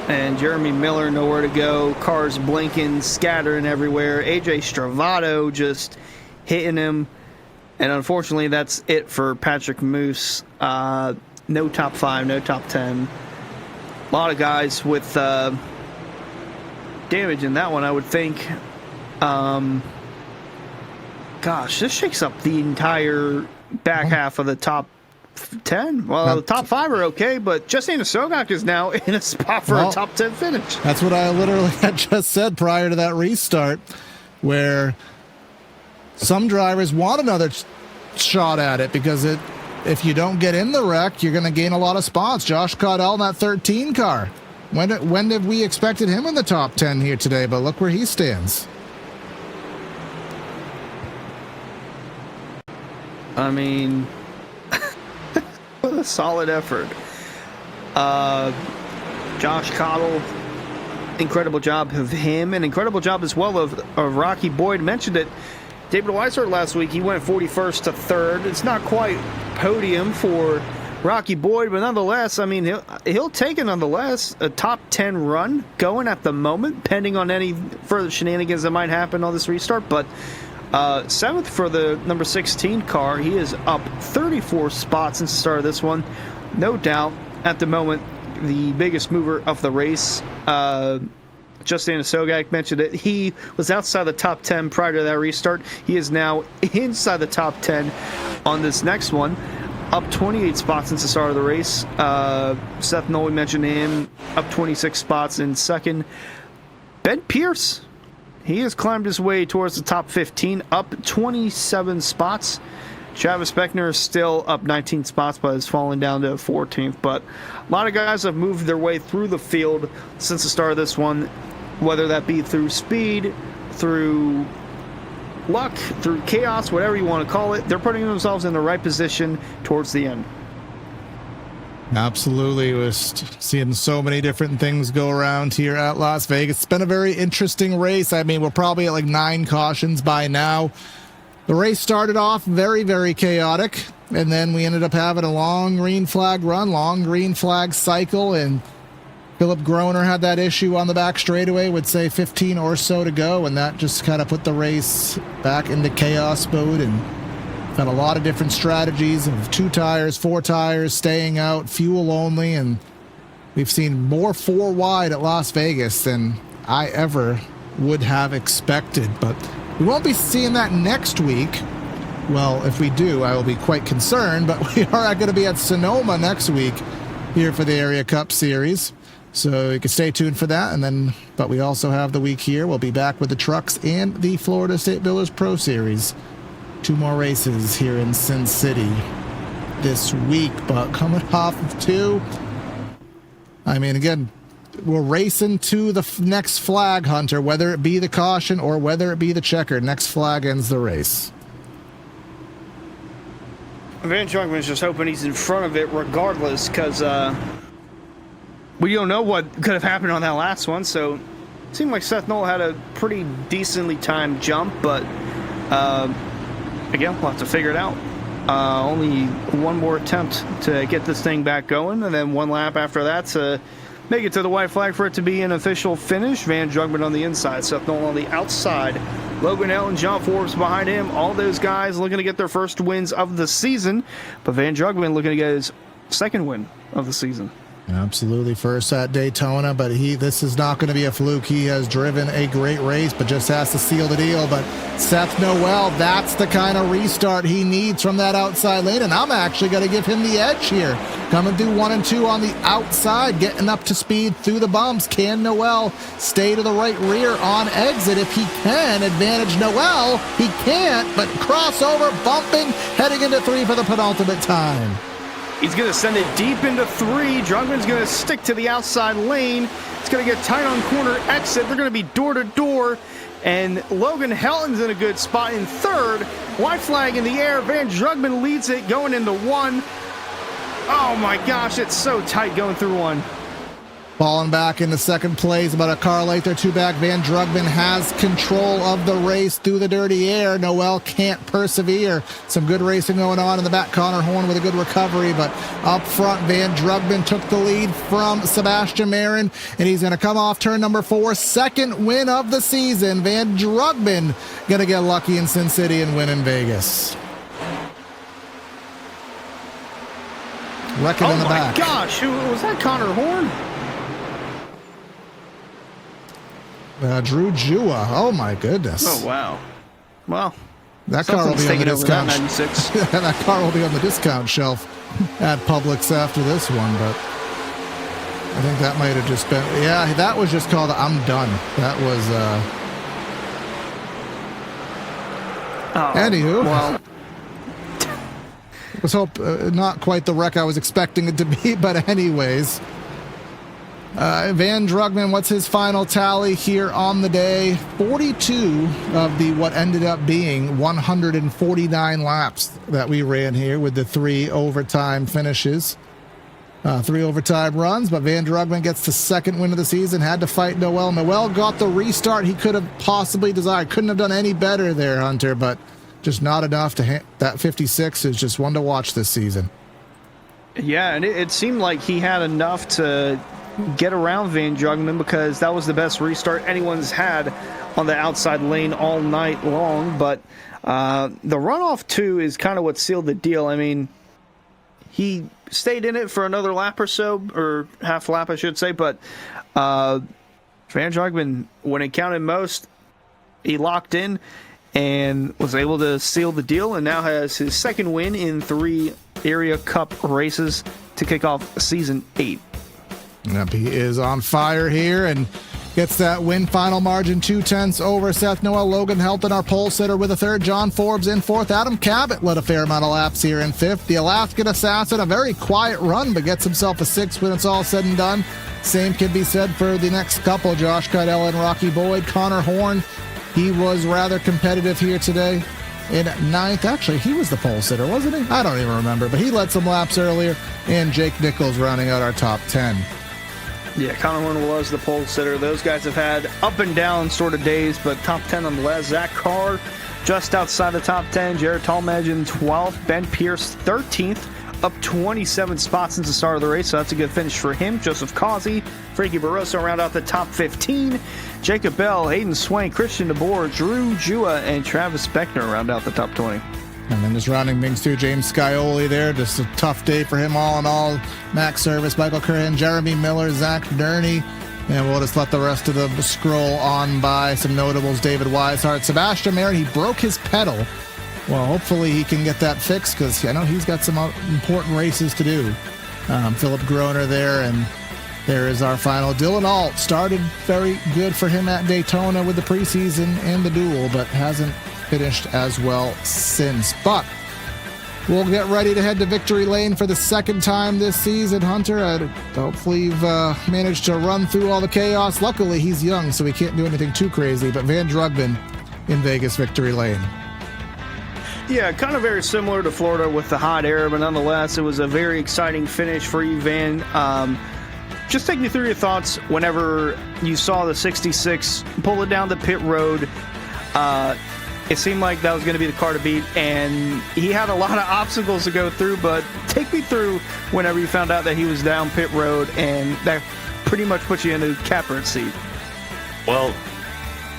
And Jeremy Miller nowhere to go. Cars blinking, scattering everywhere. AJ Stravato just hitting him. And unfortunately, that's it for Patrick Moose. No top 5, no top 10. A lot of guys with damage in that one, I would think. Gosh, this shakes up the entire back half of the top 10. Well, the top 5 are okay, but Justina Sogak is now in a spot for a top 10 finish. That's what I literally had just said prior to that restart, where some drivers want another shot at it because if you don't get in the wreck, you're going to gain a lot of spots. Josh Caudell in that 13 car. When did we expected him in the top 10 here today? But look where he stands. I mean, what a solid effort. Josh Caudell, incredible job of him, and incredible job as well of Rocky Boyd. Mentioned it. David Weishart last week, he went 41st to 3rd. It's not quite podium for Rocky Boyd, but nonetheless, I mean, he'll take it nonetheless. A top 10 run going at the moment, pending on any further shenanigans that might happen on this restart. But 7th for the number 16 car. He is up 34 spots since the start of this one. No doubt, at the moment, the biggest mover of the race. Justin Sogak mentioned it. He was outside the top 10 prior to that restart. He is now inside the top 10 on this next one. Up 28 spots since the start of the race. Seth Nolan mentioned him. Up 26 spots in 2nd. Ben Pierce. He has climbed his way towards the top 15. Up 27 spots. Travis Beckner is still up 19 spots, but has fallen down to 14th. But a lot of guys have moved their way through the field since the start of this one, whether that be through speed, through luck, through chaos, whatever you want to call it, they're putting themselves in the right position towards the end. Absolutely. We're seeing so many different things go around here at Las Vegas. It's been a very interesting race. I mean, we're probably at like 9 cautions by now. The race started off very, very chaotic, and then we ended up having a long green flag run, long green flag cycle, and Philip Groner had that issue on the back straightaway with, say, 15 or so to go, and that just kind of put the race back into chaos mode, and had a lot of different strategies of 2 tires, 4 tires, staying out, fuel only, and we've seen more 4 wide at Las Vegas than I ever would have expected. But we won't be seeing that next week. Well, if we do, I will be quite concerned, but we are going to be at Sonoma next week here for the Area Cup Series. So you can stay tuned for that. But we also have the week here. We'll be back with the trucks and the Florida State Builders Pro Series. 2 more races here in Sin City this week, but coming off of 2, I mean, again, we're racing to the next flag, Hunter, whether it be the caution or whether it be the checker. Next flag ends the race. Van Druckmann's just hoping he's in front of it regardless, because we don't know what could have happened on that last one. So it seemed like Seth Knoll had a pretty decently timed jump, but again, we'll have to figure it out. Only one more attempt to get this thing back going, and then 1 lap after that to make it to the white flag for it to be an official finish. Van Druckmann on the inside, Seth Knoll on the outside. Logan Hell and John Forbes behind him. All those guys looking to get their first wins of the season, but Van Druckmann looking to get his second win of the season. Absolutely, first at Daytona, but this is not going to be a fluke. He has driven a great race, but just has to seal the deal. But Seth Noel, that's the kind of restart he needs from that outside lane, and I'm actually going to give him the edge here. Coming through 1 and 2 on the outside, getting up to speed through the bumps. Can Noel stay to the right rear on exit? If he can, advantage Noel. He can't, but crossover, bumping, heading into 3 for the penultimate time. He's going to send it deep into 3. Druckmann's going to stick to the outside lane. It's going to get tight on corner exit. They're going to be door to door. And Logan Helton's in a good spot in 3rd. White flag in the air. Van Druckmann leads it going into 1. Oh my gosh, it's so tight going through 1. Falling back into 2nd place, about a car late there, 2 back. Van Druckmann has control of the race through the dirty air. Noel can't persevere. Some good racing going on in the back. Connor Horn with a good recovery, but up front, Van Druckmann took the lead from Sebastian Marin, and he's going to come off turn number 4. 2nd win of the season. Van Druckmann going to get lucky in Sin City and win in Vegas. Wrecking in the back. Oh my gosh, who was that? Connor Horn? Drew Jua. Oh my goodness. Oh wow. Well, that car will be on the discount. That, that car will be on the discount shelf at Publix after this one, but I think that might have just been. Yeah, that was just called "I'm done." That was. Anywho, well, let's hope not quite the wreck I was expecting it to be, but anyways. Van Druckmann, what's his final tally here on the day? 42 of the what ended up being 149 laps that we ran here with the 3 overtime finishes. 3 overtime runs, but Van Druckmann gets the 2nd win of the season. Had to fight Noel. Noel got the restart he could have possibly desired. Couldn't have done any better there, Hunter, but just not enough to that 56 is just one to watch this season. Yeah, and it seemed like he had enough to get around Van Druckmann, because that was the best restart anyone's had on the outside lane all night long. But the runoff 2 is kind of what sealed the deal. I mean, he stayed in it for another lap or so, or half lap, I should say. But Van Druckmann, when it counted most, he locked in and was able to seal the deal, and now has his 2nd win in 3 Area Cup races to kick off season 8. Yep, he is on fire here and gets that win. Final margin 2/10 over Seth Noel. Logan Helton, our pole sitter, with a 3rd. John Forbes in 4th. Adam Cabot led a fair amount of laps here in 5th. The Alaskan Assassin, a very quiet run, but gets himself a 6th when it's all said and done. Same can be said for the next couple, Josh Cadell and Rocky Boyd. Connor Horn He was rather competitive here today. In ninth, actually, he was the pole sitter, wasn't he? I don't even remember, but he led some laps earlier. And Jake Nichols rounding out our top 10. Yeah, Conlon was the pole sitter. Those guys have had up and down sort of days, but top 10 nonetheless. Zach Carr just outside the top 10. Jared Talmadge in 12th. Ben Pierce 13th, up 27 spots since the start of the race, so that's a good finish for him. Joseph Causey, Frankie Barroso round out the top 15. Jacob Bell, Hayden Swank, Christian DeBoer, Drew Jua, and Travis Beckner round out the top 20. And then just rounding things too, James Scioli there. Just a tough day for him all in all. Max Service, Michael Curran, Jeremy Miller, Zach Durney. And we'll just let the rest of the scroll on by. Some notables, David Weishart. Sebastian Merritt, he broke his pedal. Well, hopefully he can get that fixed because I know he's got some important races to do. Philip Groner there, and there is our final. Dylan Alt started very good for him at Daytona with the preseason and the duel, but hasn't finished as well since. But we'll get ready to head to victory lane for the second time this season, Hunter. Hopefully you've managed to run through all the chaos. Luckily, he's young, so he can't do anything too crazy. But Van Drugman in Vegas victory lane. Yeah, kind of very similar to Florida with the hot air, but nonetheless, it was a very exciting finish for you, Van. Just take me through your thoughts whenever you saw the 66 pull it down the pit road. It seemed like that was going to be the car to beat, and he had a lot of obstacles to go through, but take me through whenever you found out that he was down pit road, and that pretty much put you in the catbird seat. Well,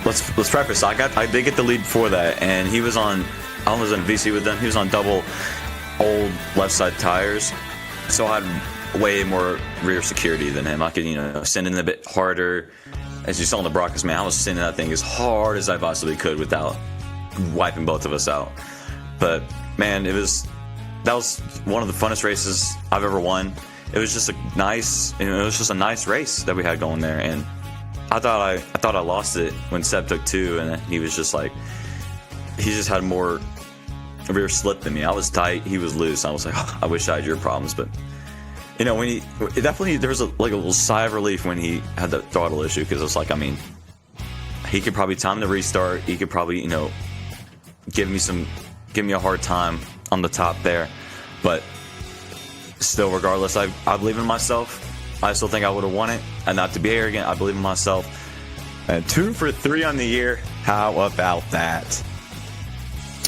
let's preface. I did get the lead before that, and he was on, I was in VC with them. He was on double old left side tires, so I had way more rear security than him. I could, send in a bit harder. As you saw in the broadcast, man, I was sending that thing as hard as I possibly could without wiping both of us out. But man, that was one of the funnest races I've ever won. It was just a nice race that we had going there, and I thought I lost it when Seb took 2, and he was just like, he just had more rear slip than me. I was tight, he was loose. I was like, oh, I wish I had your problems. But when there was a little sigh of relief when he had that throttle issue, because it was like, he could probably time the restart. He could probably give me a hard time on the top there, but still, regardless, I believe in myself. I still think I would have won it, and not to be arrogant, I believe in myself. And 2 for 3 on the year. How about that?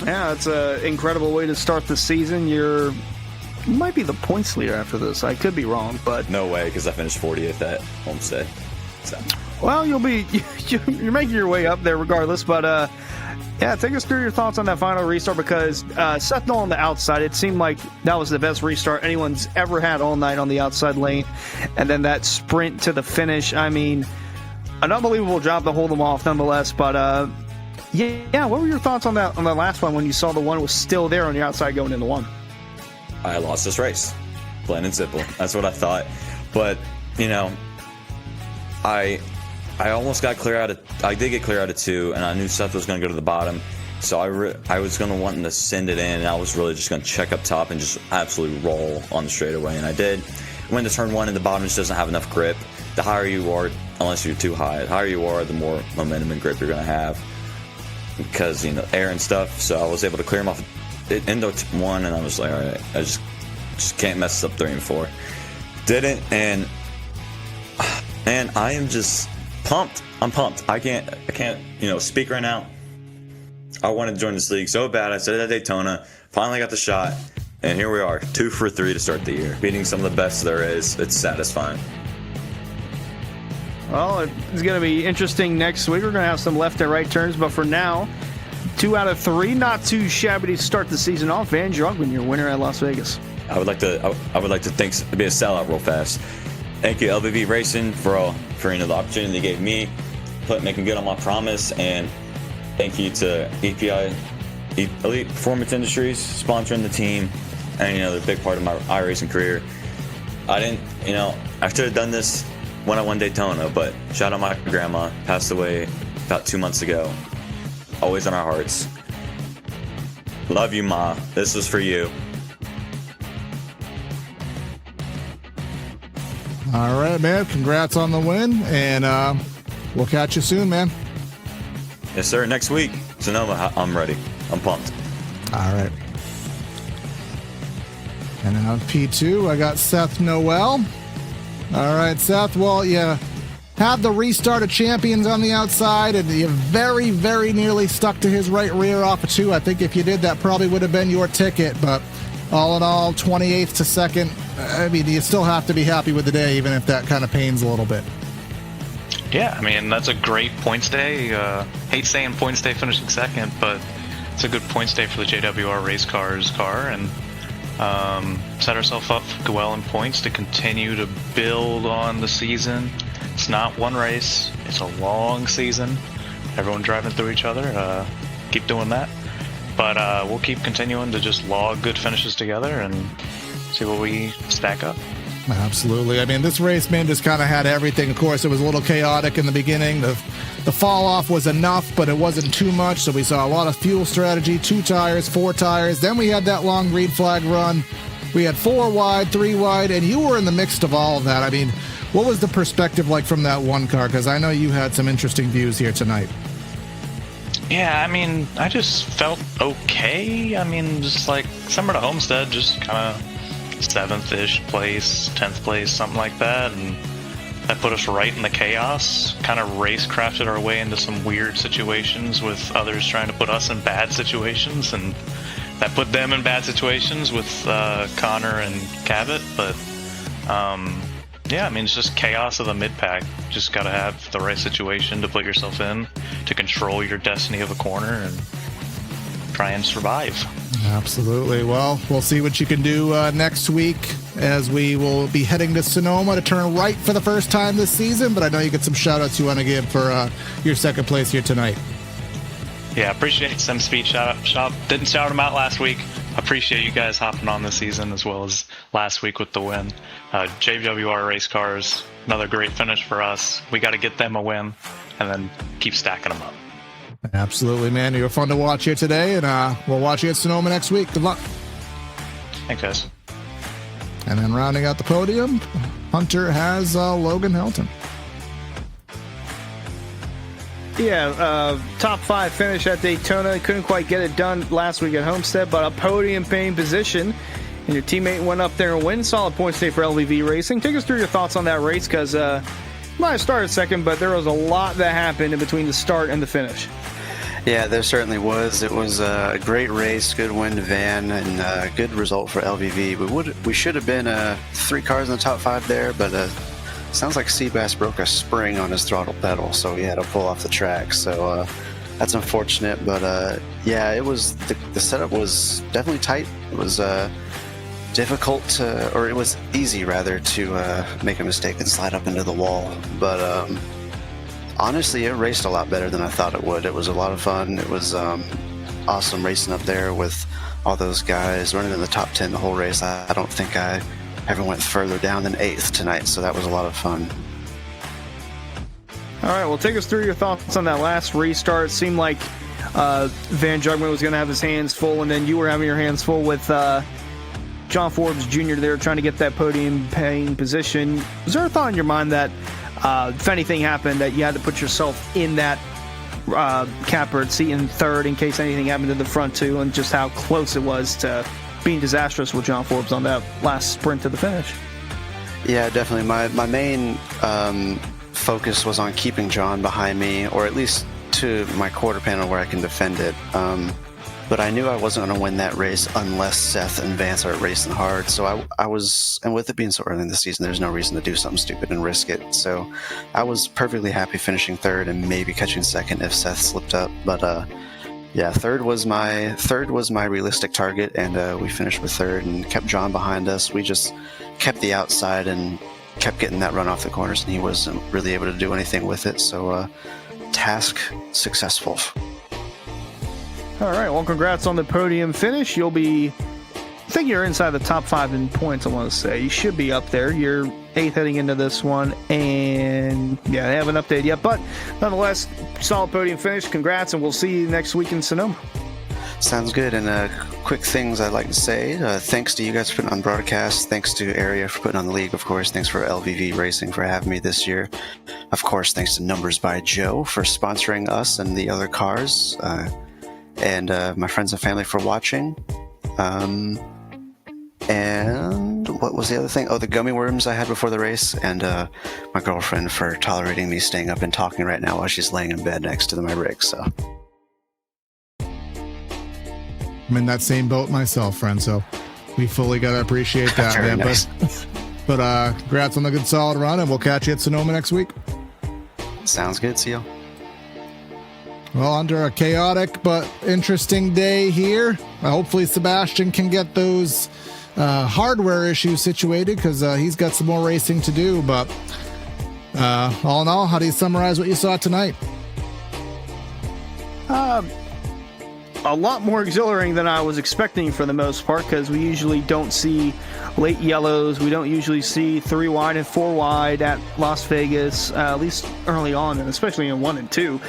Yeah, it's an incredible way to start the season. You might be the points leader after this. I could be wrong, but no way, because I finished 40th at Homestead. So. Well, you're making your way up there regardless, but yeah, take us through your thoughts on that final restart, because Seth Knoll on the outside, it seemed like that was the best restart anyone's ever had all night on the outside lane. And then that sprint to the finish, an unbelievable job to hold them off nonetheless. But yeah, what were your thoughts on that last one when you saw the one was still there on the outside going into one? I lost this race, plain and simple. That's what I thought. But, I almost got clear out of. I did get clear out of 2, and I knew Seth was going to go to the bottom, so I was going to want to send it in, and I was really just going to check up top and just absolutely roll on the straightaway, and I did. Went to turn 1, and the bottom just doesn't have enough grip. The higher you are, unless you're too high, the higher you are, the more momentum and grip you're going to have, because air and stuff. So I was able to clear him off into 1, and I was like, all right, I just can't mess up 3 and 4. Didn't, and man, I am just pumped. I'm pumped. I can't speak right now. I wanted to join this league so bad. I said it at Daytona. Finally got the shot, and here we are, 2 for 3 to start the year, beating some of the best there is. It's satisfying. Well, it's going to be interesting next week. We're going to have some left and right turns, but for now, 2 out of 3, not too shabby to start the season off. Van Drugman, your winner at Las Vegas. I would like to be a sellout real fast. Thank you, LBV Racing, for the opportunity they gave me, making good on my promise, and thank you to EPI, Elite Performance Industries, sponsoring the team, and they're a big part of my iRacing career. I should have done this when I won Daytona, but shout out my grandma, passed away about 2 months ago. Always in our hearts. Love you, Ma. This was for you. All right, man. Congrats on the win, and we'll catch you soon, man. Yes, sir. Next week, Sonoma, I'm ready. I'm pumped. All right. And then on P2, I got Seth Noel. All right, Seth. Well, you have the restart of Champions on the outside, and you very, very nearly stuck to his right rear off of 2. I think if you did, that probably would have been your ticket. But all in all, 28th to 2nd. I mean, you still have to be happy with the day, even if that kind of pains a little bit. Yeah, I mean, that's a great points day. Hate saying points day finishing second, but it's a good points day for the JWR race cars car, and set ourselves up well in points to continue to build on the season. It's not one race, it's a long season. Everyone driving through each other. Keep doing that. But we'll keep continuing to just log good finishes together and see what we stack up. Absolutely. I mean, this race, man, just kind of had everything. Of course, it was a little chaotic in the beginning. The fall off was enough, but it wasn't too much. So we saw a lot of fuel strategy, 2 tires, 4 tires. Then we had that long green flag run. We had 4 wide, 3 wide, and you were in the mix of all of that. I mean, what was the perspective like from that one car? Because I know you had some interesting views here tonight. Yeah, I mean, I just felt okay. I mean, just like summer to Homestead, just kind of 7th-ish place, 10th place, something like that, and that put us right in the chaos. Kind of racecrafted our way into some weird situations with others trying to put us in bad situations, and that put them in bad situations with Connor and Cabot. But yeah, I mean, it's just chaos of the mid-pack. Just got to have the right situation to put yourself in to control your destiny of a corner and try and survive. Absolutely. Well, we'll see what you can do next week, as we will be heading to Sonoma to turn right for the first time this season. But I know you get some shout-outs you want to give for your second place here tonight. Yeah, appreciate some speed shout. Didn't shout them out last week. Appreciate you guys hopping on this season as well as last week with the win. JWR Race Cars, another great finish for us. We got to get them a win and then keep stacking them up. Absolutely, man. You were fun to watch here today, and we'll watch you at Sonoma next week. Good luck. Thanks, guys. And then rounding out the podium, Hunter has Logan Helton. Yeah, top 5 finish at Daytona. Couldn't quite get it done last week at Homestead, but a podium paying position. And your teammate went up there and win. Solid points day for LVV Racing. Take us through your thoughts on that race, because might have started second, but there was a lot that happened in between the start and the finish. Yeah, there certainly was. It was a great race, good win to Van, and a good result for LVV. We should have been 3 cars in the top 5 there, but sounds like Seabass broke a spring on his throttle pedal, so he had to pull off the track. So that's unfortunate, but yeah, it was the setup was definitely tight. It was difficult or it was easy rather to make a mistake and slide up into the wall, but honestly, it raced a lot better than I thought it would. It was a lot of fun. It was awesome racing up there with all those guys running in the top 10 the whole race. I don't think I ever went further down than 8th tonight, so that was a lot of fun. All right, well, take us through your thoughts on that last restart. It seemed like Van Jugman was going to have his hands full, and then you were having your hands full with John Forbes Jr. there trying to get that podium paying position. Was there a thought in your mind that if anything happened, that you had to put yourself in that catbird seat in 3rd in case anything happened to the front 2, and just how close it was to being disastrous with John Forbes on that last sprint to the finish? Yeah, definitely. My main focus was on keeping John behind me, or at least to my quarter panel where I can defend it. But I knew I wasn't going to win that race unless Seth and Van started racing hard. So I was, and with it being so early in the season, there's no reason to do something stupid and risk it. So I was perfectly happy finishing 3rd and maybe catching 2nd if Seth slipped up. But yeah, 3rd was my realistic target, and we finished with 3rd and kept John behind us. We just kept the outside and kept getting that run off the corners, and he wasn't really able to do anything with it. So task successful. All right, well, congrats on the podium finish. You'll be, I think you're inside the top 5 in points, I want to say. You should be up there. You're 8th heading into this one, and yeah, they haven't updated yet, but nonetheless, solid podium finish. Congrats, and we'll see you next week in Sonoma. Sounds good. And quick things I'd like to say. Thanks to you guys for putting on broadcast. Thanks to Area for putting on the league, of course. Thanks for LVV Racing for having me this year. Of course, thanks to Numbers by Joe for sponsoring us and the other cars. And my friends and family for watching. And what was the other thing? Oh, the gummy worms I had before the race. And my girlfriend for tolerating me staying up and talking right now while she's laying in bed next to my rig. So I'm in that same boat myself, friend. So we fully got to appreciate that, Very man. nice. But congrats on the good solid run, and we'll catch you at Sonoma next week. Sounds good. See you. Well, under a chaotic but interesting day here. Hopefully Sebastian can get those hardware issues situated, because he's got some more racing to do. But all in all, how do you summarize what you saw tonight? A lot more exhilarating than I was expecting for the most part, because we usually don't see late yellows. We don't usually see 3 wide and 4 wide at Las Vegas, at least early on, and especially in 1 and 2.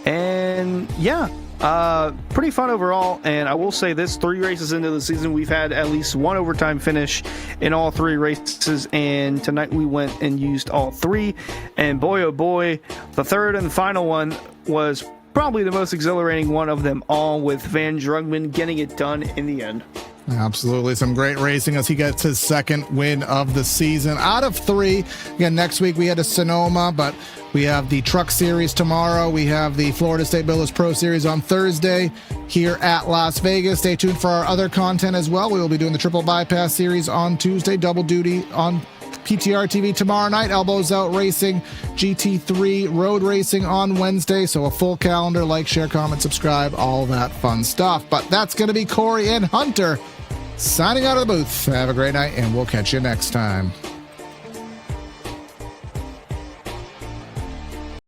And yeah, pretty fun overall. And I will say this, 3 races into the season, we've had at least 1 overtime finish in all 3 races, and tonight we went and used all 3. And boy, oh boy, the third and final one was probably the most exhilarating one of them all, with Van Drugman getting it done in the end. Absolutely. Some great racing as he gets his second win of the season out of 3. Again, next week we had a Sonoma, but we have the Truck Series tomorrow. We have the Florida State Builders Pro Series on Thursday here at Las Vegas. Stay tuned for our other content as well. We will be doing the Triple Bypass Series on Tuesday, double duty on PTR TV tomorrow night, Elbows Out Racing, GT3 Road Racing on Wednesday. So a full calendar, like, share, comment, subscribe, all that fun stuff. But that's going to be Corey and Hunter signing out of the booth. Have a great night, and we'll catch you next time.